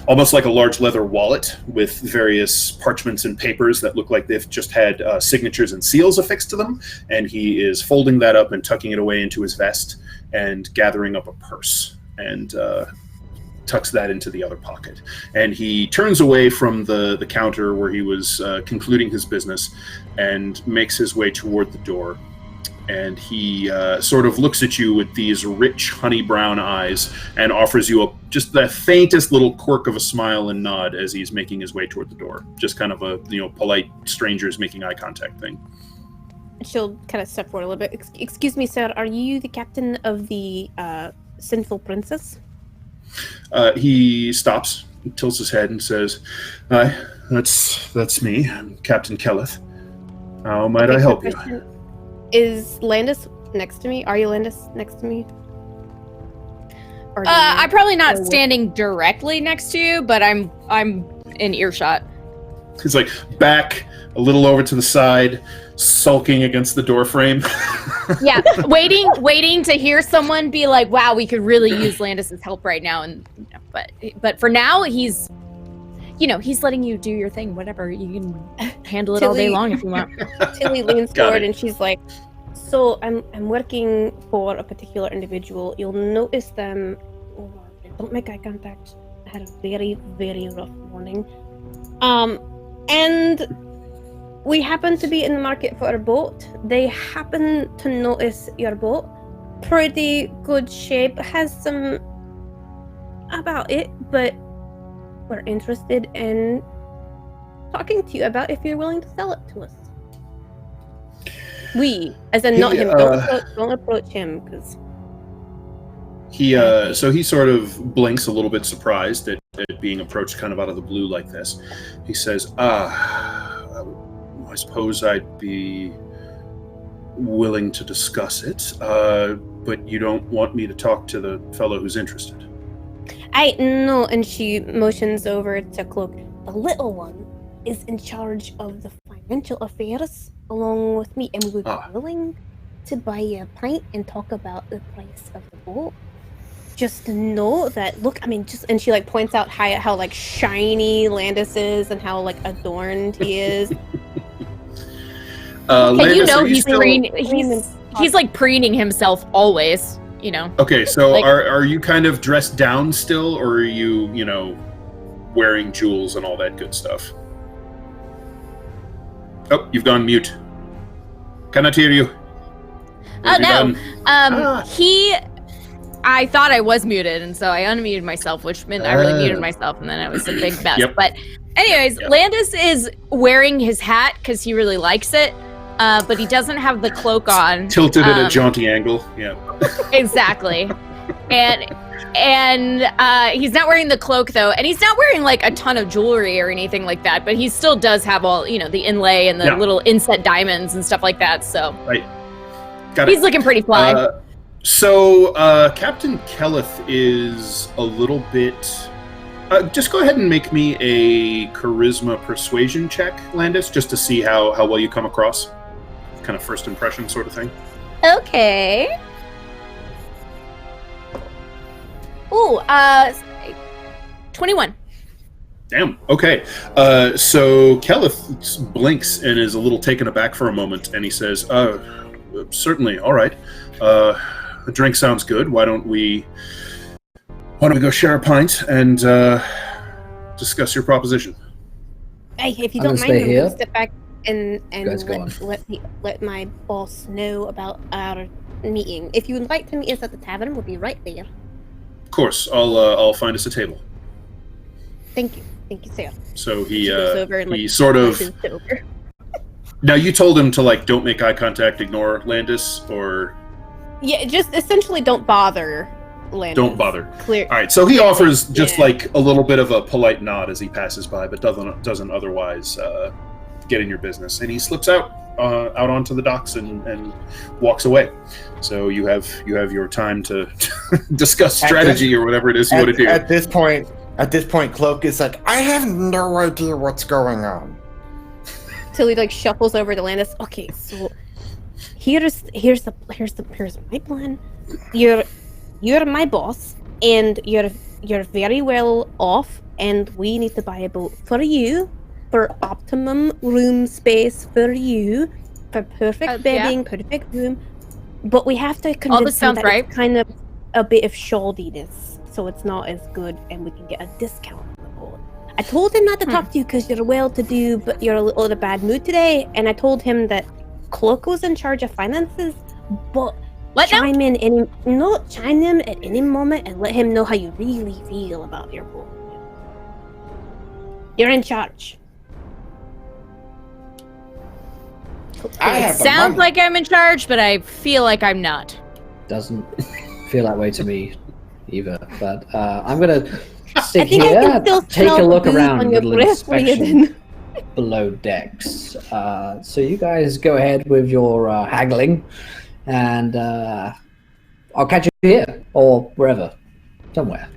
almost like a large leather wallet with various parchments and papers that look like they've just had signatures and seals affixed to them. And he is folding that up and tucking it away into his vest and gathering up a purse and tucks that into the other pocket. And he turns away from the counter where he was concluding his business and makes his way toward the door. And he sort of looks at you with these rich honey brown eyes and offers you just the faintest little quirk of a smile and nod as he's making his way toward the door. Just kind of a polite strangers making eye contact thing. She'll kind of step forward a little bit. Excuse me, sir. Are you the captain of the Sinful Princess? He stops, tilts his head, and says, "Hi, that's me. I'm Captain Kelleth. How might I help you?" Is Landis next to me? Are you Landis next to me? I'm probably not standing directly next to you, but I'm in earshot. He's like back a little over to the side, sulking against the door frame. Yeah, waiting to hear someone be like, "Wow, we could really use Landis's help right now." And but for now, he's letting you do your thing. Whatever, you can handle it all day long if you want. Tilly leans forward and she's like, "So I'm working for a particular individual. You'll notice them. Don't make eye contact. I had a very, very rough morning. And we happen to be in the market for a boat. They happen to notice your boat. Pretty good shape. Has some about it, but we're interested in talking to you about if you're willing to sell it to us." We, as in not him. Don't approach him, because so he sort of blinks a little bit surprised at being approached kind of out of the blue like this. He says, I suppose I'd be willing to discuss it, but you don't want me to talk to the fellow who's interested. I know, and she motions over to Cloak. The little one is in charge of the financial affairs along with me, and we would be willing to buy you a pint and talk about the price of the boat. Just to know that, look, and she points out how shiny Landis is and how adorned he is. Landis, he's preening himself always, Okay, so are you kind of dressed down still, or are you, wearing jewels and all that good stuff? Oh, you've gone mute. Cannot hear you. No. I thought I was muted, and so I unmuted myself, which meant I really muted myself, and then it was a big mess. Yep. But anyways, Landis is wearing his hat because he really likes it, but he doesn't have the cloak on. Tilted at a jaunty angle, yeah. Exactly. And he's not wearing the cloak, though, and he's not wearing a ton of jewelry or anything like that, but he still does have all, the inlay and the little inset diamonds and stuff like that, so. Right. Got He's it. looking pretty fly. So Captain Kelleth is a little bit... just go ahead and make me a charisma persuasion check, Landis, just to see how well you come across. Kind of first impression sort of thing. Okay. Ooh, 21. Damn. Okay. So Kelleth blinks and is a little taken aback for a moment, and he says, certainly, all right. A drink sounds good. Why don't we go share a pint and discuss your proposition? Hey, if you I'm don't gonna mind, stay I'm here. gonna step back and Guys, go on. let my boss know about our meeting. If you would like to meet us at the tavern, we'll be right there. Of course. I'll find us a table. Thank you, sir. So She he goes over and, he sort of... pushes it over. Now you told him to don't make eye contact, ignore Landis, or Yeah, just essentially don't bother. Landis. don't bother. Clear. All right. So he offers just Yeah. a little bit of a polite nod as he passes by, but doesn't otherwise get in your business. And he slips out onto the docks and walks away. So you have your time to discuss strategy or whatever it is you want to do. At this point, Cloak is like, I have no idea what's going on. Till he shuffles over to Landis. Okay, so here's my plan. You're my boss, and you're very well off, and we need to buy a boat for you, for optimum room space for you, for perfect bedding, perfect room. But we have to All convince this him sounds that right. it's kind of a bit of shoddiness, so it's not as good, and we can get a discount on the boat. I told him not to talk to you because you're well-to-do, but you're a little in a bad mood today, and I told him that Cloak was in charge of finances, but chime in at any moment and let him know how you really feel about your boat. You're in charge. I have the Sounds money. like I'm in charge, but I feel like I'm not. Doesn't feel that way to me either. But I'm gonna I sit think I here, can still take a smell look the booze around, on your little breath, inspection Reardon. below decks. So you guys go ahead with your haggling, and I'll catch you here or wherever, somewhere.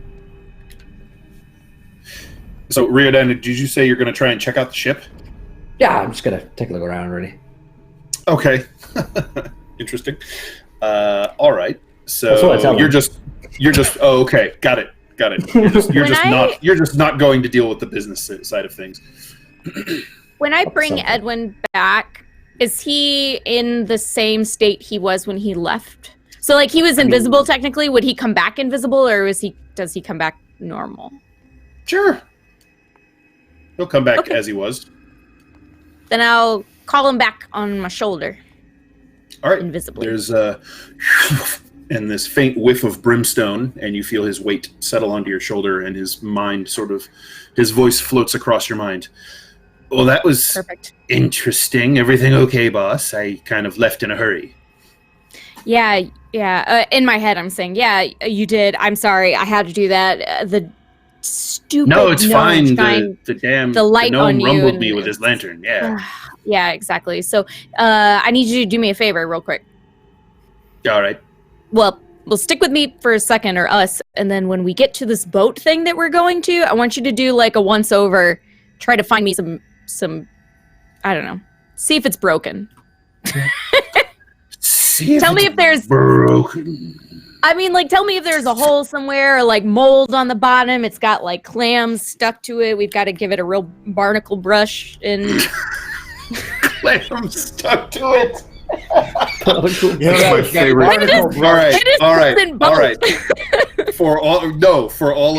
So Riordan, did you say you're going to try and check out the ship? Yeah, I'm just gonna take a look around, really. Okay. Interesting. All right. That's what I So tell you're them. just oh, okay. Got it. You're just not going to deal with the business side of things. When I bring Something. Edwin back, is he in the same state he was when he left? So he was invisible technically. Would he come back invisible, or does he come back normal? Sure. He'll come back as he was. Then I'll call him back on my shoulder. All right. Invisibly. There's and this faint whiff of brimstone, and you feel his weight settle onto your shoulder, and his voice floats across your mind. Well, that was Perfect. interesting. Everything okay, boss? I kind of left in a hurry. Yeah. In my head, I'm saying, yeah, you did. I'm sorry. I had to do that. The stupid. No, it's fine. shine The light gnome on you rumbled and me with his lantern. Yeah. Yeah, exactly. So I need you to do me a favor real quick. All right. Well, stick with me for a second, or us, and then when we get to this boat thing that we're going to, I want you to do a once-over, try to find me some, I don't know, see if it's broken. Tell me if there's broken. I mean, tell me if there's a hole somewhere, or mold on the bottom. It's got clams stuck to it. We've got to give it a real barnacle brush and Clams stuck to it. That's my favorite. All right. For all of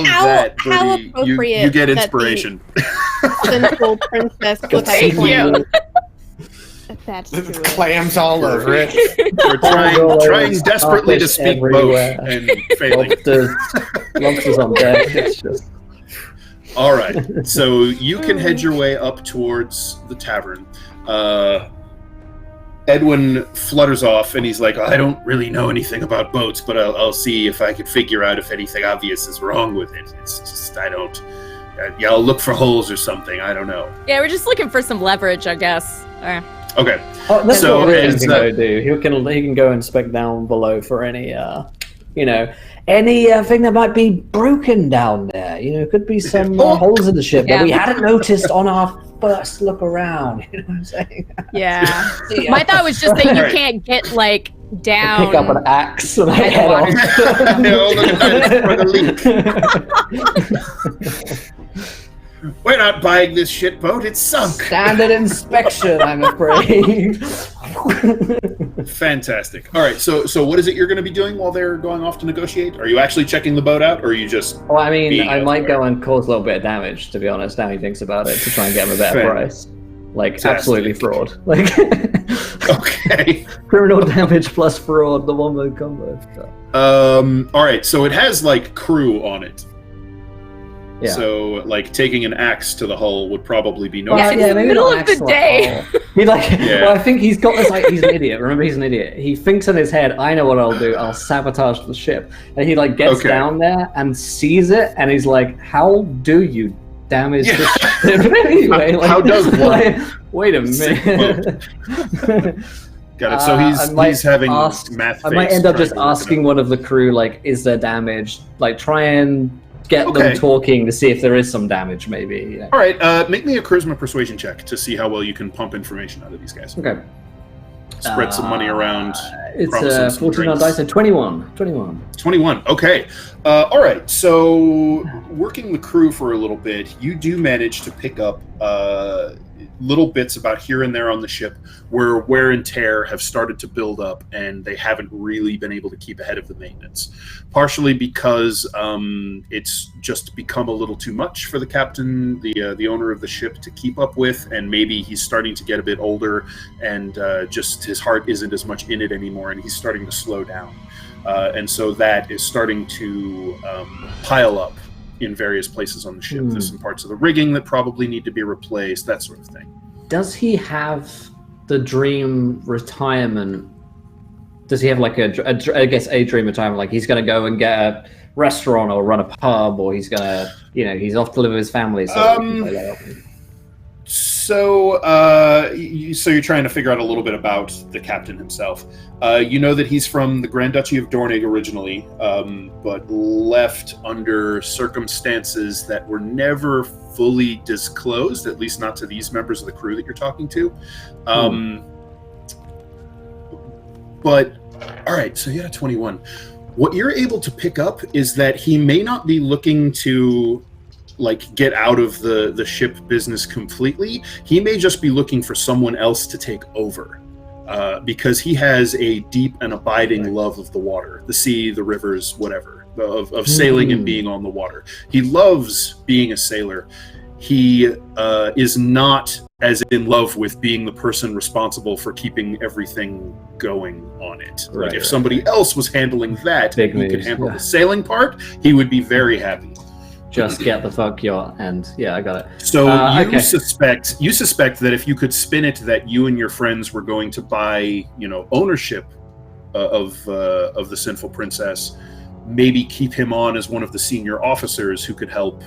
that, How Birdie, appropriate you get that the- inspiration. Simple princess with Thank a you. attached to There's it. clams all over it. We're trying desperately to Starfish speak everywhere. both and failing. Lobsters on deck. It's just All right, so you can head your way up towards the tavern. Edwin flutters off, and he's like, I don't really know anything about boats, but I'll see if I can figure out if anything obvious is wrong with it. It's just, I don't... I'll look for holes or something. I don't know. yeah, we're just looking for some leverage, I guess. Okay. Oh, that's So, what Rian and, can go do. He can go inspect down below for any anything that might be broken down there. Could be some holes in the ship that we hadn't noticed on our first look around. You know what I'm saying? Yeah. My thought was just that you can't get down. Pick up an axe and head water. We're not buying this shit boat, it's sunk. Standard inspection, I'm afraid. Fantastic. All right, so what is it you're going to be doing while they're going off to negotiate? Are you actually checking the boat out, or are you just... Well, I mean, I might go and cause a little bit of damage, to be honest, now he thinks about it, to try and get him a better price. Absolutely fraud. Okay. Criminal damage plus fraud, the one-mode combo. All right, so it has, crew on it. Yeah. So, taking an axe to the hull would probably be no. Yeah, it's the middle of the day. Well, I think he's got this. He's an idiot. Remember, he's an idiot. He thinks in his head, "I know what I'll do. I'll sabotage the ship." And he gets down there and sees it, and he's like, "How do you damage the ship anyway?" How does one? Wait a minute. Got it. So he's having math. I might end up just asking one of the crew, is there damage? Try and get them talking to see if there is some damage, maybe. Yeah. All right, make me a charisma persuasion check to see how well you can pump information out of these guys. Okay. Spread some money around. It's 14 on dice and 21. 21, okay. All right, so working the crew for a little bit, you do manage to pick up little bits about here and there on the ship where wear and tear have started to build up, and they haven't really been able to keep ahead of the maintenance. Partially because it's just become a little too much for the captain, the owner of the ship, to keep up with, and maybe he's starting to get a bit older, and just his heart isn't as much in it anymore, and he's starting to slow down. And so that is starting to pile up in various places on the ship. There's some parts of the rigging that probably need to be replaced, that sort of thing. Does he have the dream retirement? Does he have a dream retirement? He's going to go and get a restaurant or run a pub, or he's going to, he's off to live with his family. So you're trying to figure out a little bit about the captain himself. You know that he's from the Grand Duchy of Dornig originally, but left under circumstances that were never fully disclosed, at least not to these members of the crew that you're talking to. But, all right, so you got a 21. What you're able to pick up is that he may not be looking to get out of the ship business completely. He may just be looking for someone else to take over, because he has a deep and abiding love of the water, the sea, the rivers, whatever, of sailing and being on the water. He loves being a sailor. He is not as in love with being the person responsible for keeping everything going on it. If somebody else was handling that, he could handle the sailing part, he would be very happy. Just get the fuck yacht, and I got it. So you suspect that if you could spin it that you and your friends were going to buy, ownership of the Sinful Princess, maybe keep him on as one of the senior officers who could help,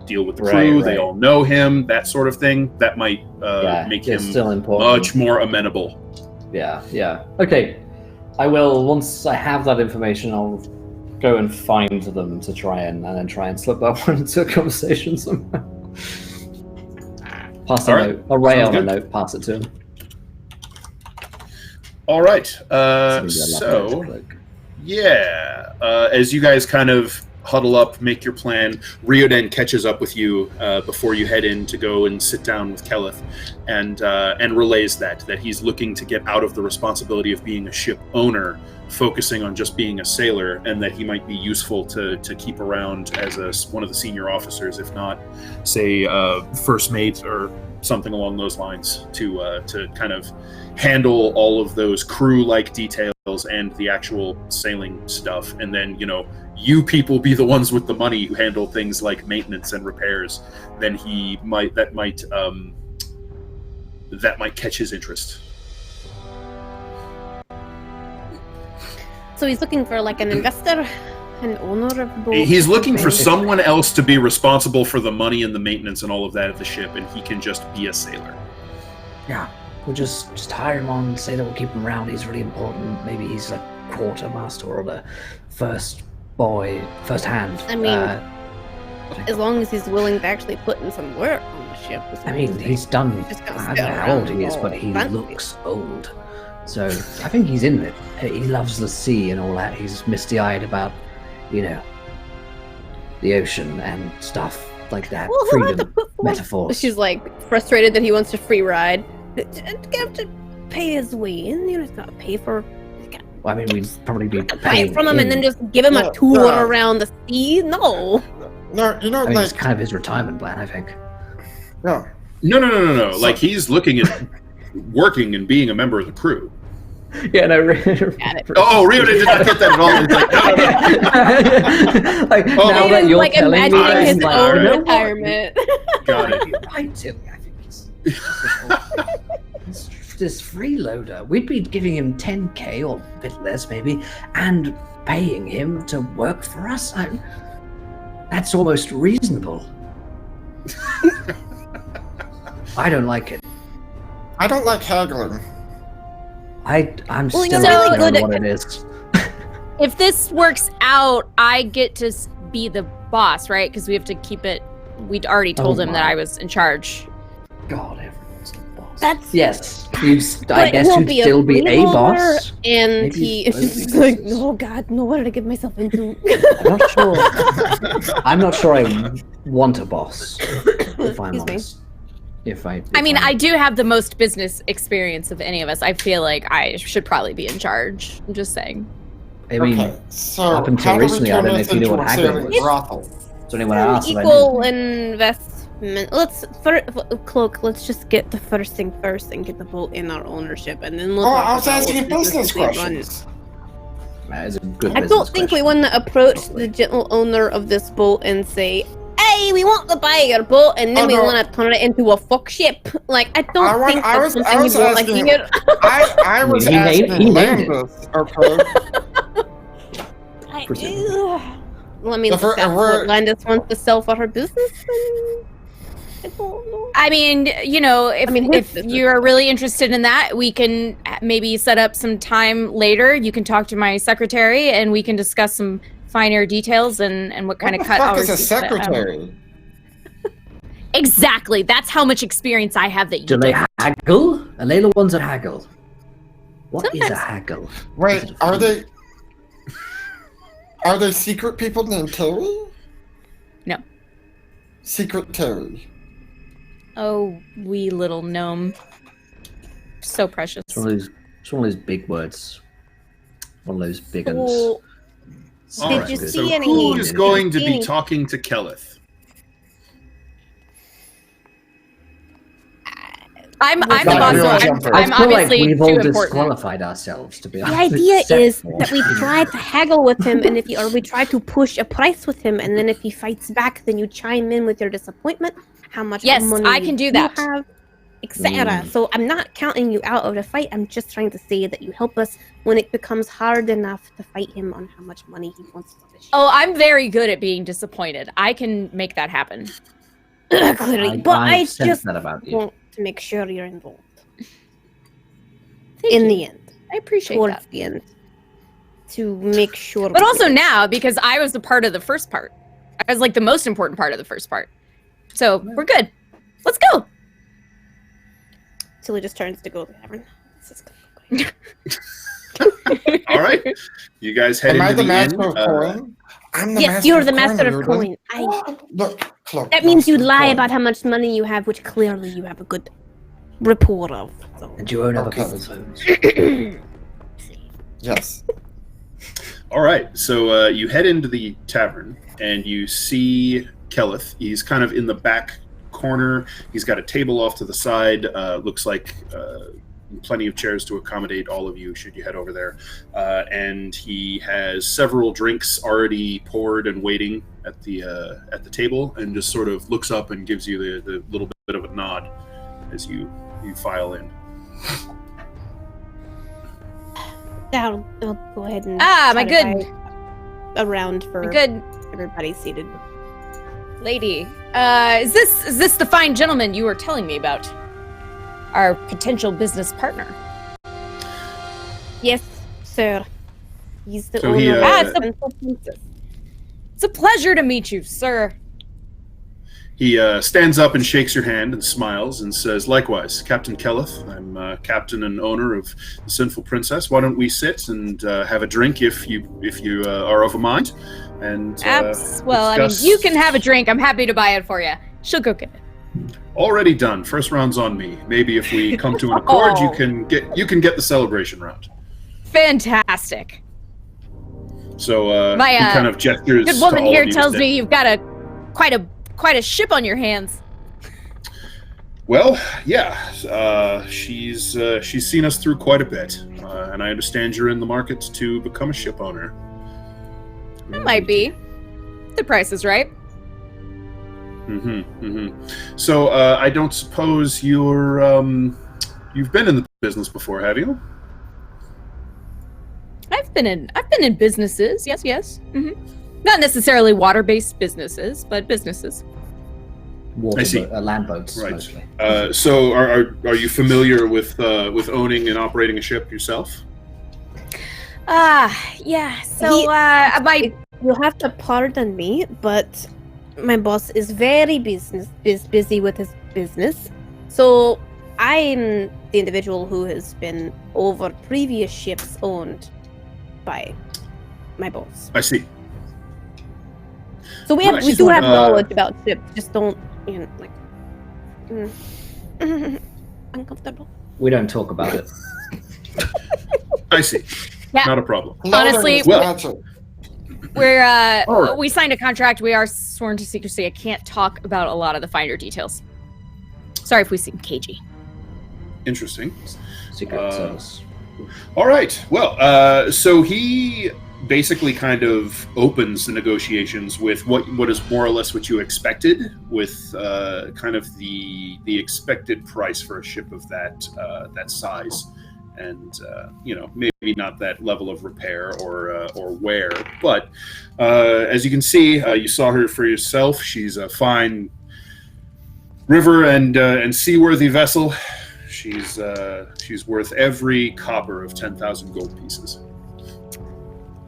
deal with the crew. Right. They all know him, that sort of thing. That might make him still much more amenable. Yeah. Okay, I will. Once I have that information, I'll go and find them to try and slip that one into a conversation somehow. Pass a note. I'll write on a note, pass it to him. All right. As you guys kind of huddle up, make your plan, Ryoden catches up with you before you head in to go and sit down with Keleth, and relays that he's looking to get out of the responsibility of being a ship owner, focusing on just being a sailor, and that he might be useful to keep around as one of the senior officers, if not, say, first mate or something along those lines, to kind of handle all of those crew-like details and the actual sailing stuff, and then you people be the ones with the money who handle things like maintenance and repairs. Then that might catch his interest. So he's looking for an investor, an owner of both. He's looking for someone else to be responsible for the money and the maintenance and all of that of the ship, and he can just be a sailor. Yeah. we'll just hire him on, say that we'll keep him around. He's really important. Maybe he's like quartermaster or the first hand. I mean, as long as he's willing to actually put in some work on the ship. I mean, he's done. Just gonna I don't sit know how old around he is, all but he fancy. looks old. So I think he's in it. He loves the sea and all that. He's misty-eyed about, the ocean and stuff like that. Well, he'll have to Freedom put forth- metaphors. She's like frustrated that he wants a free ride. Have to pay his way in. He's got to pay for. Well, I mean, we'd probably be Buy paying it from him and then him. just give him Yeah, a tour yeah. around the sea. No. No, I mean, it's kind of his retirement plan, I think. no. No. So- Like, he's looking at working and being a member of the crew. Yeah, no. Oh, Rio did not get that at all. It's like, no. Like, Oh, now He that was you're like telling me imagining that, his I'm like, own you know what? retirement. Got it. You're right, Tilly. I think he's this freeloader. We'd be giving him 10k or a bit less, maybe, and paying him to work for us. That's almost reasonable. I don't like it. I don't like haggling. I'm Well, still you're not really sure good what at- it is. If this works out, I get to be the boss, right? Because we have to keep it. We'd already told Oh him that my. I was in charge. God, everyone's the boss. That's Yes, I But guess he'll you'd be still be a freeholder, boss. And Maybe he both is just be like, bosses. no, God, no, what did I get myself into? I'm not sure. I'm not sure I want a boss. If I'm Excuse me. honest. I mean, I do have the most business experience of any of us. I feel like I should probably be in charge. I'm just saying. I mean, Okay, so up until how do we recently, I turn don't know this if you knew into what a haggling sailing was. brothel? so anyone asked if I Equal knew. investment. Cloak, let's just get the first thing first and get the boat in our ownership, and then we'll Oh, talk I was about asking what business we run. questions. That is a good I business don't think we question. want to approach Probably. the gentle owner of this boat and say, "Hey, we want to buy your boat," and then Oh, we no. want to turn it into a fuck ship. Like, I don't think I that's was something you want to asking- hear. I was He named- asking he named it. Landis, okay? Presumably. Well, I mean, The if fir- that's we're- what Landis wants to sell for her business, then I don't know. I mean, if, I mean, his if business. you're really interested in that, we can maybe set up some time later. You can talk to my secretary, and we can discuss some finer details and what kind What of the cut. fuck I'll is a receive, but, secretary? Exactly. That's how much experience I have that you Do they don't. haggle? Are they the ones that haggle? What is a Sometimes. haggle? Is Wait, it a are food? they... Are they secret people named Terry? No. Secret Terry. Oh, wee little gnome. So precious. It's one of those big words. One of those big ones. So, All Did right. you So see any- who is going to be any- talking to Keleth? I'm the Not boss, real so I'm, jumper. I I'm feel like obviously we've all too important. disqualified ourselves, to be the honest. idea except is for- that we try to haggle with him, and if he, or we try to push a price with him, and then if he fights back, then you chime in with your disappointment, how much Yes, money I can do that. have, etc. Mm. So I'm not counting you out of the fight. I'm just trying to say that you help us when it becomes hard enough to fight him on how much money he wants for the ship. Oh, I'm very good at being disappointed. I can make that happen. Clearly, but I sense just that about you. want to make sure you're involved Thank in you. the end, I appreciate towards that. the end, to make sure. But we also do it. now, because I was the part of the first part. I was like the most important part of the first part. So we're good. Let's go. Tilly just turns to go to the tavern. This is good. All right. You guys head Am I into the the master inn. of coin? I'm the Yes, master you're of the master coin, of Ruben. coin. Look, Cloak. That means you master of lie coin. about how much money you have, which clearly you have a good rapport of. So. And you own other Okay. people's homes. Yes. All right. So you head into the tavern and you see Keleth. He's kind of in the back corner. He's got a table off to the side. Looks like plenty of chairs to accommodate all of you should you head over there. And he has several drinks already poured and waiting at the table, and just sort of looks up and gives you the little bit of a nod as you file in. I'll go ahead and My try to good, buy a round for my good everybody seated. lady. Is this the fine gentleman you were telling me about? our potential business partner. Yes, sir. He's the So owner he, of uh, the Central Princess. It's a pleasure to meet you, sir. He stands up and shakes your hand and smiles and says, "Likewise, Captain Kelleth. I'm captain and owner of the Sinful Princess. Why don't we sit and have a drink if you are of a mind?" And well, discuss... I mean, you can have a drink. I'm happy to buy it for you. She'll go get it. Already done. First round's on me. Maybe if we come to an accord, you can get the celebration round. Fantastic. So My he kind of gestures. good woman to all here of you tells to me you've got quite a ship on your hands. Well, yeah, she's seen us through quite a bit, and I understand you're in the market to become a ship owner. It might be. The price is right. So I don't suppose you've been in the business before, have you? I've been in businesses. Yes. Not necessarily water-based businesses, but businesses. I see. Land boats, Right. mostly. So are you familiar with owning and operating a ship yourself? Yeah. So You'll have to pardon me, but my boss is very busy with his business. So I'm the individual who has been over previous ships owned by my boss. I see. So we do have knowledge about ships, just don't, uncomfortable. We don't talk about it. I see. Yeah. Not a problem. Honestly, Well, we signed a contract. We are sworn to secrecy. I can't talk about a lot of the finer details. Sorry if we seem cagey. Interesting. Secret service. All right. Well, so he basically kind of opens the negotiations with what is more or less what you expected, with kind of the expected price for a ship of that size, and maybe not that level of repair or wear, but as you can see, you saw her for yourself. She's a fine river and seaworthy vessel. She's worth every copper of 10,000 gold pieces.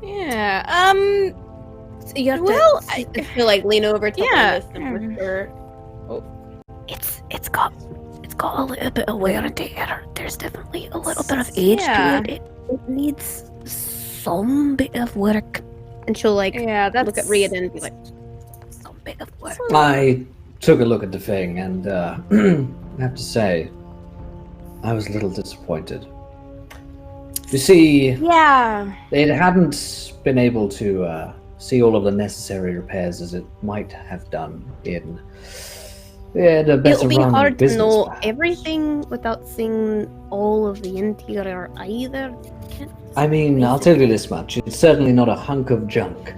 Yeah. You have I feel like lean over to Yeah. and whisper. It's got a little bit of wear and tear. There's definitely a little bit of age Yeah. to it. It needs some bit of work. And she'll that's look at Rhea and be like, Some bit of work. I took a look at the thing, and I have to say, I was a little disappointed. You see, Yeah. it hadn't been able to see all of the necessary repairs as it might have done in a better it'll be run hard to business, know perhaps. everything without seeing all of the interior either. I mean, I'll tell you this much. It's certainly not a hunk of junk,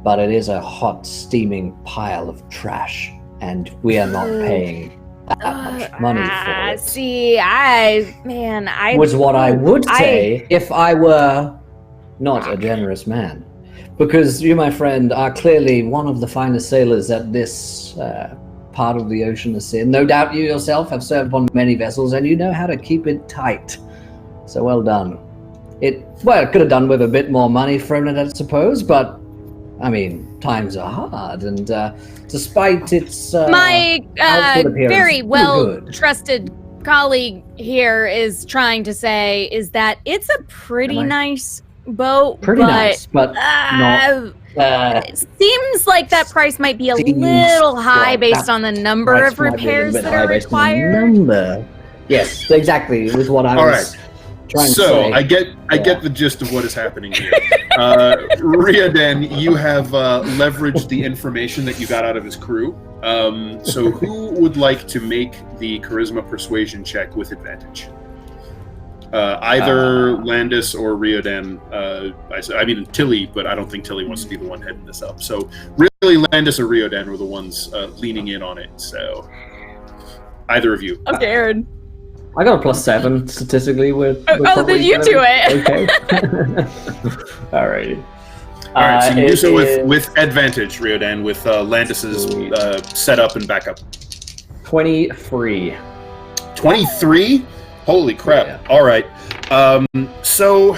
but it is a hot, steaming pile of trash, and we are not paying that much money for it. See, I Was what I would say if I were not a generous man. Because you, my friend, are clearly one of the finest sailors that this part of the ocean has seen. No doubt you yourself have served on many vessels, and you know how to keep it tight. So well done. It could have done with a bit more money thrown at it, I suppose, but, I mean, times are hard, and despite its my outward appearance, very pretty well good. trusted colleague here is trying to say is that it's a pretty Am I- nice boat, Pretty but nice, but not... it seems like that price might be a Seems little high like based that on the number price of might be a little repairs bit that high are based on the required. number. Yes, exactly. Was what I All was trying to So say. I get the gist of what is happening here. Riadan, you have leveraged the information that you got out of his crew. So who would like to make the charisma persuasion check with advantage? Either Landis or Riadan. I mean Tilly, but I don't think Tilly wants to be the one heading this up. So really, Landis or Riadan were the ones leaning in on it. So either of you. I'm scared. I got a +7 statistically with Then you do it. Okay. Alrighty. All right, so you do it so is with advantage, Riadan, with Landis's Sweet. setup and backup. 23. 23? Holy crap. Yeah. All right. So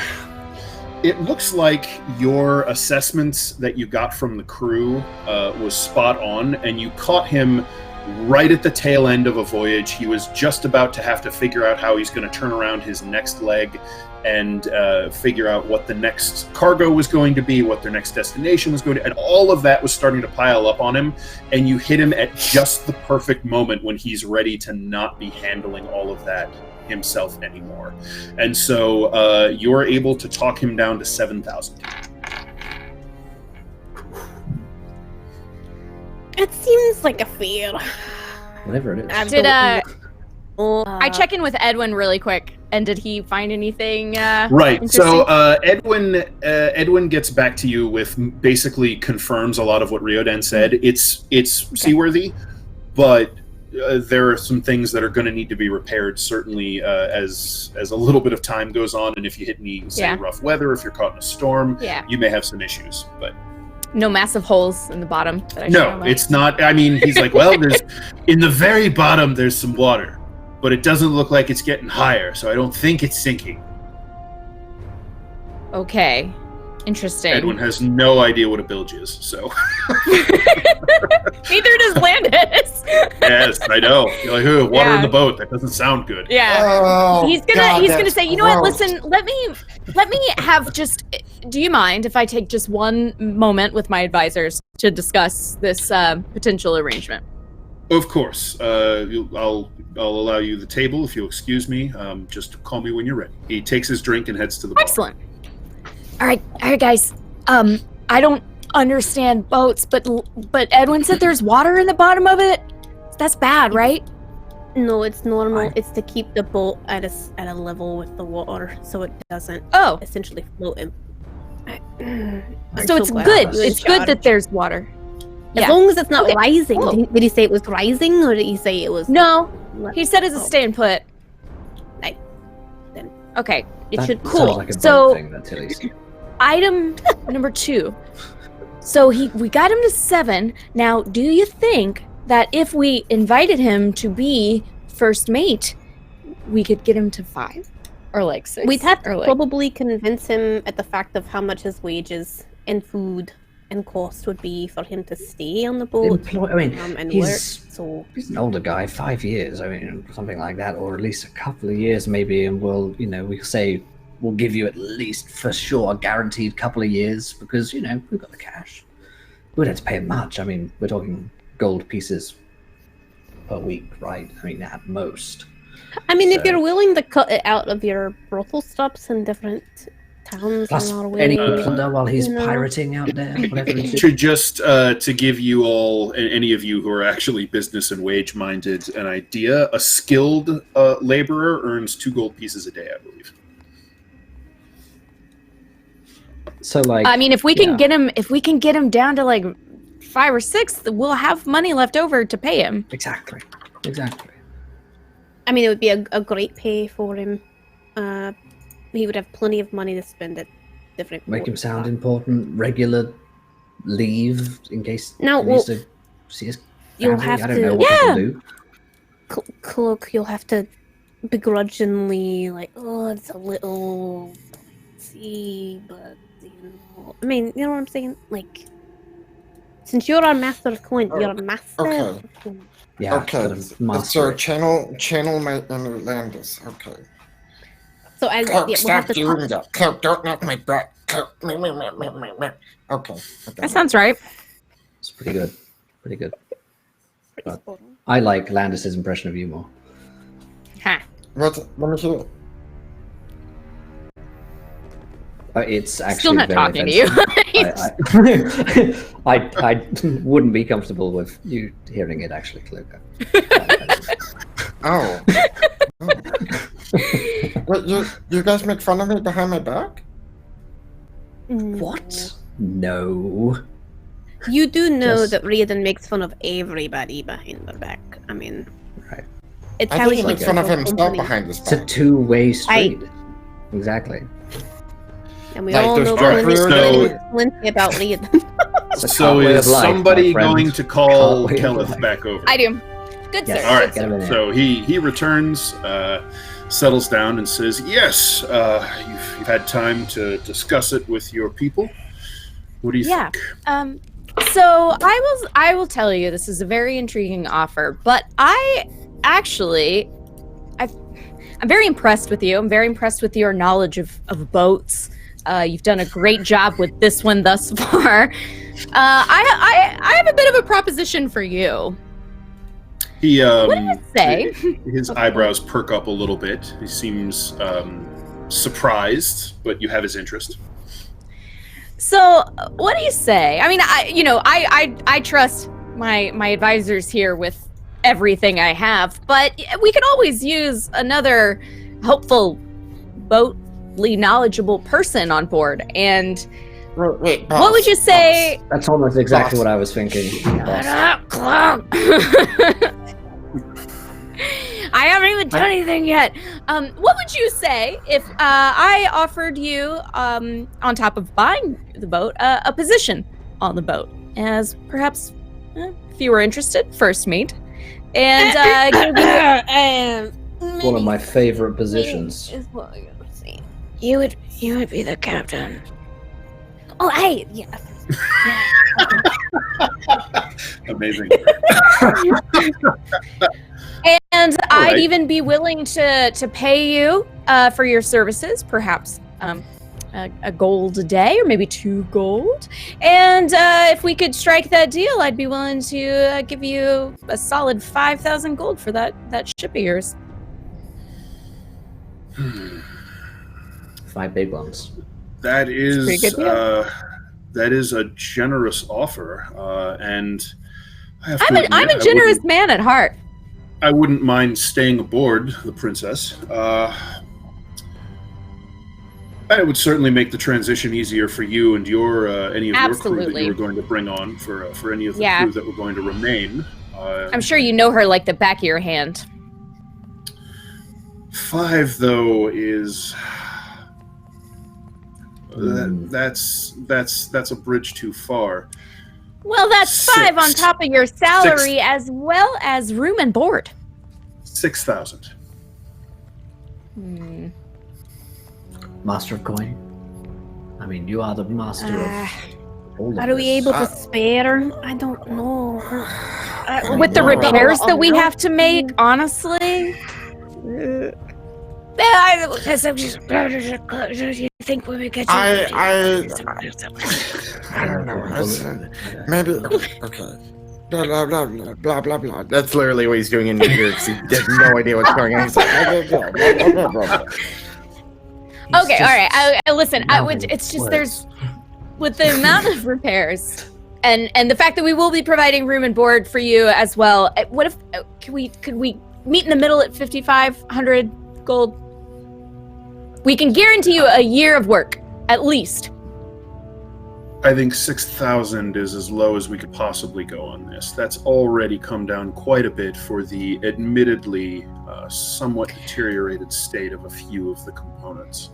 it looks like your assessments that you got from the crew was spot on, and you caught him right at the tail end of a voyage. He was just about to have to figure out how he's going to turn around his next leg and figure out what the next cargo was going to be, what their next destination was going to, and all of that was starting to pile up on him, and you hit him at just the perfect moment when he's ready to not be handling all of that himself anymore. And so you're able to talk him down to 7,000. It seems like a fail. Whatever it is. Did I check in with Edwin really quick, and did he find anything Right. So interesting? Edwin gets back to you with basically confirms a lot of what Ryodan said. It's seaworthy, but there are some things that are going to need to be repaired, certainly as a little bit of time goes on, and if you hit any rough weather, if you're caught in a storm, you may have some issues. But no massive holes in the bottom. no, it's not. I mean, he's like, well, there's in the very bottom there's some water, but it doesn't look like it's getting higher, so I don't think it's sinking. Okay. Interesting. Edwin has no idea what a bilge is, so. Neither does Landis. Yes, I know. You're like, ooh, water in the boat. That doesn't sound good. Yeah. Oh, he's gonna say, you know what? Listen, let me have just. Do you mind if I take just one moment with my advisors to discuss this potential arrangement? Of course. I'll allow you the table if you'll excuse me. Just call me when you're ready. He takes his drink and heads to the bar. Excellent. All right, guys. I don't understand boats, but Edwin said there's water in the bottom of it. That's bad, right? No, it's normal. It's to keep the boat at a level with the water, so it doesn't essentially float in. So it's good. It's good that there's water. As long as it's not rising. Cool. Did he say it was rising, or did he say it was? No, he said it's a staying put. Then okay, That should sounds like a boat so thing, that Tilly's. item number 2. So we got him to 7. Now, do you think that if we invited him to be first mate, we could get him to 5 or like 6? We'd have to probably convince him at the fact of how much his wages and food and cost would be for him to stay on the boat. And he's work. an older guy, 5 years. I mean, something like that, or at least a couple of years maybe. And we'll say we'll give you at least for sure a guaranteed couple of years because we've got the cash. We don't have to pay him much. I mean, we're talking gold pieces per week, right? I mean, at most. I mean, if you're willing to cut it out of your brothel stops in different towns plus in Norway, any plunder while he's pirating out there, whatever it is. To just to give you all, any of you who are actually business and wage minded, an idea, a skilled laborer earns 2 gold pieces a day, I believe. So, like, I mean, if we can get him down to like 5 or 6, we'll have money left over to pay him. Exactly. I mean, it would be a great pay for him. He would have plenty of money to spend at different. Make him sound important. Regular leave in case he No, needs to see his family. you'll have I don't to- know what Yeah. to do. Cloak, you'll have to begrudgingly it's a little see, but I mean, you know what I'm saying? Like, since you're our master of coin, you're a master. Okay. of coin. Yeah. Okay, gotta master so it. channel my inner Landis. Okay. So I Cloak, we'll stop have to doing talk. that. Cloak, don't knock my butt. Cloak. Okay. That sounds right. It's pretty good. But I like Landis's impression of you more. Huh. Let me hear it. It's actually Still not very talking to you. offensive. I wouldn't be comfortable with you hearing it, actually, Cloak. Oh. Wait, you guys make fun of me behind my back? What? No. You do know Just- that Riordan makes fun of everybody behind the back. I mean, Right. it's I how think he he makes keeps fun the of whole himself company. behind his It's a back. two-way street. Exactly. And we Like, all there's know Dark plenty about Riordan. It's a So can't way is of life, somebody my friend. going to call Can't way of Kenneth life. back over? I do. Good Yes. sir. All right. Get him in there. So he returns, settles down, and says, "Yes, you've had time to discuss it with your people. What do you Yeah. think?" So I will tell you this is a very intriguing offer, but I'm very impressed with you. I'm very impressed with your knowledge of boats. You've done a great job with this one thus far. I have a bit of a proposition for you. He What do you say? His eyebrows perk up a little bit. He seems surprised, but you have his interest. So, what do you say? I mean, I trust my advisors here with everything I have, but we could always use another hopeful, boatly knowledgeable person on board. And Wait, boss, what would you say? That's almost exactly Boss. what I was thinking. Shut up, clown. I haven't even done anything yet. What would you say if I offered you, on top of buying the boat, a position on the boat as perhaps, if you were interested, first mate, and give you One of my favorite positions. Is what I'm gonna say. You would be the captain. Oh, hey, yeah. Amazing. And All I'd right. even be willing to pay you for your services, perhaps a gold a day or maybe 2 gold. And if we could strike that deal, I'd be willing to give you a solid 5,000 gold for that ship of yours. 5 big ones. That pretty good is deal. that is a generous offer, and I have to admit, I'm a generous man at heart. I wouldn't mind staying aboard the Princess. It would certainly make the transition easier for you and your any of your crew that Absolutely. you were going to bring on for any of the Yeah. crew that were going to remain. I'm sure you know her like the back of your hand. 5 though is that's a bridge too far. Well, that's 5 on 6. top of your salary as well as room and board. 6,000. Master of coin. I mean, you are the master of all of Are we this. able to spare? I don't know. With the Wow. repairs that we have to make, honestly. You think when we get to I don't know. Maybe okay. Blah blah blah blah blah blah blah. That's literally what he's doing in your ear because he has no idea what's going on. He's like, blah, blah, blah, blah, blah, blah. Okay, all right. I listen. mouthing It's just words. there's with the amount of repairs and the fact that we will be providing room and board for you as well. What if could we meet in the middle at 5,500 gold? We can guarantee you a year of work at least. I think 6,000 is as low as we could possibly go on this. That's already come down quite a bit for the admittedly somewhat deteriorated state of a few of the components.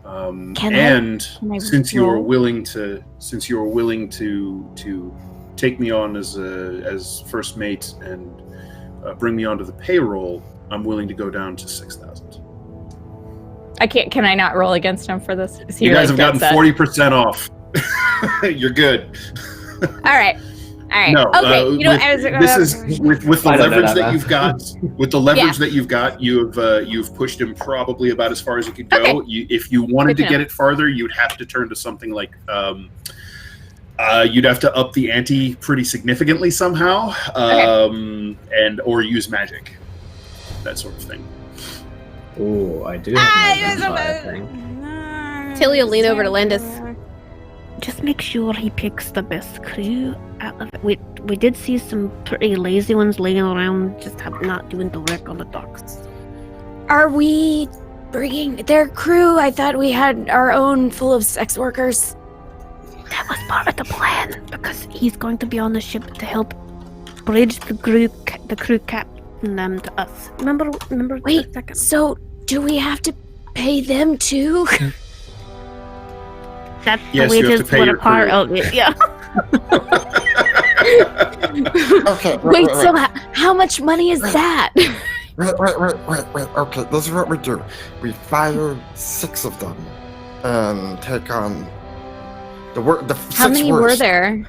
And since you were willing to take me on as first mate and bring me onto the payroll, I'm willing to go down to 6,000. Can I not roll against him for this? Is he You guys have really gotten dead 40% off. You're good. set? All right. No, Okay. You know, this is with the I don't know leverage that, that man. you've got. With the leverage that you've got, you've pushed him probably about as far as you could go. Okay. If you wanted Good to to get it farther, you'd have to turn to something like you'd have to up the ante pretty significantly somehow, or use magic, that sort of thing. Oh, I do have an identifier thing. Tilly will lean over to Landis. Just make sure he picks the best crew out of it. We did see some pretty lazy ones laying around, just not doing the work on the docks. Are we bringing their crew? I thought we had our own full of sex workers. That was part of the plan, because he's going to be on the ship to help bridge the crew captain them to us. Remember? Wait, the second? so do we have to pay them too? That's Yes, the you have wages to pay were your a part crew. of it. Yeah. Okay, Wait, so how much money is that? Wait. Okay, this is what we do. We fire 6 of them and take on the How 6 many worst. were there?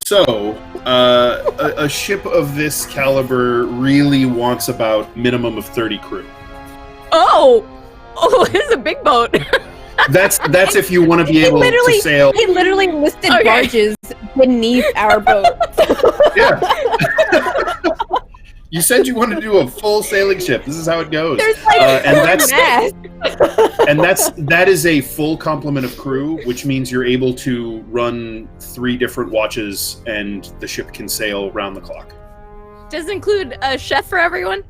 So, a ship of this caliber really wants about minimum of 30 crew. Oh, this is a big boat. That's if you want to be able to sail. He literally listed Okay. barges beneath our boat. Yeah. You said you wanted to do a full sailing ship. This is how it goes. There's like and mass. that is a full complement of crew, which means you're able to run 3 different watches, and the ship can sail round the clock. Does it include a chef for everyone?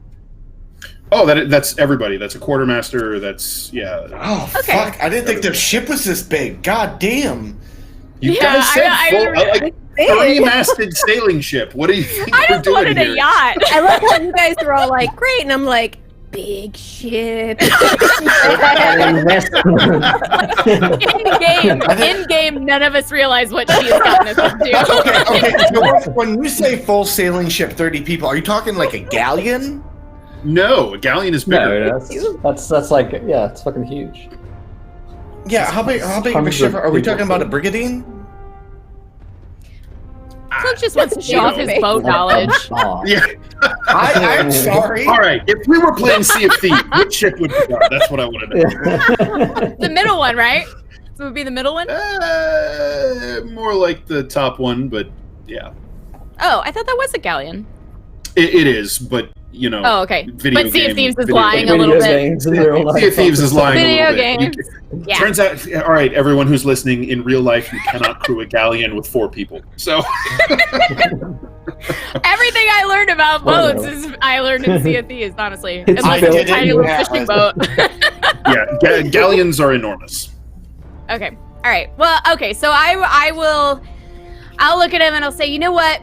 Oh, that's everybody. That's a quartermaster. That's Oh, Okay. fuck. I didn't think their ship was this big. God damn. You Yeah, guys said I full, remember- like 30-masted sailing ship. What do you think I we're just doing wanted here? a yacht. I love how you guys were all like, great, and I'm like, big ship. In game, none of us realize what she has gotten us into. Okay. So when you say full sailing ship, 30 people, are you talking like a galleon? No, a galleon is bigger. No, that's like, yeah, it's fucking huge. Yeah, how big of a Hundreds ship? of Are we people. talking about a brigantine? Cloak just wants to show off his boat knowledge. Oh. Yeah. I'm sorry. All right. If we were playing Sea of Thieves, which ship would be on? That's what I want to know. The middle one, right? So it would be the middle one? More like the top one, but yeah, Oh, I thought that was a galleon. it is. But you know, Oh, okay. video But Sea of game- Thieves is video lying game- a little Video bit. games in real life. Sea of Thieves is lying Video a little bit. games. Yeah. Turns out, all right, everyone who's listening, in real life, you cannot crew a galleon with 4 people. So Everything I learned about boats is I learned in Sea of Thieves, honestly. It's Unless built it's a tiny in little that fishing one. boat. yeah, galleons are enormous. Okay. All right. Well, okay. So I'll look at him and I'll say, you know what?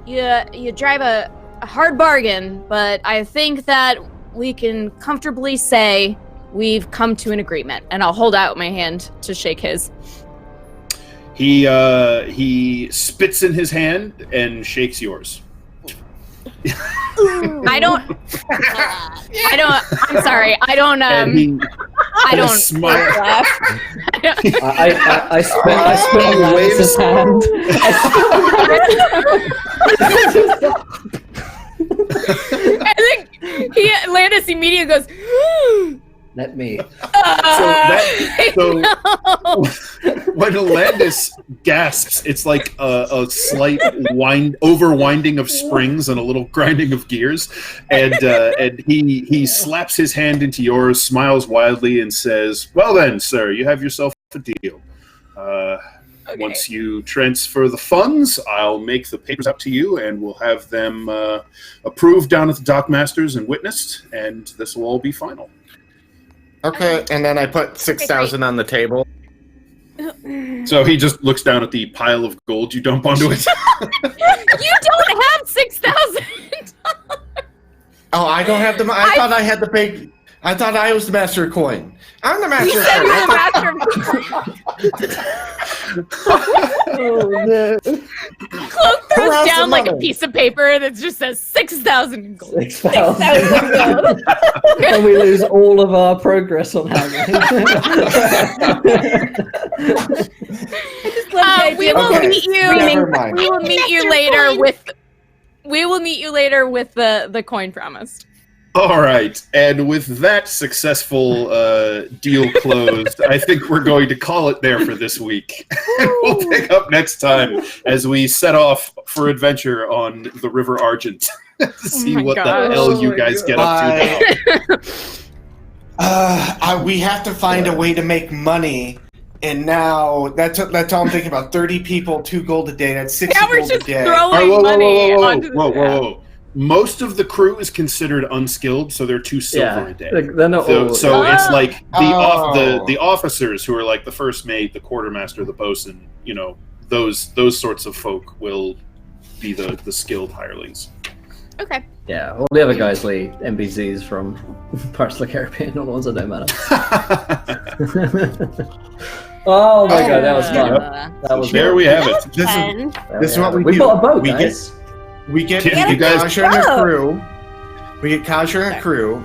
You drive a hard bargain, but I think that we can comfortably say we've come to an agreement. And I'll hold out my hand to shake his. He spits in his hand and shakes yours. I'm sorry. I don't smile. I spin Lance's hand. I think Landis immediately goes, Let me. So when Landis gasps, it's like a slight overwinding of springs and a little grinding of gears, and he slaps his hand into yours, smiles wildly, and says, "Well then, sir, you have yourself a deal. Okay. Once you transfer the funds, I'll make the papers up to you, and we'll have them approved down at the dockmasters and witnessed, and this will all be final." Okay, and then I put 6,000 on the table. So he just looks down at the pile of gold you dump onto it. you don't have 6,000. Oh, I don't have the. I thought I had the big. I thought I was the master of coin. I'm the master You of said coin. you're I the thought- master of Oh, no. Cloak Who throws has the down like a money? piece of paper that just says 6,000 in gold. 6,000. And we lose all of our progress on haggling. We will Okay, meet you. never mind. We will meet you later with. We will meet you later with the coin promised. All right, and with that successful deal closed, I think we're going to call it there for this week. And we'll pick up next time as we set off for adventure on the River Argent to see my what gosh. the hell you guys get up to now. We have to find a way to make money, and now that's all I'm thinking about. 30 people, 2 gold a day. That's 60 Now we're gold a just day. throwing money onto the Whoa. Most of the crew is considered unskilled, so they're 2 silver a day. They're not all. So it's like Oh. the officers who are like the first mate, the quartermaster, the bosun, you know, those sorts of folk will be the skilled hirelings. Okay. Yeah, all the other guys lead NPCs from Pirates of the Caribbean, all the ones that don't matter. Oh my god, that was fun. Yep. That was There fun. we have it. This is what we We do. bought a boat, We guys. We get Yeah, you guys- Kasha and her crew. We get Kasha and her crew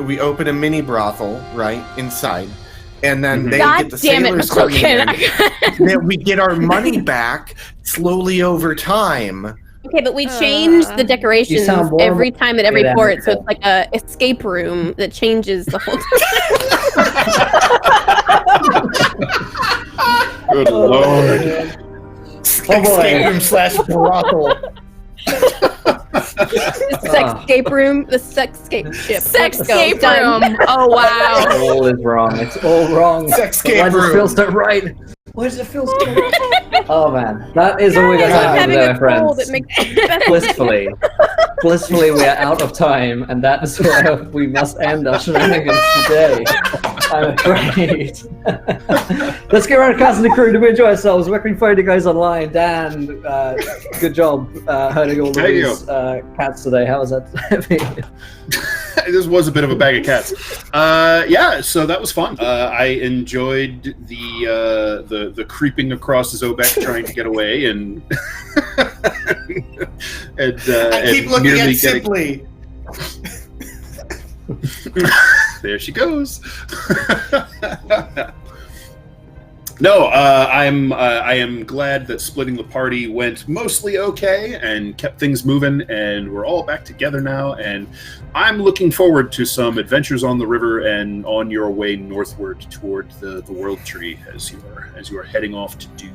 we open a mini brothel right inside, and then they God get the damn it, sailors coming in. McCloakin. Then we get our money back slowly over time. Okay, but we change the decorations sound more every time at every motivated port, so than it's like a escape room that changes the whole time. Good lord. Escape room / brothel. Sexscape room, the sexscape ship. Sexscape Done. room. Oh wow. All is wrong. It's all wrong. Sexscape Why does it room. feel so right? Why does it feel so right? Oh man, that is all we got It's like time having with a our cold friends. that makes it better. Blissfully, we are out of time, and that is where we must end our shenanigans today. I'm afraid. Let's get around to cast and the crew. Did we enjoy ourselves? Where can we find you guys online? Dan, good job herding all Thank you. these cats today. How was that? This was a bit of a bag of cats. Yeah, so that was fun. I enjoyed the creeping across Zobek trying to get away and I keep looking at Simply. There she goes. No, I am glad that splitting the party went mostly okay and kept things moving, and we're all back together now. And I'm looking forward to some adventures on the river and on your way northward toward the World Tree as you are heading off to do.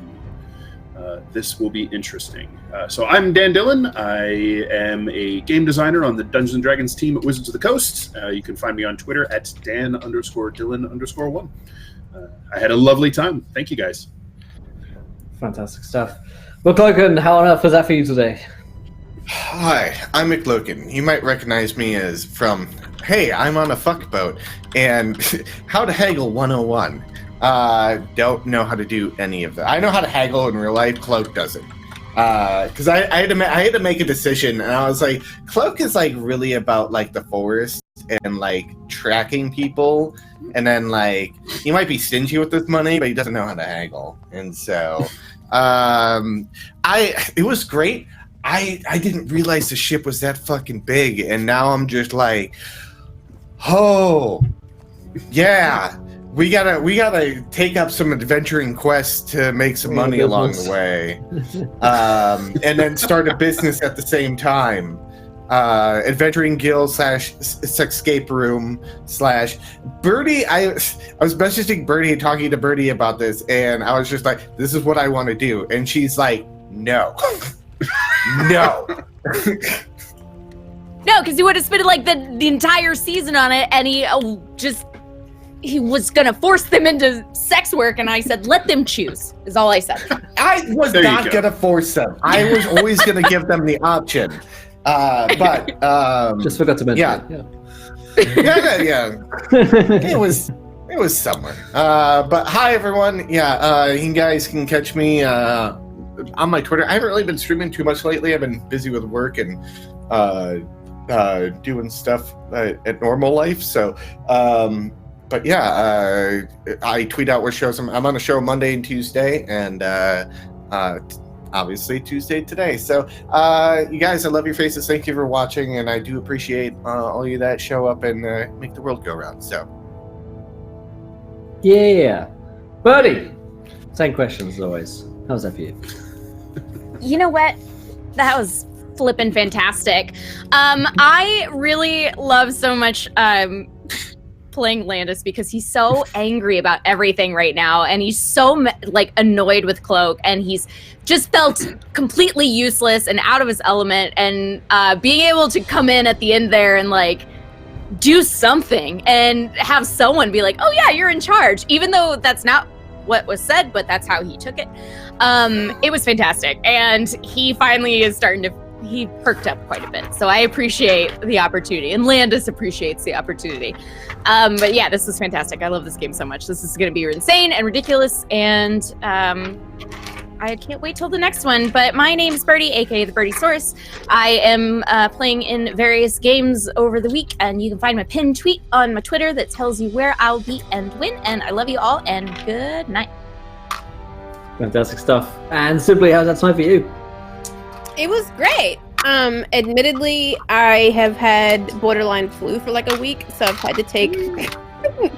This will be interesting. So I'm Dan Dillon. I am a game designer on the Dungeons & Dragons team at Wizards of the Coast. You can find me on Twitter at Dan_Dillon_1. I had a lovely time. Thank you, guys. Fantastic stuff. McCloakin, how on earth was that for you today? Hi, I'm McLogan. You might recognize me as from, hey, I'm on a fuck boat, and how to haggle 101. Don't know how to do any of that. I know how to haggle in real life. Cloak doesn't. Because I had to make a decision, and I was like, Cloak is like really about like the forest and like tracking people, and then like he might be stingy with this money, but he doesn't know how to haggle. And so, it was great. I didn't realize the ship was that fucking big, and now I'm just like, oh, yeah. We gotta take up some adventuring quests to make some money along the way, and then start a business at the same time. Adventuring guild / sexscape room / Birdie. I was messaging Birdie and talking to Birdie about this, and I was just like, "This is what I want to do," and she's like, "No, no." No, because he would have spent like the entire season on it, and he was gonna force them into sex work, and I said, let them choose, is all I said. I was There you not go. gonna force them. I was always gonna give them the option. But Just forgot to mention yeah. it. yeah. It was somewhere. But hi everyone. Yeah, you guys can catch me on my Twitter. I haven't really been streaming too much lately. I've been busy with work and doing stuff at normal life. So but yeah, I tweet out what shows I'm on a show Monday and Tuesday, and obviously Tuesday today. So you guys, I love your faces. Thank you for watching, and I do appreciate all you that show up and make the world go round. So Yeah. Birdie, same questions as always. How's that for you? You know what? That was flippin' fantastic. I really love so much playing Landis because he's so angry about everything right now, and he's so like annoyed with Cloak, and he's just felt completely useless and out of his element, and being able to come in at the end there and like do something and have someone be like, oh yeah, you're in charge, even though that's not what was said, but that's how he took it. It was fantastic, and he finally is he perked up quite a bit, so I appreciate the opportunity, and Landis appreciates the opportunity. But yeah, this was fantastic. I love this game so much. This is going to be insane and ridiculous, and I can't wait till the next one. But my name is Birdie, aka the Birdie Source. I am playing in various games over the week, and you can find my pinned tweet on my Twitter that tells you where I'll be and when. And I love you all, and good night. Fantastic stuff. And Simply, how's that time for you? It was great. Admittedly, I have had borderline flu for like a week, so I've had to take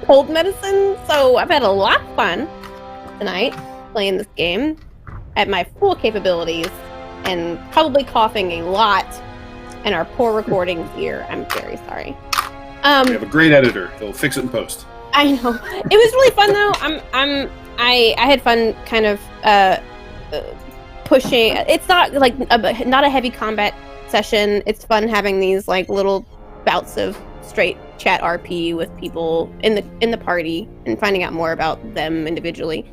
cold medicine. So I've had a lot of fun tonight playing this game at my full capabilities and probably coughing a lot and our poor recordings here. I'm very sorry. We have a great editor. He'll fix it in post. I know. It was really fun though. I had fun kind of pushing. It's not like not a heavy combat session. It's fun having these like little bouts of straight chat RP with people in the party and finding out more about them individually.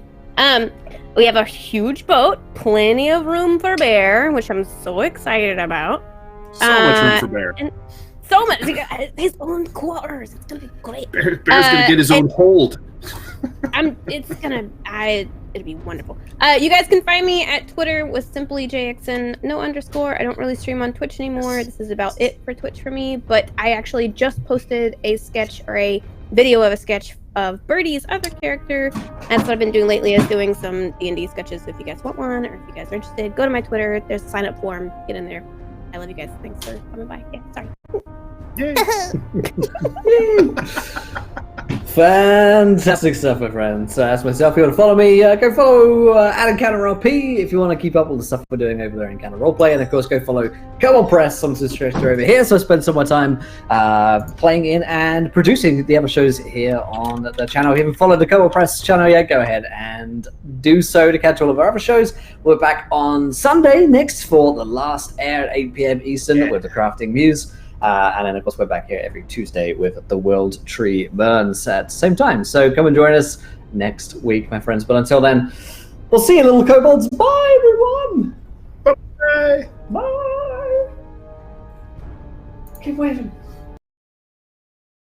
We have a huge boat, plenty of room for Bear, which I'm so excited about. So much room for Bear. And so much. He got his own quarters. It's gonna be great. Bear's gonna get his own hold. It'd be wonderful. You guys can find me at Twitter with simply JXN, no underscore. I don't really stream on Twitch anymore. This is about it for Twitch for me. But I actually just posted a sketch or a video of a sketch of Birdie's other character. That's what I've been doing lately, is doing some D&D sketches. So if you guys want one, or if you guys are interested, go to my Twitter. There's a sign up form. Get in there. I love you guys. Thanks for coming by. Yeah, sorry. Yay. Fantastic stuff, my friends. As myself, if you want to follow me, go follow @EncounterRP if you want to keep up with the stuff we're doing over there in Encounter Roleplay, and of course go follow Come On Press on Sister over here. So I spend some more time playing in and producing the other shows here on the channel. If you haven't followed the Come On Press channel yet, go ahead and do so to catch all of our other shows. We're back on Sunday next for the last air at 8 p.m. Eastern with the Crafting Muse. And then, of course, we're back here every Tuesday with the World Tree Burns at the same time. So come and join us next week, my friends. But until then, we'll see you, little kobolds. Bye, everyone. Bye. Bye. Keep waving.